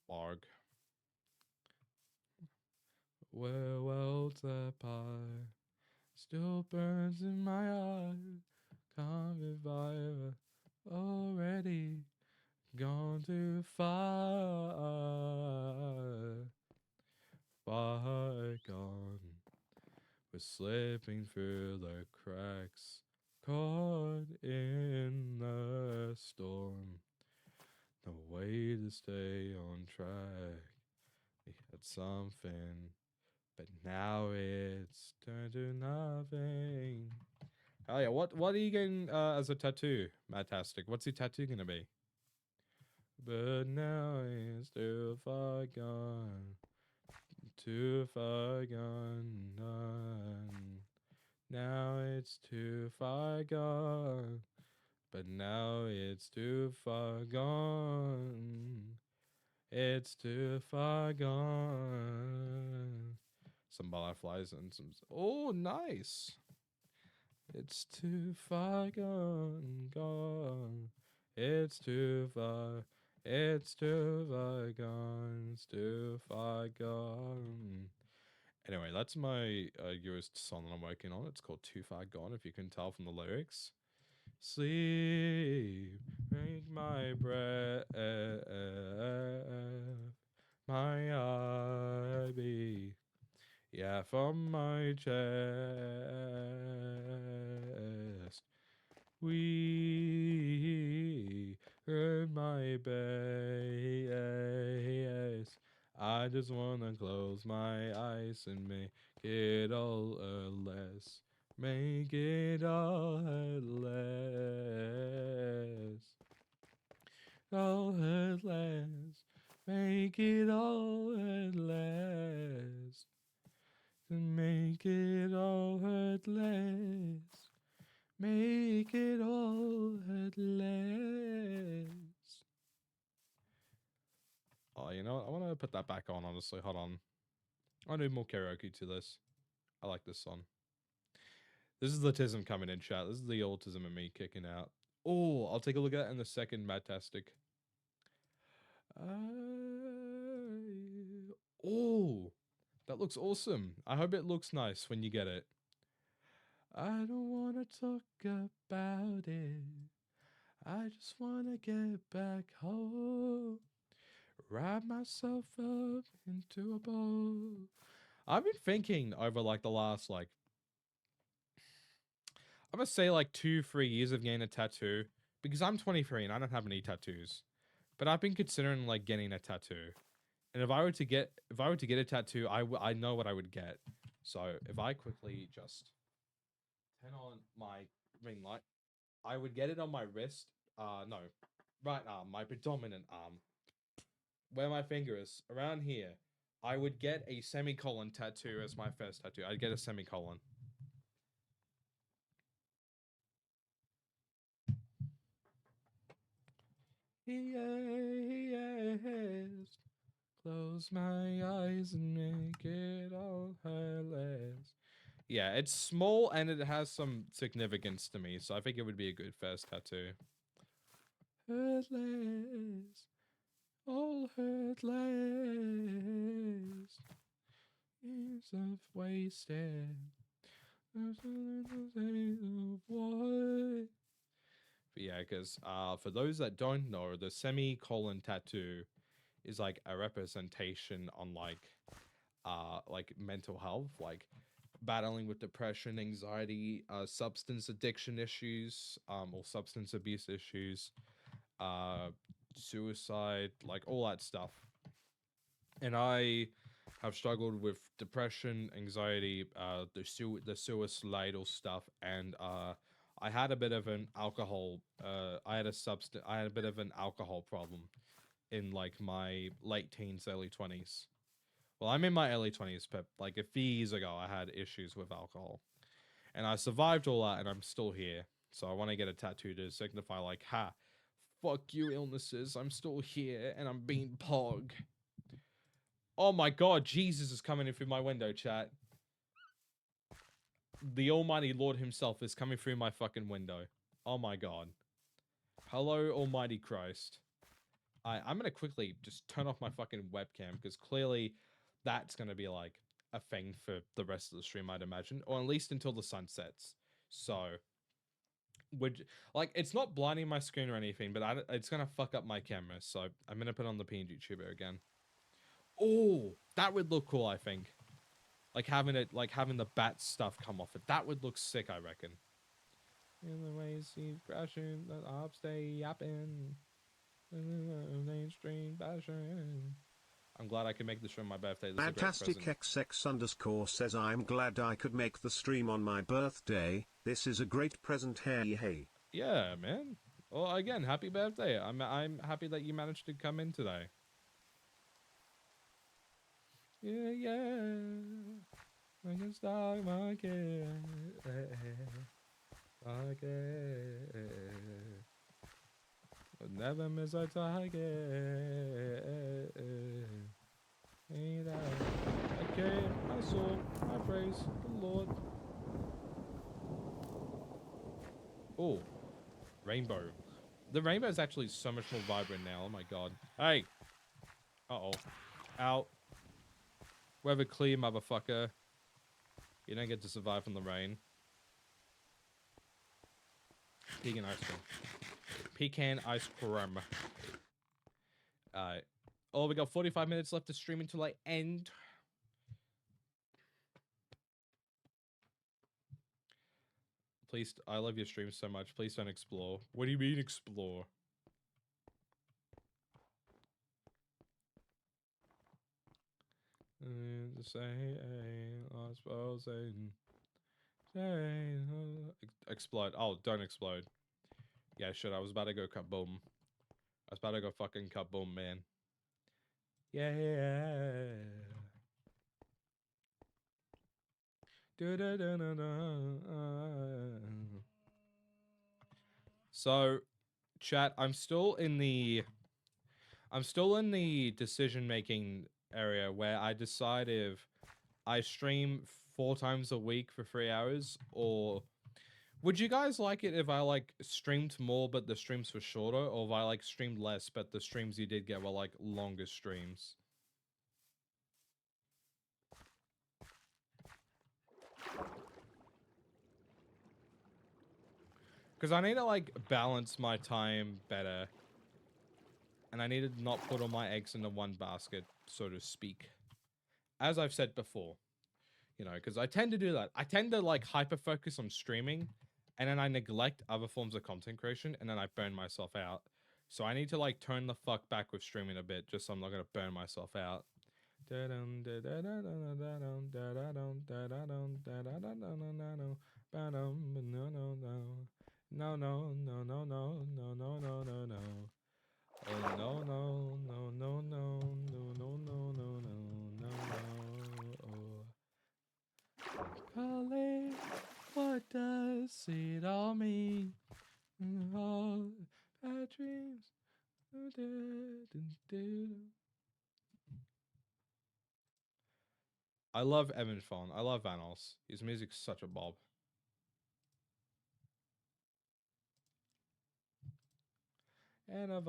Barg. We're worlds apart. Still burns in my eye. Can't revive. Already gone too far. Far gone. We're slipping through the cracks. Caught in the storm. No way to stay on track. We had something, but now it's turned to nothing. Hell yeah, what are you getting as a tattoo, Madtastic? What's your tattoo gonna be? But now it's too far gone. Too far gone. Now it's too far gone. But now it's too far gone. It's too far gone. Some butterflies and some. Oh, nice. It's too far gone, gone. It's too far. It's too far gone. It's too far gone. Anyway, that's my newest song that I'm working on. It's called Too Far Gone, if you can tell from the lyrics. Sleep, make my breath, my heart beat. Yeah, from my chest. We heard my bass. I just wanna close my eyes and make it all less. Make it all hurt less. All hurt less. Make it all hurt less. To make it all hurt less. Make it all hurt less. Oh, you know what? I want to put that back on, honestly. Hold on. I need more karaoke to this. I like this song. This is the autism coming in, chat. This is the autism in me kicking out. Oh, I'll take a look at it in a second, Matastic. Oh, that looks awesome. I hope it looks nice when you get it. I don't want to talk about it. I just want to get back home. Wrap myself up into a bowl. I've been thinking over like the last I'm gonna say like 2-3 years of getting a tattoo, because I'm 23 and I don't have any tattoos. But I've been considering like getting a tattoo. And if I were to get a tattoo, I know what I would get. So if I quickly just turn on my ring light, I would get it on my wrist. No, right arm, my predominant arm, where my finger is, around here. I would get a semicolon tattoo as my first tattoo. I'd get a semicolon. Yes. Close my eyes and make it all hurtless. Yeah, it's small and it has some significance to me, so I think it would be a good first tattoo. Hurtless. All hurtless. Years of wasted. What? But yeah, because for those that don't know, the semicolon tattoo is like a representation on like mental health, like battling with depression, anxiety, substance addiction issues, or substance abuse issues, suicide, like all that stuff. And I have struggled with depression, anxiety, the suicidal stuff, and I had a bit of an alcohol. I had a bit of an alcohol problem in like my late teens, early 20s. Well, I'm in my early 20s, but like a few years ago, I had issues with alcohol, and I survived all that, and I'm still here. So I want to get a tattoo to signify like, ha, fuck you illnesses, I'm still here, and I'm being pog. Oh my god, Jesus is coming in through my window, chat. The almighty Lord himself is coming through my fucking window. Oh my god. Hello, almighty Christ. I'm gonna quickly just turn off my fucking webcam, because clearly that's gonna be like a thing for the rest of the stream, I'd imagine, or at least until the sun sets. So, it's not blinding my screen or anything, but it's gonna fuck up my camera. So I'm gonna put on the PNG tuber again. Oh, that would look cool, I think. Like having the bat stuff come off it. That would look sick, I reckon. In the ways he's crashing, the ops stay yapping. Mainstream passion. I'm glad I can make this for my birthday. This Fantastic XX_ says I'm glad I could make the stream on my birthday. This is a great present. Hey. Yeah, man. Well, again, happy birthday. I'm happy that you managed to come in today. Yeah. I can start my kid. Never miss a target. I came, I saw, I praise the Lord. Oh, rainbow. The rainbow is actually so much more vibrant now. Oh my god. Hey. Uh-oh. Out. Weather clear, motherfucker. You don't get to survive from the rain. Pecan ice cream. Pecan ice cream. Alright. Oh, we got 45 minutes left to stream until I end. Please, I love your stream so much. Please don't explore. What do you mean explore? Say, I suppose, Explode. Oh, don't explode. Yeah, shit, I was about to go kaboom. I was about to go fucking kaboom, man. Yeah. So, chat, I'm still in the decision making area where I decide if I stream 4 times a week for 3 hours, or would you guys like it if I like streamed more but the streams were shorter, or if I like streamed less but the streams you did get were like longer streams? Because I need to like balance my time better. And I need to not put all my eggs into one basket, so to speak. As I've said before. You know, because I tend to do that. I tend to like hyper focus on streaming, and then I neglect other forms of content creation, and then I burn myself out. So I need to like turn the fuck back with streaming a bit, just so I'm not gonna burn myself out. No, no, no, no, no, no, no, no, no, no. Oh no, no, no, no, no, no, no, no, no, no, no, no. Colleen, what does it all mean? All bad dreams. I love Evan Fon. I love Vanos. His music's such a bob. And I've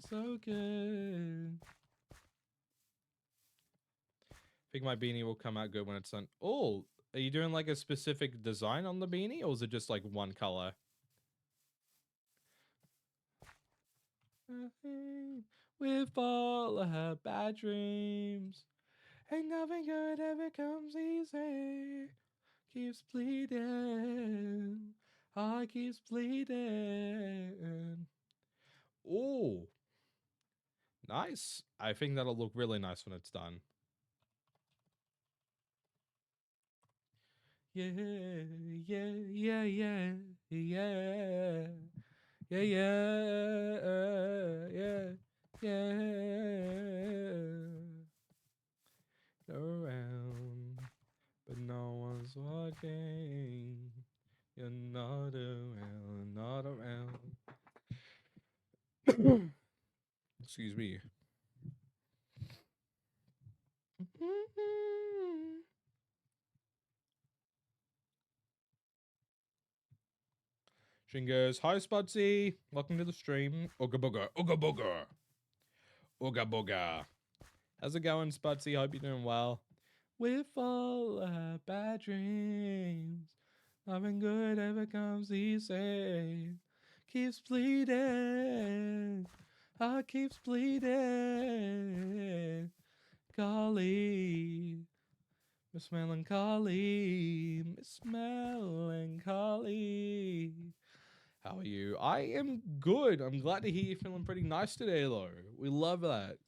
so good. I think my beanie will come out good when it's done. Oh, are you doing like a specific design on the beanie, or is it just like one color? With all her bad dreams, ain't nothing good ever comes easy. Keeps bleeding, heart keeps bleeding. Oh, nice. I think that'll look really nice when it's done. Yeah, yeah, yeah, yeah, yeah. Yeah, yeah, yeah, yeah. Around, but no one's watching. You're not around, not around. Excuse me. Shin goes, hi Spudsy, welcome to the stream. Ooga booga, ooga booga. Ooga booga. How's it going, Spudsy? Hope you're doing well. With all our bad dreams, nothing good ever comes easy. Keeps bleeding, heart keeps bleeding. Golly, Miss Melancholy, Miss Melancholy. How are you? I am good. I'm glad to hear you're feeling pretty nice today, though. We love that.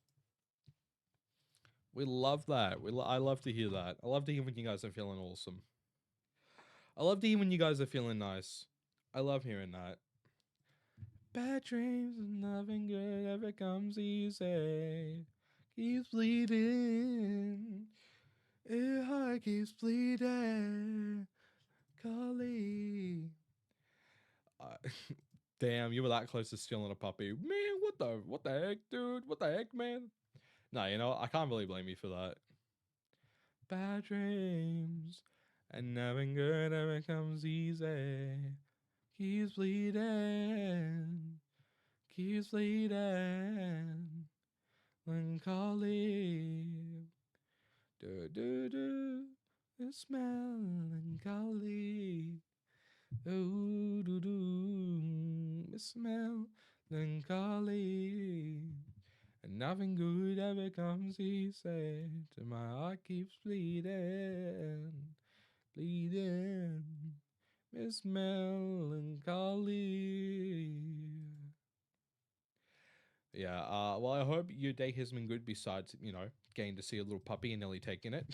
We love that. I love to hear that. I love to hear when you guys are feeling awesome. I love to hear when you guys are feeling nice. I love hearing that. Bad dreams and nothing good ever comes easy. Keeps bleeding. It heart keeps bleeding. Golly. Damn, you were that close to stealing a puppy. Man, what the heck, dude? What the heck, man? No, you know, I can't really blame you for that. Bad dreams, and nothing good ever comes easy. Keeps bleeding, keeps bleeding. Melancholy, do do do. It's melancholy. Oh, do do. It's melancholy. And nothing good ever comes easy. Till my heart keeps bleeding, bleeding. Miss Melancholy. Yeah. Well, I hope your day has been good. Besides, getting to see a little puppy and nearly taking it.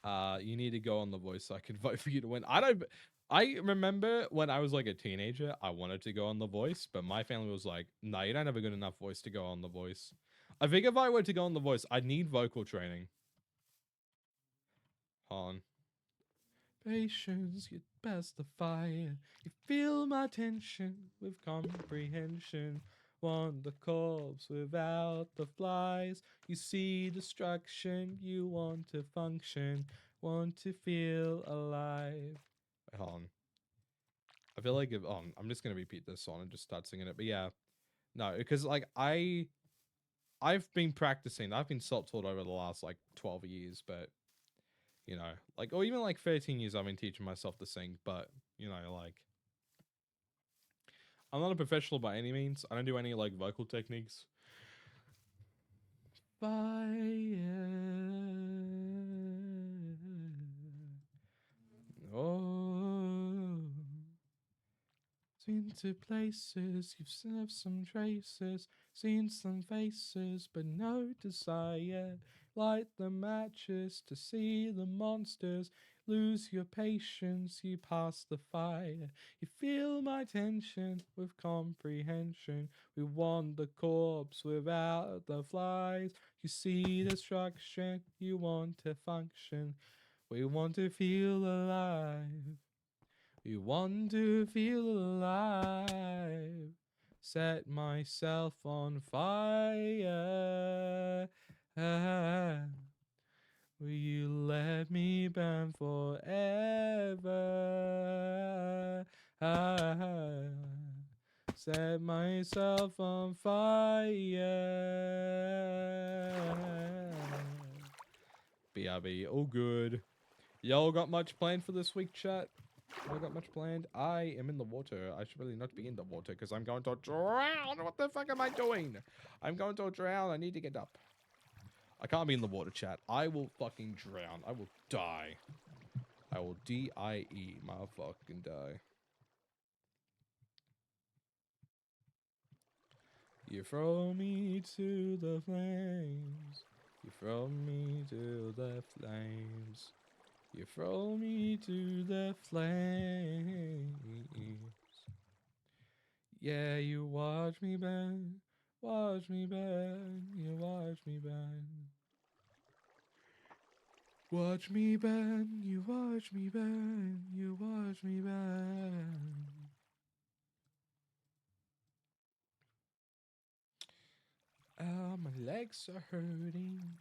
You need to go on The Voice so I can vote for you to win. I remember when I was like a teenager, I wanted to go on The Voice, but my family was like, "No, you don't have a good enough voice to go on The Voice." I think if I were to go on The Voice, I'd need vocal training. Hold on. Patience, you pass the fire. You feel my tension with comprehension. Want the corpse without the flies. You see destruction, you want to function. Want to feel alive. Wait, hold on. I feel like if I'm just gonna repeat this song and just start singing it. But yeah, no, because like I've been practicing. I've been self-taught over the last like 12 years, but like, or even like 13 years I've been teaching myself to sing, but like I'm not a professional by any means. I don't do any like vocal techniques. Fire. Oh. Been to places, you've left some traces, seen some faces, but no desire. Light the matches to see the monsters, lose your patience, you pass the fire. You feel my tension with comprehension. We want the corpse without the flies. You see destruction, you want to function. We want to feel alive. We want to feel alive. Set myself on fire. Will you let me burn forever? Set myself on fire. BRB, all good. Y'all got much planned for this week, chat? I got much planned. I am in the water. I should really not be in the water because I'm going to drown. What the fuck am I doing? I'm going to drown. I need to get up. I can't be in the water, chat. I will fucking drown. I will die. I will D-I-E, motherfucking die. You throw me to the flames. You throw me to the flames. You throw me to the flames. Yeah, you watch me burn. Watch me burn. You watch me burn. Watch me burn. You watch me burn. You watch me burn. Oh, my legs are hurting.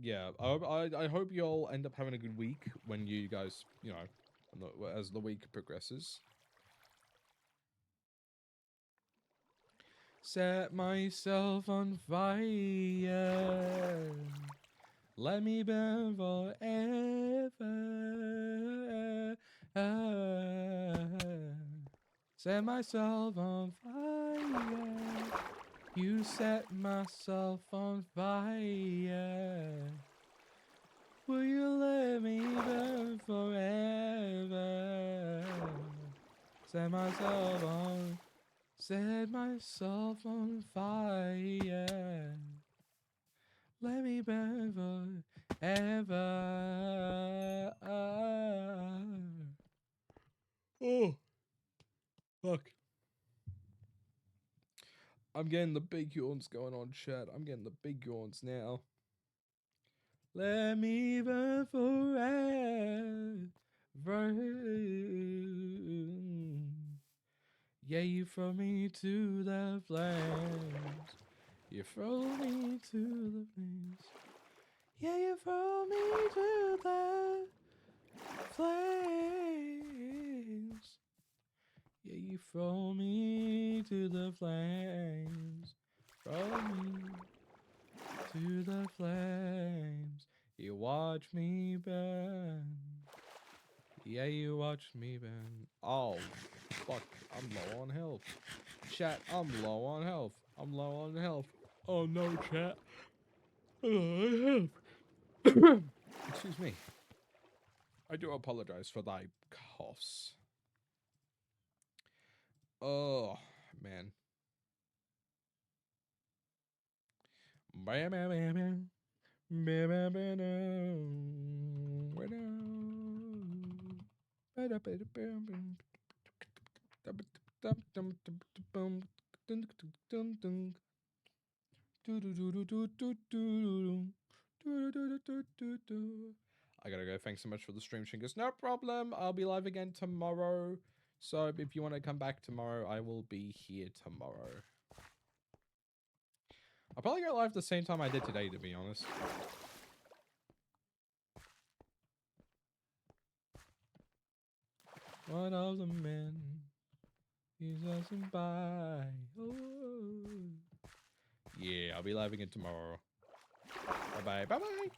Yeah, I hope you all end up having a good week when you guys, as the week progresses. Set myself on fire. Let me burn forever. Set myself on fire. You set myself on fire. Will you let me burn forever? Set myself on fire. Let me burn forever. Oh, fuck. I'm getting the big yawns going on, chat. I'm getting the big yawns now. Let me burn forever. Yeah, you throw me to the flames. You throw me to the flames. Yeah, you throw me to the flames. Yeah, you throw me to the flames. Throw me to the flames. You watch me burn. Yeah, you watch me burn. Oh, fuck, I'm low on health. Chat, I'm low on health. I'm low on health. Oh no, chat. I'm low on health. Excuse me. I do apologize for thy coughs. Oh, man. Bam, bam, bam, bam. Bam, bam, bam, bam. Bam, bam, bam, bam. I gotta go. Thanks so much for the stream, Shingus. No problem. I'll be live again tomorrow. So if you want to come back tomorrow, I will be here tomorrow. I'll probably go live the same time I did today, to be honest. One of the men is passing by. Oh. Yeah, I'll be live again tomorrow. Bye-bye. Bye-bye.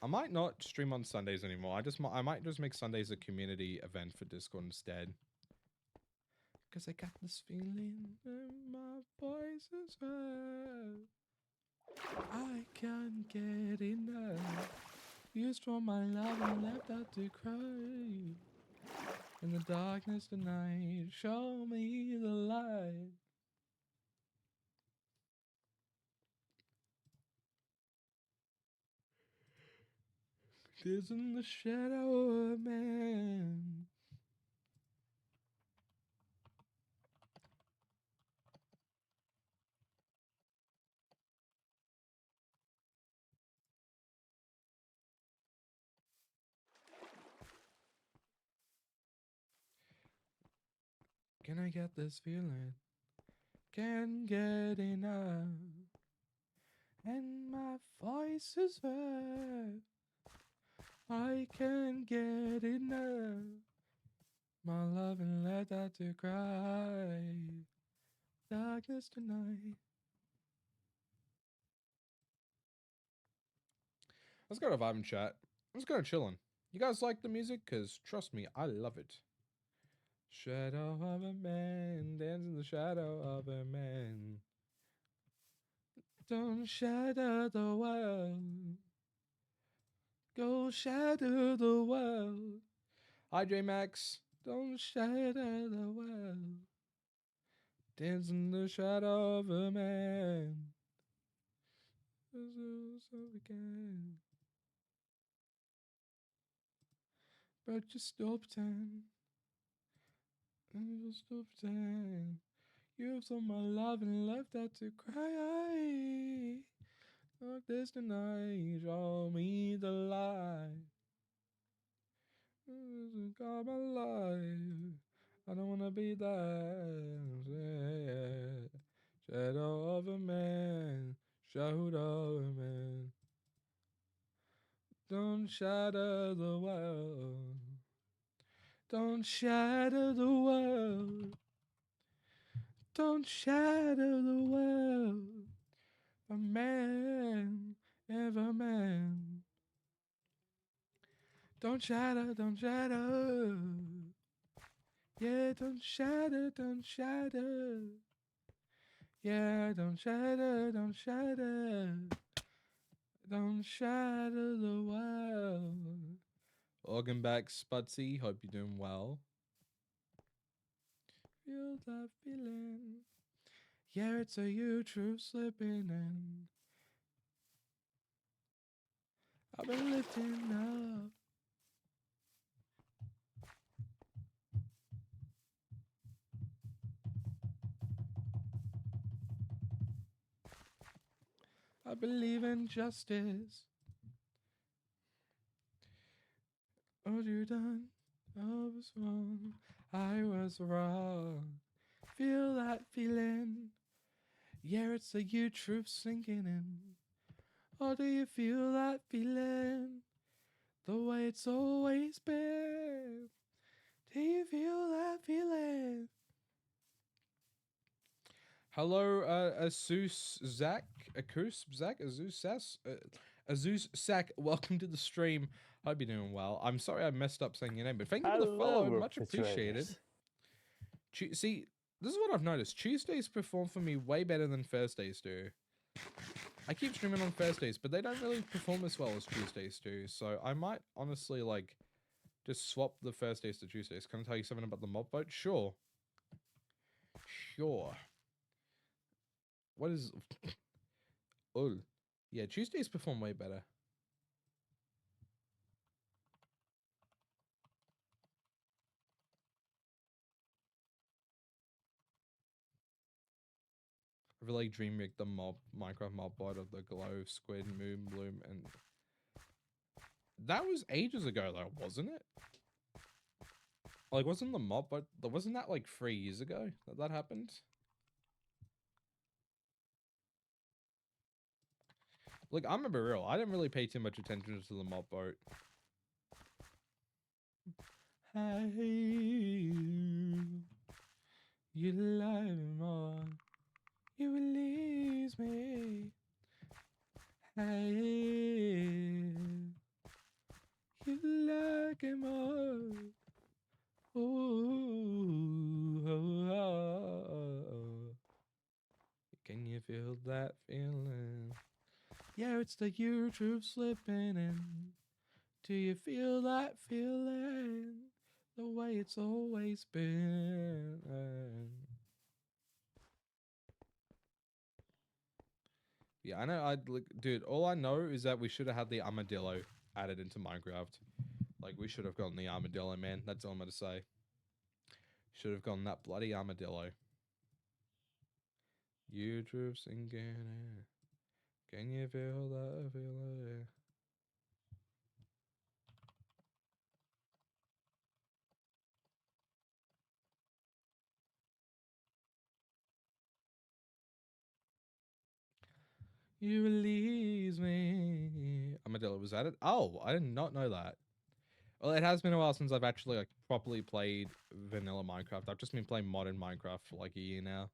I might not stream on Sundays anymore. I might just make Sundays a community event for Discord instead. Because I got this feeling in my voice is hurt. I can't get enough. Used for my love and left out to cry. In the darkness tonight, show me the light. There's in the shadow of man. Can I get this feeling? Can't get enough. And my voice is hurt. I can't get enough. My love and let out to cry. Darkness tonight. Let's go to vibe and chat. Let's go chilling. You guys like the music? Because trust me, I love it. Shadow of a man, dance in the shadow of a man. Don't shatter the world. Go shatter the world. Hi, J Max. Don't shatter the world. Dance in the shadow of a man. Again. But you stopped and you stopped and you saw my love and left out to cry. Look this tonight, show me the light. Got my life. I don't wanna be that. Shadow of a man, shadow of a man. Don't shatter the world. Don't shatter the world. Don't shatter the world. A man, ever man. Don't shatter, don't shatter. Yeah, don't shatter, don't shatter. Yeah, don't shatter, don't shatter. Don't shatter the world. Welcome back, Spudsy. Hope you're doing well. Feel that feeling. Yeah, it's a you truth slipping in. I've been lifting up. I believe in justice. What you done? I was wrong. I was wrong. Feel that feeling. Yeah, it's a you truth sinking in. Or do you feel that feeling? The way it's always been. Do you feel that feeling? Hello, Azus Zach, Akus Zach, Azus Sass, Azus Sack. Welcome to the stream. Hope you're doing well. I'm sorry I messed up saying your name, but thank you for the follow. Much appreciated. See, this is what I've noticed. Tuesdays perform for me way better than Thursdays do. I keep streaming on Thursdays, but they don't really perform as well as Tuesdays do. So I might honestly like just swap the Thursdays to Tuesdays. Can I tell you something about the mob boat? Sure. Sure. What is... Oh. Yeah, Tuesdays perform way better. I feel like DreamRig the Minecraft mob bot of the Glow, Squid, Moon, Bloom, and... That was ages ago though, wasn't it? Like, wasn't the mob bot... Wasn't that like 3 years ago that happened? Like, I'm gonna be real. I didn't really pay too much attention to the mob boat. Hey, you love me more. You release me. Hey, you like it more. Ooh, oh, oh, oh. Can you feel that feeling? Yeah, it's the YouTube slipping in. Do you feel that feeling? The way it's always been. Yeah, I know. Dude, all I know is that we should have had the armadillo added into Minecraft. Like, we should have gotten the armadillo, man. That's all I'm gonna say. Should have gotten that bloody armadillo. YouTube singing it. Can you feel that feeling? You release me. Armadillo was added. Oh, I did not know that. Well, it has been a while since I've actually like properly played vanilla Minecraft. I've just been playing modern Minecraft for like a year now.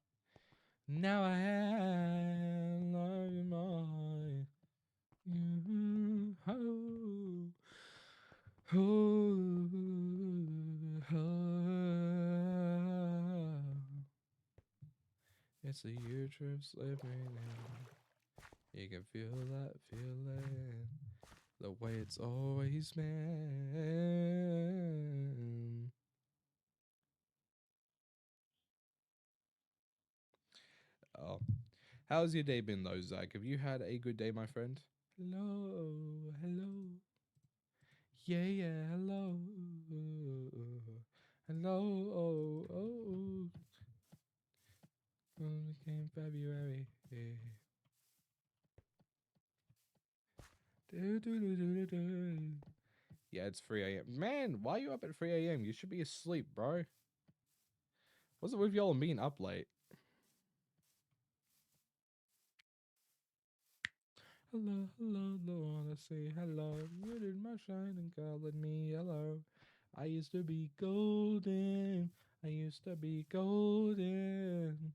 Now I have love you more. Oh, oh, oh. It's a year trip slipping in. You can feel that feeling. The way it's always been. Oh. How's your day been though, Zach? Have you had a good day, my friend? Hello, hello. Yeah, yeah, hello. Hello, oh, oh. Came February. Yeah. Yeah, it's 3 a.m. Man, why are you up at 3 a.m.? You should be asleep, bro. What's it with y'all being up late? Hello, hello, don't wanna say hello. You did my shine and colored me yellow. I used to be golden. I used to be golden.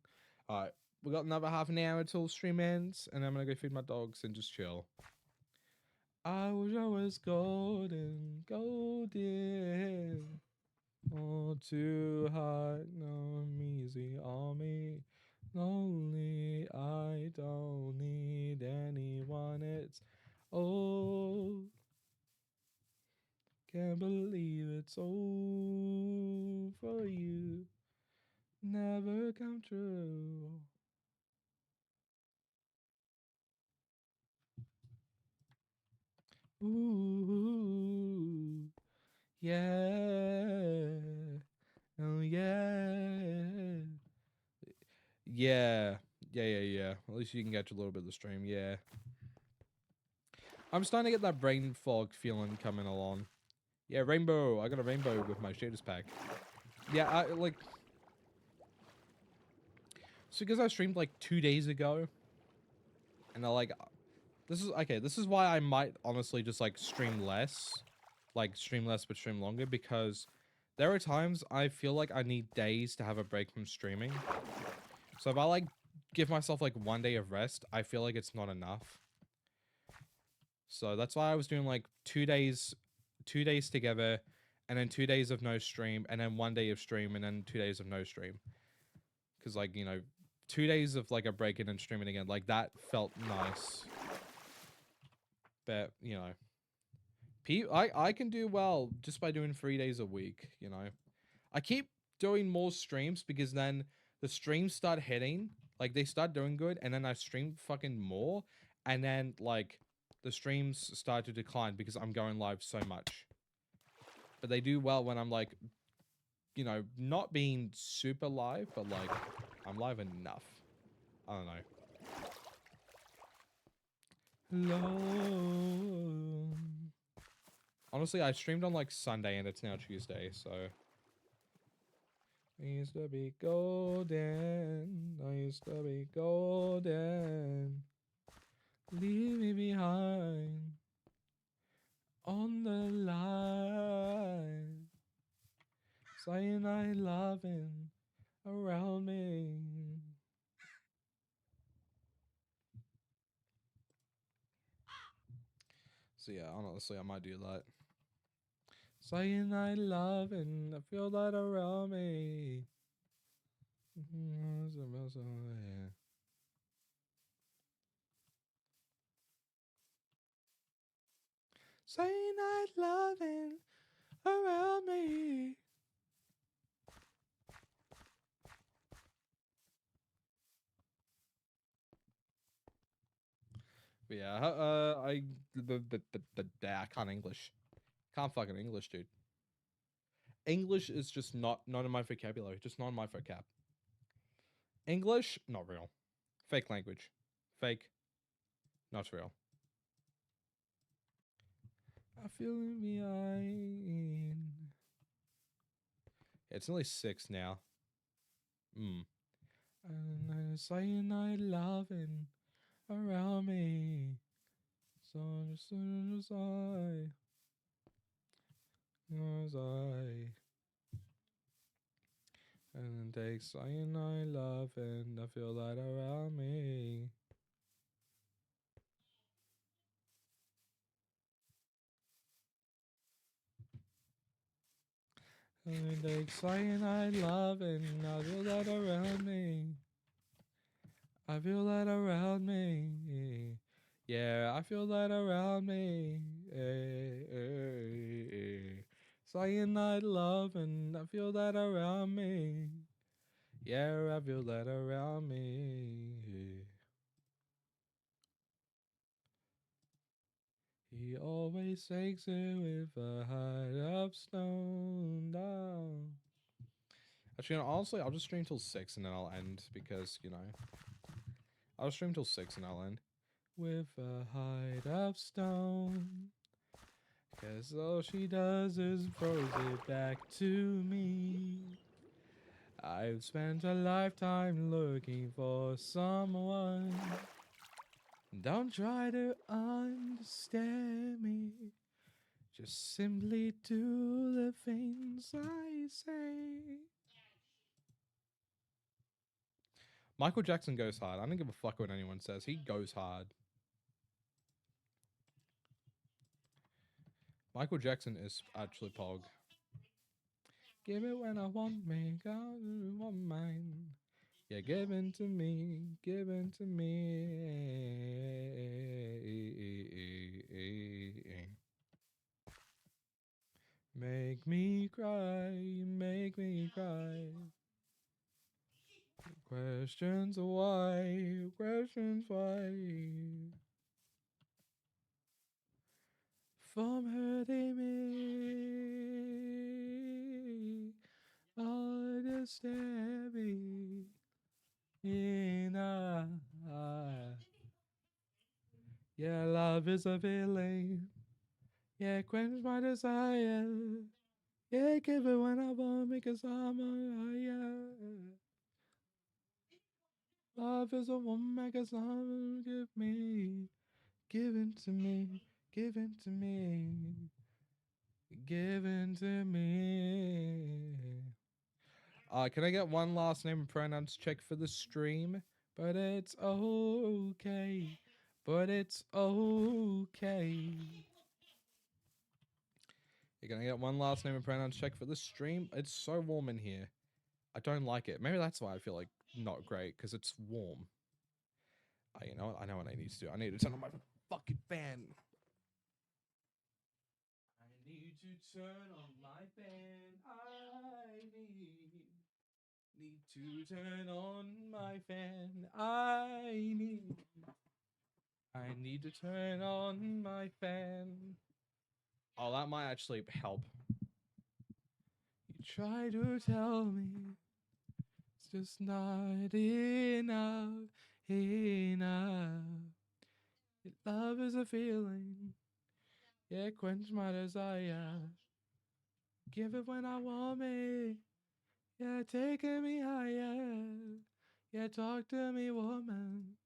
Alright, we got another half an hour till stream ends, and I'm gonna go feed my dogs and just chill. I wish I was golden, golden. All too hot, no, I'm easy on me. Lonely, I don't need anyone. It's oh, can't believe it's all for you. Never come true. Ooh, yeah, oh yeah. Yeah. Yeah. At least you can catch a little bit of the stream, yeah. I'm starting to get that brain fog feeling coming along. Yeah, rainbow. I got a rainbow with my shaders pack. Yeah, I like... So because I streamed like 2 days ago, and I like... This is... Okay, this is why I might honestly just like stream less. Like stream less but stream longer, because there are times I feel like I need days to have a break from streaming. So if I like give myself like 1 day of rest, I feel like it's not enough. So that's why I was doing like 2 days together, and then 2 days of no stream, and then 1 day of stream, and then 2 days of no stream. Because, like, you know, 2 days of, like, a break and then streaming again, like, that felt nice. But, you know, I can do well just by doing 3 days a week, you know. I keep doing more streams because then the streams start hitting, like, they start doing good, and then I stream fucking more, and then, like, the streams start to decline because I'm going live so much. But they do well when I'm, like, you know, not being super live, but, like, I'm live enough. I don't know. Hello. Honestly, I streamed on, like, Sunday, and it's now Tuesday, so... I used to be golden. I used to be golden. Leave me behind on the line. Saying I loving around me. So yeah, honestly, I might do that. Saying I loving, I feel that around me. Saying I loving around me. But yeah, I can't English. Can't fucking English, dude. English is just not in my vocabulary. Just not in my vocab. English, not real. Fake language. Fake. Not real. I feel behind. It's only 6 now. And I'm saying I loving around me. So just as I. And it takes saying I love and I feel that around me. And it takes saying I love and I feel that around me. I feel that around me. Yeah, I feel that around me. Saying I love and I feel that around me. Yeah, I feel that around me. He always takes it with a heart of stone down. Actually, no, honestly, I'll just stream till 6 and then I'll end because, you know, I'll stream till 6 and I'll end. With a heart of stone. Cause all she does is throws it back to me. I've spent a lifetime looking for someone. Don't try to understand me. Just simply do the things I say. Michael Jackson goes hard. I don't give a fuck what anyone says. He goes hard. Michael Jackson is actually Pog. Give it when I want me, God, want mine. Yeah, give in to me, give in to me. Make me cry, make me cry. Questions why, questions why. From hurting me, understand me. Yeah, love is a feeling. Yeah, quench my desire. Yeah, give it when I want because I'm a yeah. Love is a woman because I'm give me. Given to me. Given to me. Given to me. Can I get one last name and pronouns check for the stream? But it's okay. But it's okay. You're gonna get one last name and pronouns check for the stream. It's so warm in here. I don't like it. Maybe that's why I feel like not great, because it's warm. You know what? I know what I need to do. I need to turn on my fucking fan. I need to turn on my fan. I need to turn on my fan. I need to turn on my fan. Oh, that might actually help. You try to tell me it's just not enough. Love is a feeling. Yeah, quench my desire. Give it when I want me. Yeah, taking me higher. Yeah, talk to me, woman.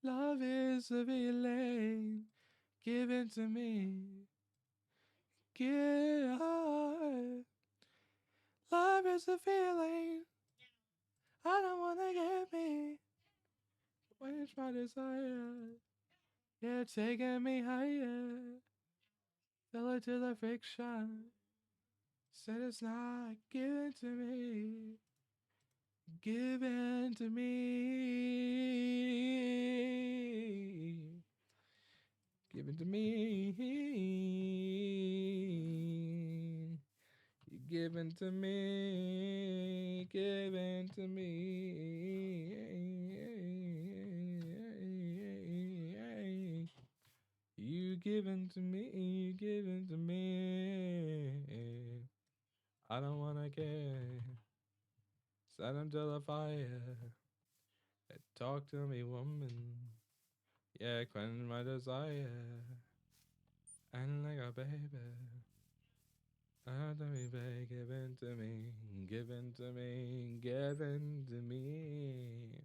Love is a feeling. Give it to me. Give. Love is a feeling. I don't wanna get me. Quench my desire. Yeah, taking me higher. Fell into the friction. Said it's not given to me. Given to me. Given to me. Given to me. Given to me. You given to me. Given to me. I don't wanna get set until the fire. Talk to me, woman. Yeah, quench my desire. And like a baby. To me, babe, given to me, given to me, given to me,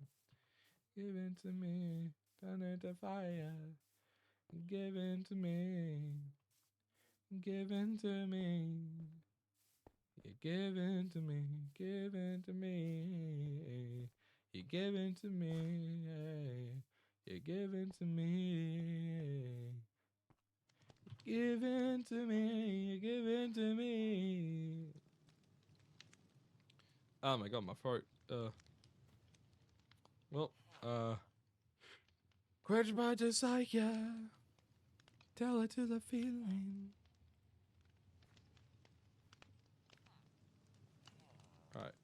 given to me, turn it to fire, given to me, given to me, you're given to me, given to me, you're given to me, you're given to me. Given to me, given to me. Oh my god, my throat. Quench my desire. Tell it to the feeling. Alright.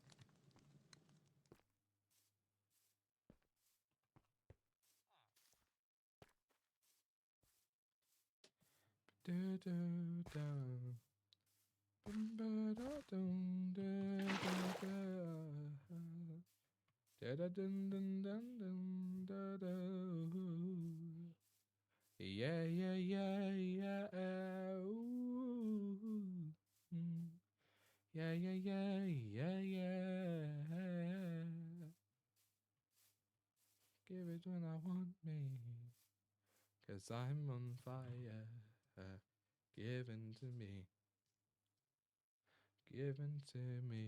Yeah, yeah, yeah, yeah. Ooh. Yeah, yeah, yeah, yeah, yeah. Give it when I want me, 'cause I'm on fire. Given to me. Given to me.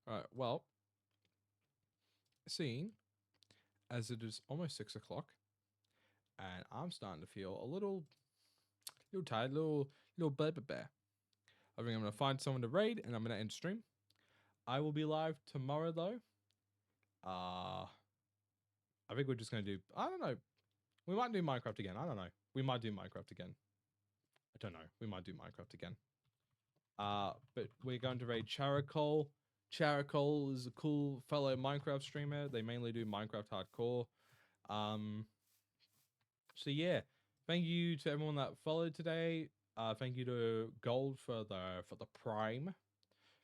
Alright, well, seeing as it is almost 6 o'clock, and I'm starting to feel a little tired, little bear. I think I'm gonna find someone to raid, and I'm gonna end stream. I will be live tomorrow though. I think we're just gonna do. I don't know. We might do Minecraft again. I don't know. We might do Minecraft again. I don't know. We might do Minecraft again. But we're going to raid Characol. Characol is a cool fellow Minecraft streamer. They mainly do Minecraft hardcore. So yeah, thank you to everyone that followed today. Thank you to Gold for the Prime.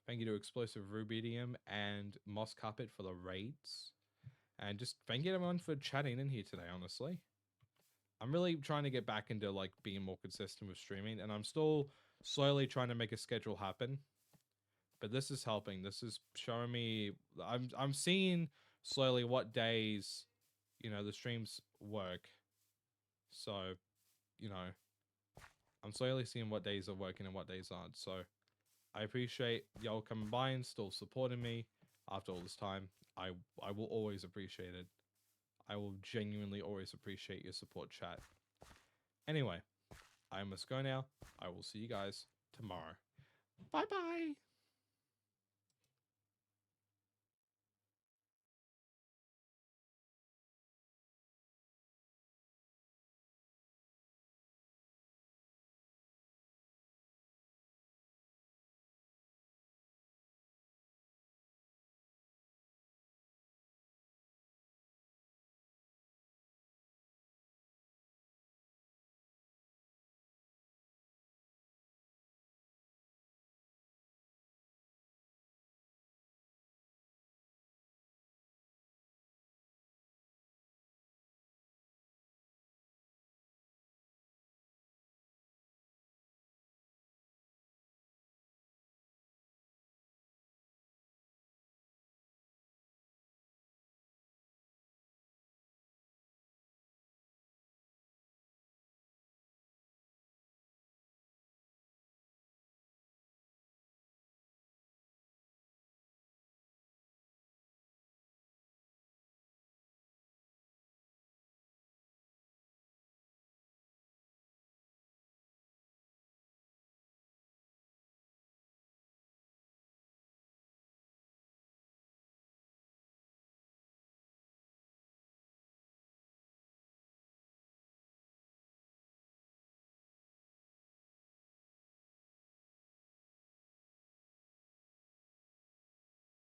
Thank you to Explosive Rubidium and Moss Carpet for the raids. And just thank you to everyone for chatting in here today, honestly. I'm really trying to get back into like being more consistent with streaming, and I'm still slowly trying to make a schedule happen. But this is helping. This is showing me I'm seeing slowly what days, you know, the streams work. So, you know, I'm slowly seeing what days are working and what days aren't. So I appreciate y'all coming by and still supporting me after all this time. I will always appreciate it. I will genuinely always appreciate your support, chat. Anyway, I must go now. I will see you guys tomorrow. Bye bye.